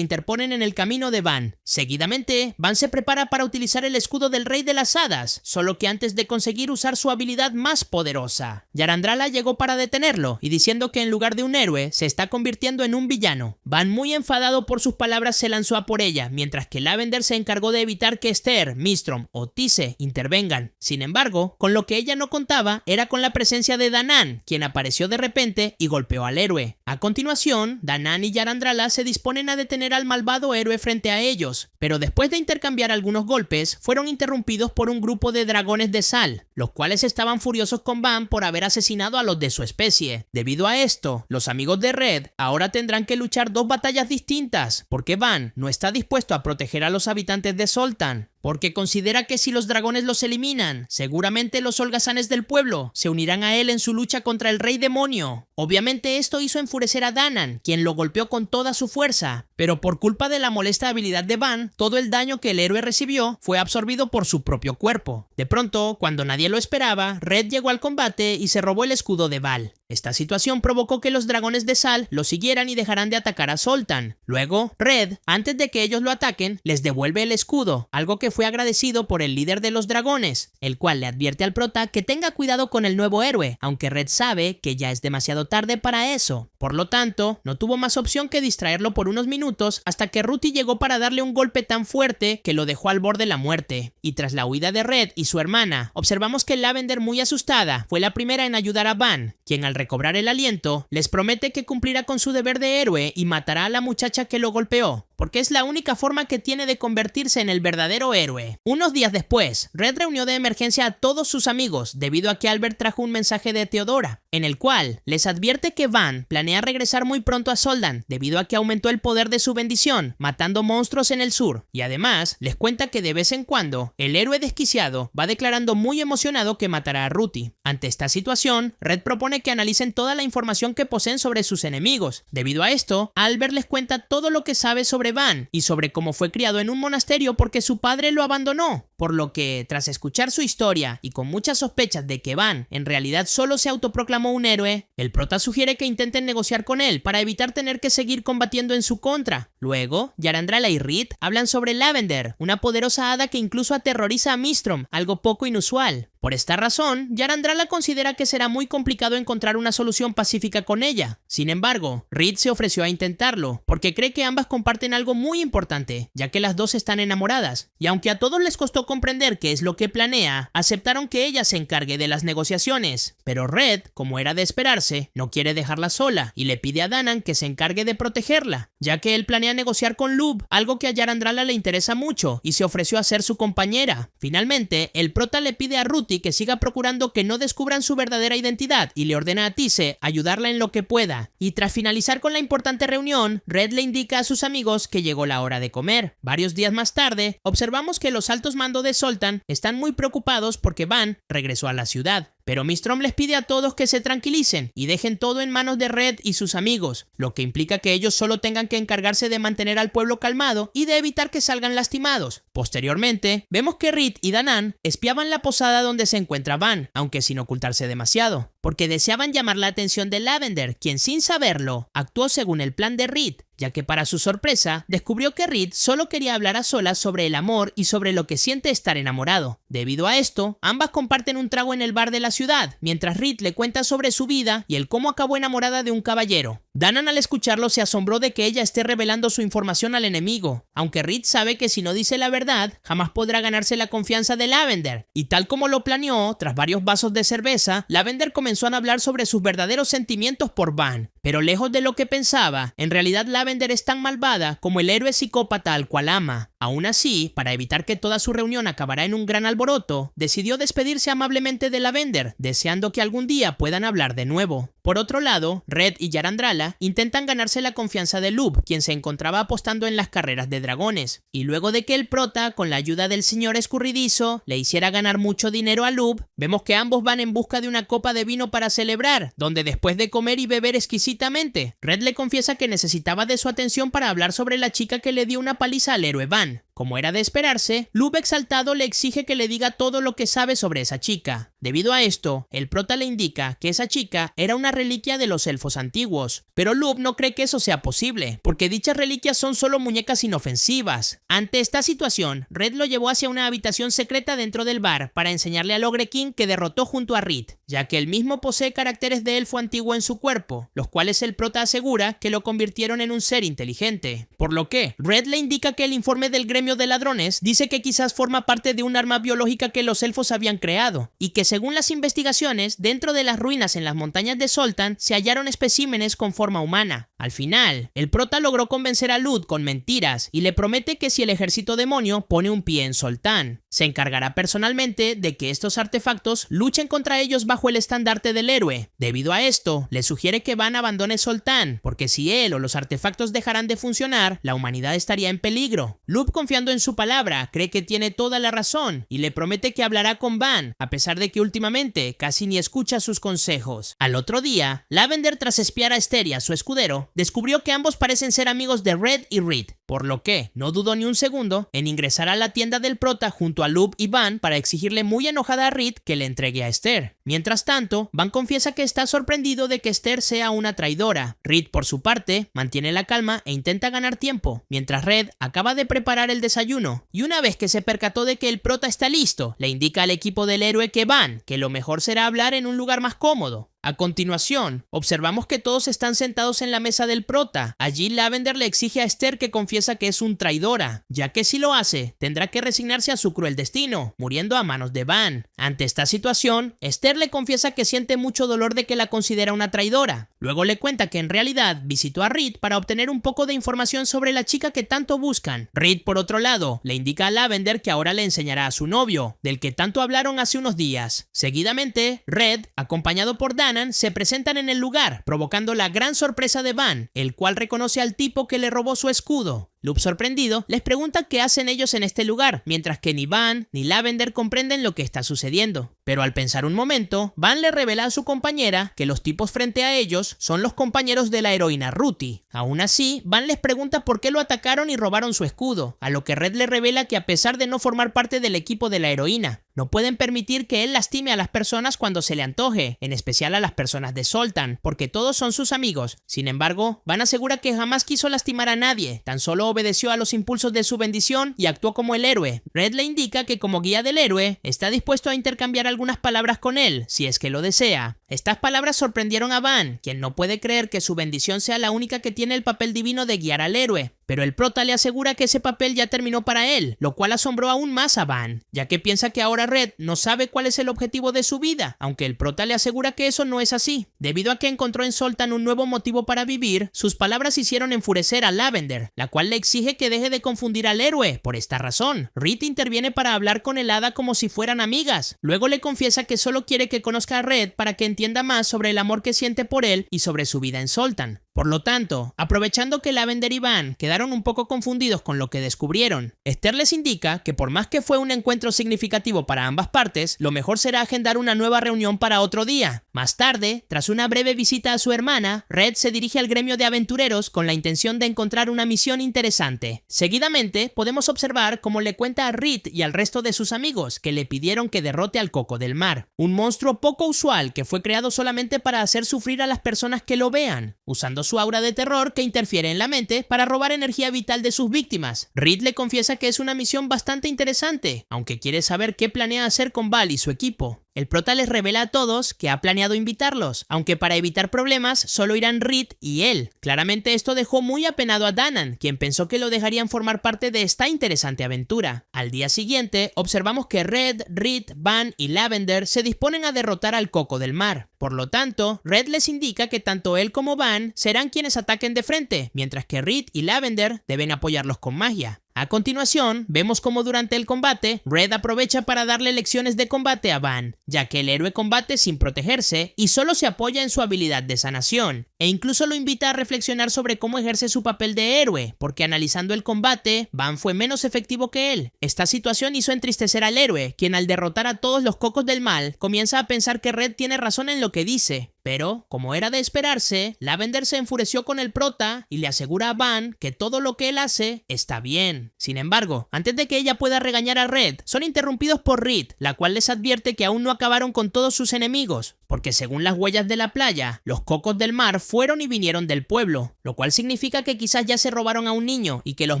interponen en el camino de Van. Seguidamente, Van se prepara para utilizar el escudo del Rey de las Hadas, solo que antes de conseguir usar su habilidad más poderosa. Yarandrala llegó para detenerlo, y diciendo que en lugar de un héroe, se está convirtiendo en un villano. Van, muy enfadado por sus palabras, se lanzó a por ella, mientras que Lavender se encargó de evitar que Esther, Mistrom o Tise intervengan. Sin embargo, con lo que ella no contaba era con la presencia de Danaan, quien apareció de repente y golpeó al héroe. A continuación, Danaan y Yarandrala se disponen a detener al malvado héroe frente a ellos, pero después de intercambiar algunos golpes, fueron interrumpidos por un grupo de dragones de sal, los cuales estaban furiosos con Van por haber asesinado a los de su especie. Debido a esto, los amigos de Red ahora tendrán que luchar dos batallas distintas, porque Van no está dispuesto a proteger a los habitantes de Zoltan, porque considera que si los dragones los eliminan, seguramente los holgazanes del pueblo se unirán a él en su lucha contra el rey demonio. Obviamente esto hizo enfurecer a Danaan, quien lo golpeó con toda su fuerza, pero por culpa de la molesta habilidad de Van, todo el daño que el héroe recibió fue absorbido por su propio cuerpo. De pronto, cuando nadie lo esperaba, Red llegó al combate y se robó el escudo de Val. Esta situación provocó que los dragones de sal lo siguieran y dejaran de atacar a Zoltan. Luego, Red, antes de que ellos lo ataquen, les devuelve el escudo, algo que fue agradecido por el líder de los dragones, el cual le advierte al prota que tenga cuidado con el nuevo héroe, aunque Red sabe que ya es demasiado tarde para eso. Por lo tanto, no tuvo más opción que distraerlo por unos minutos hasta que Ruthie llegó para darle un golpe tan fuerte que lo dejó al borde de la muerte. Y tras la huida de Red y su hermana, observamos que Lavender, muy asustada, fue la primera en ayudar a Van, quien al recobrar el aliento, les promete que cumplirá con su deber de héroe y matará a la muchacha que lo golpeó. porque es la única forma que tiene de convertirse en el verdadero héroe. Unos días después, Red reunió de emergencia a todos sus amigos debido a que Albert trajo un mensaje de Theodora, en el cual les advierte que Van planea regresar muy pronto a Soldan debido a que aumentó el poder de su bendición, matando monstruos en el sur, y además les cuenta que de vez en cuando el héroe desquiciado va declarando muy emocionado que matará a Ruthie. Ante esta situación, Red propone que analicen toda la información que poseen sobre sus enemigos. Debido a esto, Albert les cuenta todo lo que sabe sobre Van y sobre cómo fue criado en un monasterio porque su padre lo abandonó, por lo que, tras escuchar su historia y con muchas sospechas de que Van en realidad solo se autoproclamó un héroe, el prota sugiere que intenten negociar con él para evitar tener que seguir combatiendo en su contra. Luego, Yarandrala y Reed hablan sobre Lavender, una poderosa hada que incluso aterroriza a Mistrom, algo poco inusual. Por esta razón, Yarandrala considera que será muy complicado encontrar una solución pacífica con ella. Sin embargo, Reed se ofreció a intentarlo, porque cree que ambas comparten algo muy importante, ya que las dos están enamoradas, y aunque a todos les costó comprender qué es lo que planea, aceptaron que ella se encargue de las negociaciones. Pero Red, como era de esperarse, no quiere dejarla sola, y le pide a Danan que se encargue de protegerla, ya que él planea negociar con Lub, algo que a Yarandrala le interesa mucho, y se ofreció a ser su compañera. Finalmente, el prota le pide a Ruthie que siga procurando que no descubran su verdadera identidad y le ordena a Tise ayudarla en lo que pueda. Y tras finalizar con la importante reunión, Red le indica a sus amigos que llegó la hora de comer. Varios días más tarde, observamos que los altos mandos de Zoltan están muy preocupados porque Van regresó a la ciudad. Pero Mistrom les pide a todos que se tranquilicen y dejen todo en manos de Red y sus amigos, lo que implica que ellos solo tengan que encargarse de mantener al pueblo calmado y de evitar que salgan lastimados. Posteriormente, vemos que Reed y Danan espiaban la posada donde se encuentra Van, aunque sin ocultarse demasiado, porque deseaban llamar la atención de Lavender, quien sin saberlo, actuó según el plan de Reed, ya que para su sorpresa, descubrió que Reed solo quería hablar a solas sobre el amor y sobre lo que siente estar enamorado. Debido a esto, ambas comparten un trago en el bar de la ciudad, mientras Reed le cuenta sobre su vida y el cómo acabó enamorada de un caballero. Danan al escucharlo se asombró de que ella esté revelando su información al enemigo, aunque Reed sabe que si no dice la verdad, jamás podrá ganarse la confianza de Lavender, y tal como lo planeó, tras varios vasos de cerveza, Lavender comenzó a hablar sobre sus verdaderos sentimientos por Van. Pero lejos de lo que pensaba, en realidad Lavender es tan malvada como el héroe psicópata al cual ama. Aún así, para evitar que toda su reunión acabara en un gran alboroto, decidió despedirse amablemente de Lavender, deseando que algún día puedan hablar de nuevo. Por otro lado, Red y Yarandrala intentan ganarse la confianza de Lub, quien se encontraba apostando en las carreras de dragones. Y luego de que el prota, con la ayuda del señor escurridizo, le hiciera ganar mucho dinero a Lub, vemos que ambos van en busca de una copa de vino para celebrar, donde después de comer y beber exquisitamente, Red le confiesa que necesitaba de su atención para hablar sobre la chica que le dio una paliza al héroe Van. Como era de esperarse, Lub exaltado le exige que le diga todo lo que sabe sobre esa chica. Debido a esto, el prota le indica que esa chica era una reliquia de los elfos antiguos, pero Lub no cree que eso sea posible, porque dichas reliquias son solo muñecas inofensivas. Ante esta situación, Red lo llevó hacia una habitación secreta dentro del bar para enseñarle al Ogre King que derrotó junto a Reed, ya que él mismo posee caracteres de elfo antiguo en su cuerpo, los cuales el prota asegura que lo convirtieron en un ser inteligente. Por lo que, Red le indica que el informe del gremio de ladrones dice que quizás forma parte de un arma biológica que los elfos habían creado, y que según las investigaciones, dentro de las ruinas en las montañas de Zoltan se hallaron especímenes con forma humana. Al final, el prota logró convencer a Lud con mentiras y le promete que si el ejército demonio pone un pie en Zoltan, se encargará personalmente de que estos artefactos luchen contra ellos bajo el estandarte del héroe. Debido a esto, le sugiere que Van abandone Zoltan, porque si él o los artefactos dejaran de funcionar, la humanidad estaría en peligro. Lud, confiando en su palabra, cree que tiene toda la razón y le promete que hablará con Van, a pesar de que últimamente casi ni escucha sus consejos. Al otro día, Lavender, tras espiar a Esteria, su escudero, descubrió que ambos parecen ser amigos de Red y Reed, por lo que no dudó ni un segundo en ingresar a la tienda del prota junto a Lub y Van para exigirle muy enojada a Reed que le entregue a Esther. Mientras tanto, Van confiesa que está sorprendido de que Esther sea una traidora. Reed, por su parte, mantiene la calma e intenta ganar tiempo, mientras Red acaba de preparar el desayuno, y una vez que se percató de que el prota está listo, le indica al equipo del héroe que Van, que lo mejor será hablar en un lugar más cómodo. A continuación, observamos que todos están sentados en la mesa del prota. Allí Lavender le exige a Esther que confiesa que es un traidora, ya que si lo hace, tendrá que resignarse a su cruel destino, muriendo a manos de Van. Ante esta situación, Esther le confiesa que siente mucho dolor de que la considera una traidora. Luego le cuenta que en realidad visitó a Reed para obtener un poco de información sobre la chica que tanto buscan. Reed, por otro lado, le indica a Lavender que ahora le enseñará a su novio, del que tanto hablaron hace unos días. Seguidamente, Red, acompañado por Danan, se presentan en el lugar, provocando la gran sorpresa de Van, el cual reconoce al tipo que le robó su escudo. Luke, sorprendido, les pregunta qué hacen ellos en este lugar, mientras que ni Van ni Lavender comprenden lo que está sucediendo. Pero al pensar un momento, Van le revela a su compañera que los tipos frente a ellos son los compañeros de la heroína Ruthie. Aún así, Van les pregunta por qué lo atacaron y robaron su escudo, a lo que Red le revela que a pesar de no formar parte del equipo de la heroína, no pueden permitir que él lastime a las personas cuando se le antoje, en especial a las personas de Zoltan, porque todos son sus amigos. Sin embargo, Van asegura que jamás quiso lastimar a nadie, tan solo obedeció a los impulsos de su bendición y actuó como el héroe. Red le indica que como guía del héroe, está dispuesto a intercambiar algunas palabras con él, si es que lo desea. Estas palabras sorprendieron a Van, quien no puede creer que su bendición sea la única que tiene el papel divino de guiar al héroe. Pero el prota le asegura que ese papel ya terminó para él, lo cual asombró aún más a Van, ya que piensa que ahora Red no sabe cuál es el objetivo de su vida, aunque el prota le asegura que eso no es así. Debido a que encontró en Zoltan un nuevo motivo para vivir, sus palabras hicieron enfurecer a Lavender, la cual le exige que deje de confundir al héroe. Por esta razón, Reed interviene para hablar con el hada como si fueran amigas. Luego le confiesa que solo quiere que conozca a Red para que entienda más sobre el amor que siente por él y sobre su vida en Zoltan. Por lo tanto, aprovechando que Lavender y Van quedaron un poco confundidos con lo que descubrieron, Esther les indica que por más que fue un encuentro significativo para ambas partes, lo mejor será agendar una nueva reunión para otro día. Más tarde, tras una breve visita a su hermana, Red se dirige al gremio de aventureros con la intención de encontrar una misión interesante. Seguidamente, podemos observar cómo le cuenta a Reed y al resto de sus amigos que le pidieron que derrote al Coco del Mar, un monstruo poco usual que fue creado solamente para hacer sufrir a las personas que lo vean, usando su aura de terror que interfiere en la mente para robar energía vital de sus víctimas. Reed le confiesa que es una misión bastante interesante, aunque quiere saber qué planea hacer con Val y su equipo. El prota les revela a todos que ha planeado invitarlos, aunque para evitar problemas solo irán Reed y él. Claramente esto dejó muy apenado a Danan, quien pensó que lo dejarían formar parte de esta interesante aventura. Al día siguiente, observamos que Red, Reed, Van y Lavender se disponen a derrotar al Coco del Mar. Por lo tanto, Red les indica que tanto él como Van serán quienes ataquen de frente, mientras que Reed y Lavender deben apoyarlos con magia. A continuación, vemos cómo durante el combate, Red aprovecha para darle lecciones de combate a Van, ya que el héroe combate sin protegerse y solo se apoya en su habilidad de sanación, e incluso lo invita a reflexionar sobre cómo ejerce su papel de héroe, porque analizando el combate, Van fue menos efectivo que él. Esta situación hizo entristecer al héroe, quien al derrotar a todos los cocos del mal, comienza a pensar que Red tiene razón en lo que dice. Pero, como era de esperarse, Lavender se enfureció con el prota y le asegura a Van que todo lo que él hace está bien. Sin embargo, antes de que ella pueda regañar a Red, son interrumpidos por Reed, la cual les advierte que aún no acabaron con todos sus enemigos, porque según las huellas de la playa, los cocos del mar fueron y vinieron del pueblo, lo cual significa que quizás ya se robaron a un niño y que los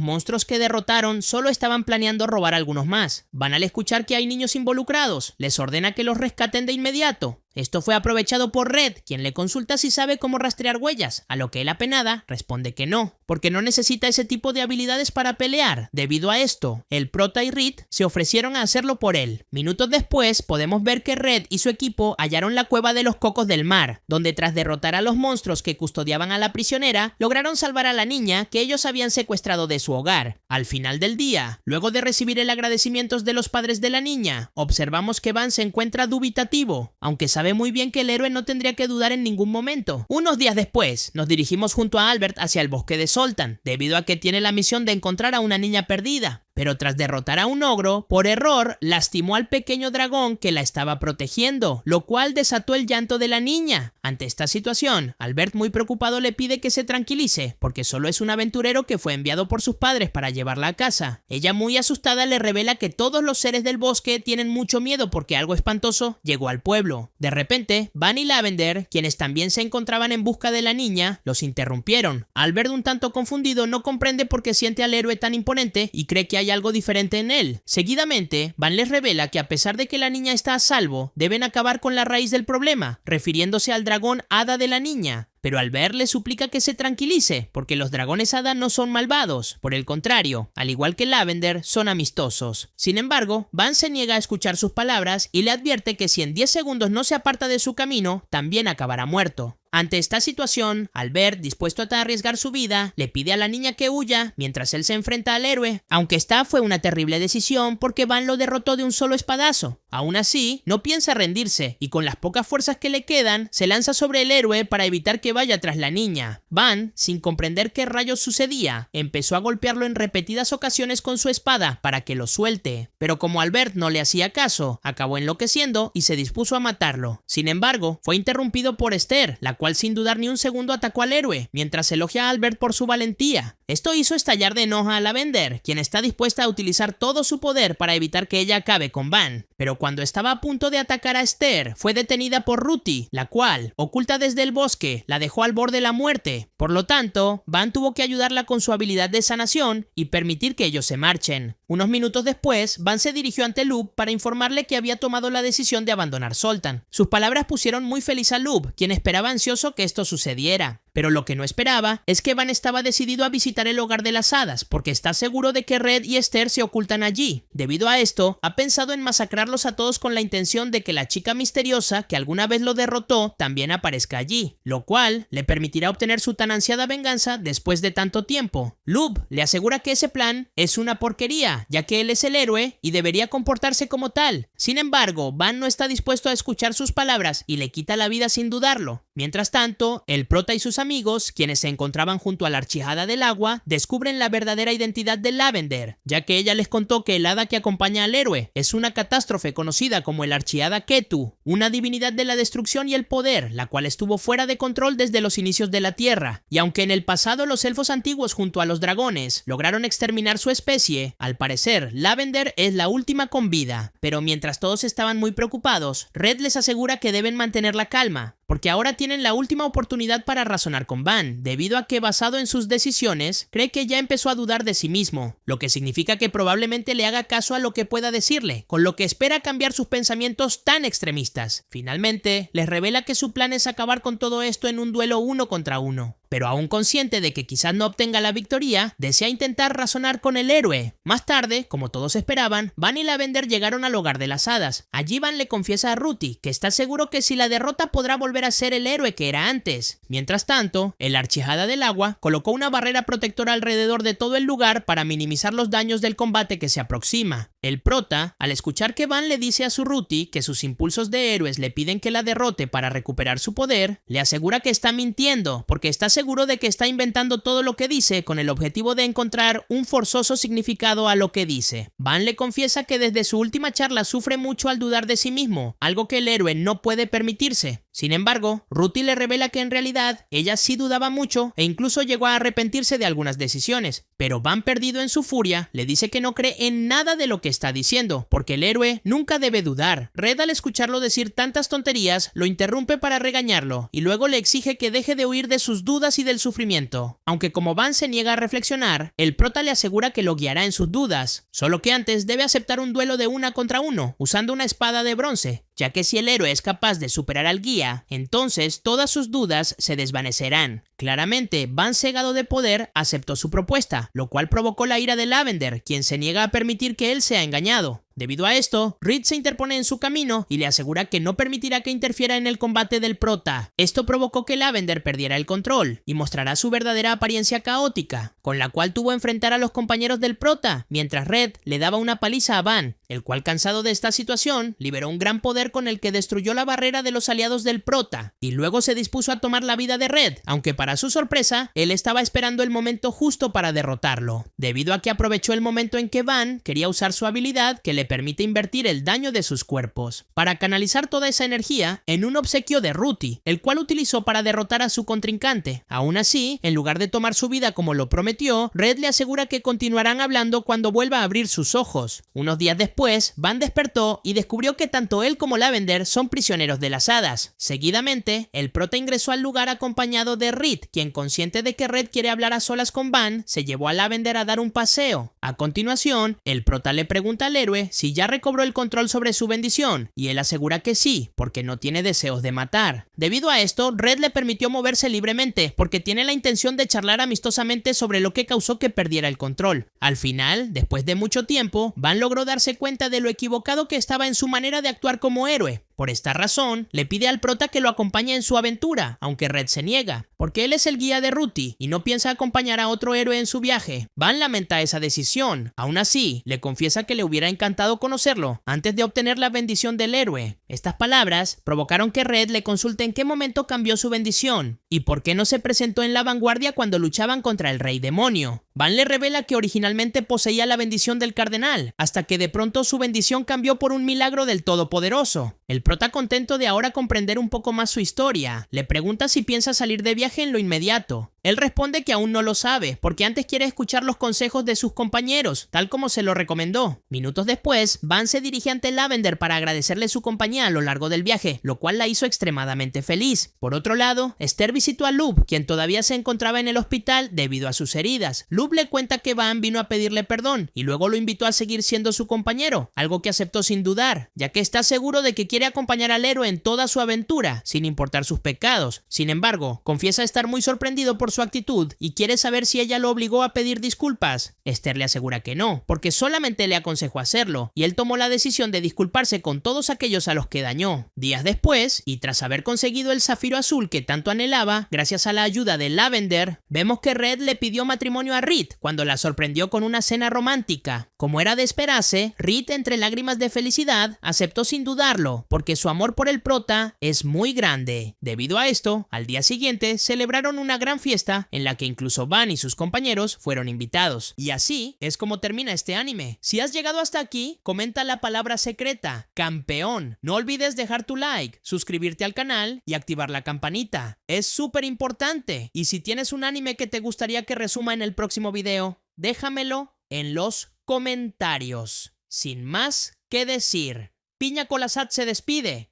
monstruos que derrotaron solo estaban planeando robar a algunos más. Van al escuchar que hay niños involucrados, les ordena que los rescaten de inmediato. Esto fue aprovechado por Red, quien le consulta si sabe cómo rastrear huellas, a lo que él apenada responde que no, porque no necesita ese tipo de habilidades para pelear. Debido a esto, el prota y Reed se ofrecieron a hacerlo por él. Minutos después, podemos ver que Red y su equipo hallaron la cueva de los cocos del mar, donde tras derrotar a los monstruos que custodiaban a la prisionera, lograron salvar a la niña que ellos habían secuestrado de su hogar. Al final del día, luego de recibir el agradecimiento de los padres de la niña, observamos que Van se encuentra dubitativo, aunque sabe muy bien que el héroe no tendría que dudar en ningún momento. Unos días después, nos dirigimos junto a Albert hacia el bosque de Zoltan, debido a que tiene la misión de encontrar a una niña perdida. Pero tras derrotar a un ogro, por error, lastimó al pequeño dragón que la estaba protegiendo, lo cual desató el llanto de la niña. Ante esta situación, Albert muy preocupado le pide que se tranquilice, porque solo es un aventurero que fue enviado por sus padres para llevarla a casa. Ella muy asustada le revela que todos los seres del bosque tienen mucho miedo porque algo espantoso llegó al pueblo. De repente, Van y Lavender, quienes también se encontraban en busca de la niña, los interrumpieron. Albert, un tanto confundido, no comprende por qué siente al héroe tan imponente y cree que hay algo diferente en él. Seguidamente, Van les revela que a pesar de que la niña está a salvo, deben acabar con la raíz del problema, refiriéndose al dragón hada de la niña. Pero Albert le suplica que se tranquilice, porque los dragones hada no son malvados, por el contrario, al igual que Lavender, son amistosos. Sin embargo, Van se niega a escuchar sus palabras y le advierte que si en 10 segundos no se aparta de su camino, también acabará muerto. Ante esta situación, Albert, dispuesto a arriesgar su vida, le pide a la niña que huya mientras él se enfrenta al héroe, aunque esta fue una terrible decisión porque Van lo derrotó de un solo espadazo. Aún así, no piensa rendirse y con las pocas fuerzas que le quedan, se lanza sobre el héroe para evitar que vaya tras la niña. Van, sin comprender qué rayos sucedía, empezó a golpearlo en repetidas ocasiones con su espada para que lo suelte, pero como Albert no le hacía caso, acabó enloqueciendo y se dispuso a matarlo. Sin embargo, fue interrumpido por Esther, la cual sin dudar ni un segundo atacó al héroe, mientras elogia a Albert por su valentía. Esto hizo estallar de enojo a Lavender, quien está dispuesta a utilizar todo su poder para evitar que ella acabe con Van. Pero cuando estaba a punto de atacar a Esther, fue detenida por Ruthie, la cual, oculta desde el bosque, la dejó al borde de la muerte. Por lo tanto, Van tuvo que ayudarla con su habilidad de sanación y permitir que ellos se marchen. Unos minutos después, Van se dirigió ante Lub para informarle que había tomado la decisión de abandonar Zoltan. Sus palabras pusieron muy feliz a Lub, quien esperaba ansioso que esto sucediera. Pero lo que no esperaba es que Van estaba decidido a visitar el hogar de las hadas, porque está seguro de que Red y Esther se ocultan allí. Debido a esto, ha pensado en masacrarlos a todos con la intención de que la chica misteriosa que alguna vez lo derrotó también aparezca allí, lo cual le permitirá obtener su tan ansiada venganza después de tanto tiempo. Lub le asegura que ese plan es una porquería, ya que él es el héroe y debería comportarse como tal. Sin embargo, Van no está dispuesto a escuchar sus palabras y le quita la vida sin dudarlo. Mientras tanto, el prota y sus amigos, quienes se encontraban junto a la Archijada del Agua, descubren la verdadera identidad de Lavender, ya que ella les contó que el hada que acompaña al héroe es una catástrofe conocida como el Archihada Ketu, una divinidad de la destrucción y el poder, la cual estuvo fuera de control desde los inicios de la Tierra. Y aunque en el pasado los elfos antiguos junto a los dragones lograron exterminar su especie, al parecer Lavender es la última con vida. Pero mientras todos estaban muy preocupados, Red les asegura que deben mantener la calma, porque ahora tienen la última oportunidad para razonar con Van, debido a que basado en sus decisiones, cree que ya empezó a dudar de sí mismo, lo que significa que probablemente le haga caso a lo que pueda decirle, con lo que espera cambiar sus pensamientos tan extremistas. Finalmente, les revela que su plan es acabar con todo esto en un duelo 1 contra 1. Pero aún consciente de que quizás no obtenga la victoria, desea intentar razonar con el héroe. Más tarde, como todos esperaban, Van y Lavender llegaron al hogar de las hadas. Allí Van le confiesa a Ruthie que está seguro que si la derrota podrá volver a ser el héroe que era antes. Mientras tanto, el Archijada del Agua colocó una barrera protectora alrededor de todo el lugar para minimizar los daños del combate que se aproxima. El prota, al escuchar que Van le dice a su Ruthie que sus impulsos de héroes le piden que la derrote para recuperar su poder, le asegura que está mintiendo, porque está seguro de que está inventando todo lo que dice con el objetivo de encontrar un forzoso significado a lo que dice. Van le confiesa que desde su última charla sufre mucho al dudar de sí mismo, algo que el héroe no puede permitirse. Sin embargo, Ruthie le revela que en realidad ella sí dudaba mucho e incluso llegó a arrepentirse de algunas decisiones, pero Van, perdido en su furia, le dice que no cree en nada de lo que está diciendo, porque el héroe nunca debe dudar. Red, al escucharlo decir tantas tonterías, lo interrumpe para regañarlo y luego le exige que deje de huir de sus dudas y del sufrimiento. Aunque como Van se niega a reflexionar, el prota le asegura que lo guiará en sus dudas, solo que antes debe aceptar un duelo de 1 contra 1 usando una espada de bronce, ya que si el héroe es capaz de superar al guía, entonces todas sus dudas se desvanecerán. Claramente, Van, cegado de poder, aceptó su propuesta, lo cual provocó la ira de Lavender, quien se niega a permitir que él sea engañado. Debido a esto, Reed se interpone en su camino y le asegura que no permitirá que interfiera en el combate del prota. Esto provocó que Lavender perdiera el control y mostrará su verdadera apariencia caótica, con la cual tuvo que enfrentar a los compañeros del prota, mientras Red le daba una paliza a Van, el cual, cansado de esta situación, liberó un gran poder con el que destruyó la barrera de los aliados del prota, y luego se dispuso a tomar la vida de Red, aunque para su sorpresa, él estaba esperando el momento justo para derrotarlo, debido a que aprovechó el momento en que Van quería usar su habilidad que le permite invertir el daño de sus cuerpos, para canalizar toda esa energía en un obsequio de Ruthie, el cual utilizó para derrotar a su contrincante. Aún así, en lugar de tomar su vida como lo prometió, Red le asegura que continuarán hablando cuando vuelva a abrir sus ojos. Unos días después, Van despertó y descubrió que tanto él como Lavender son prisioneros de las hadas. Seguidamente, el prota ingresó al lugar acompañado de Reed, quien, consciente de que Red quiere hablar a solas con Van, se llevó a Lavender a dar un paseo. A continuación, el prota le pregunta al héroe si ya recobró el control sobre su bendición, y él asegura que sí, porque no tiene deseos de matar. Debido a esto, Red le permitió moverse libremente, porque tiene la intención de charlar amistosamente sobre lo que causó que perdiera el control. Al final, después de mucho tiempo, Van logró darse cuenta de lo equivocado que estaba en su manera de actuar como héroe. Por esta razón, le pide al prota que lo acompañe en su aventura, aunque Red se niega, porque él es el guía de Ruthie y no piensa acompañar a otro héroe en su viaje. Van lamenta esa decisión. Aún así, le confiesa que le hubiera encantado conocerlo antes de obtener la bendición del héroe. Estas palabras provocaron que Red le consulte en qué momento cambió su bendición y por qué no se presentó en la vanguardia cuando luchaban contra el Rey Demonio. Van le revela que originalmente poseía la bendición del cardenal, hasta que de pronto su bendición cambió por un milagro del Todopoderoso. El prota, contento de ahora comprender un poco más su historia, le pregunta si piensa salir de viaje en lo inmediato. Él responde que aún no lo sabe, porque antes quiere escuchar los consejos de sus compañeros, tal como se lo recomendó. Minutos después, Van se dirige ante Lavender para agradecerle su compañía a lo largo del viaje, lo cual la hizo extremadamente feliz. Por otro lado, Esther visitó a Lub, quien todavía se encontraba en el hospital debido a sus heridas. Lub le cuenta que Van vino a pedirle perdón, y luego lo invitó a seguir siendo su compañero, algo que aceptó sin dudar, ya que está seguro de que quiere acompañar al héroe en toda su aventura, sin importar sus pecados. Sin embargo, confiesa estar muy sorprendido por su actitud y quiere saber si ella lo obligó a pedir disculpas. Esther le asegura que no, porque solamente le aconsejó hacerlo, y él tomó la decisión de disculparse con todos aquellos a los que dañó. Días después, y tras haber conseguido el zafiro azul que tanto anhelaba, gracias a la ayuda de Lavender, vemos que Red le pidió matrimonio a Reed cuando la sorprendió con una cena romántica. Como era de esperarse, Reed, entre lágrimas de felicidad, aceptó sin dudarlo, porque su amor por el prota es muy grande. Debido a esto, al día siguiente celebraron una gran fiesta en la que incluso Van y sus compañeros fueron invitados. Y así es como termina este anime. Si has llegado hasta aquí, comenta la palabra secreta, campeón. No olvides dejar tu like, suscribirte al canal y activar la campanita. Es súper importante. Y si tienes un anime que te gustaría que resuma en el próximo video, déjamelo en los comentarios. Sin más que decir, Piña Colasat se despide.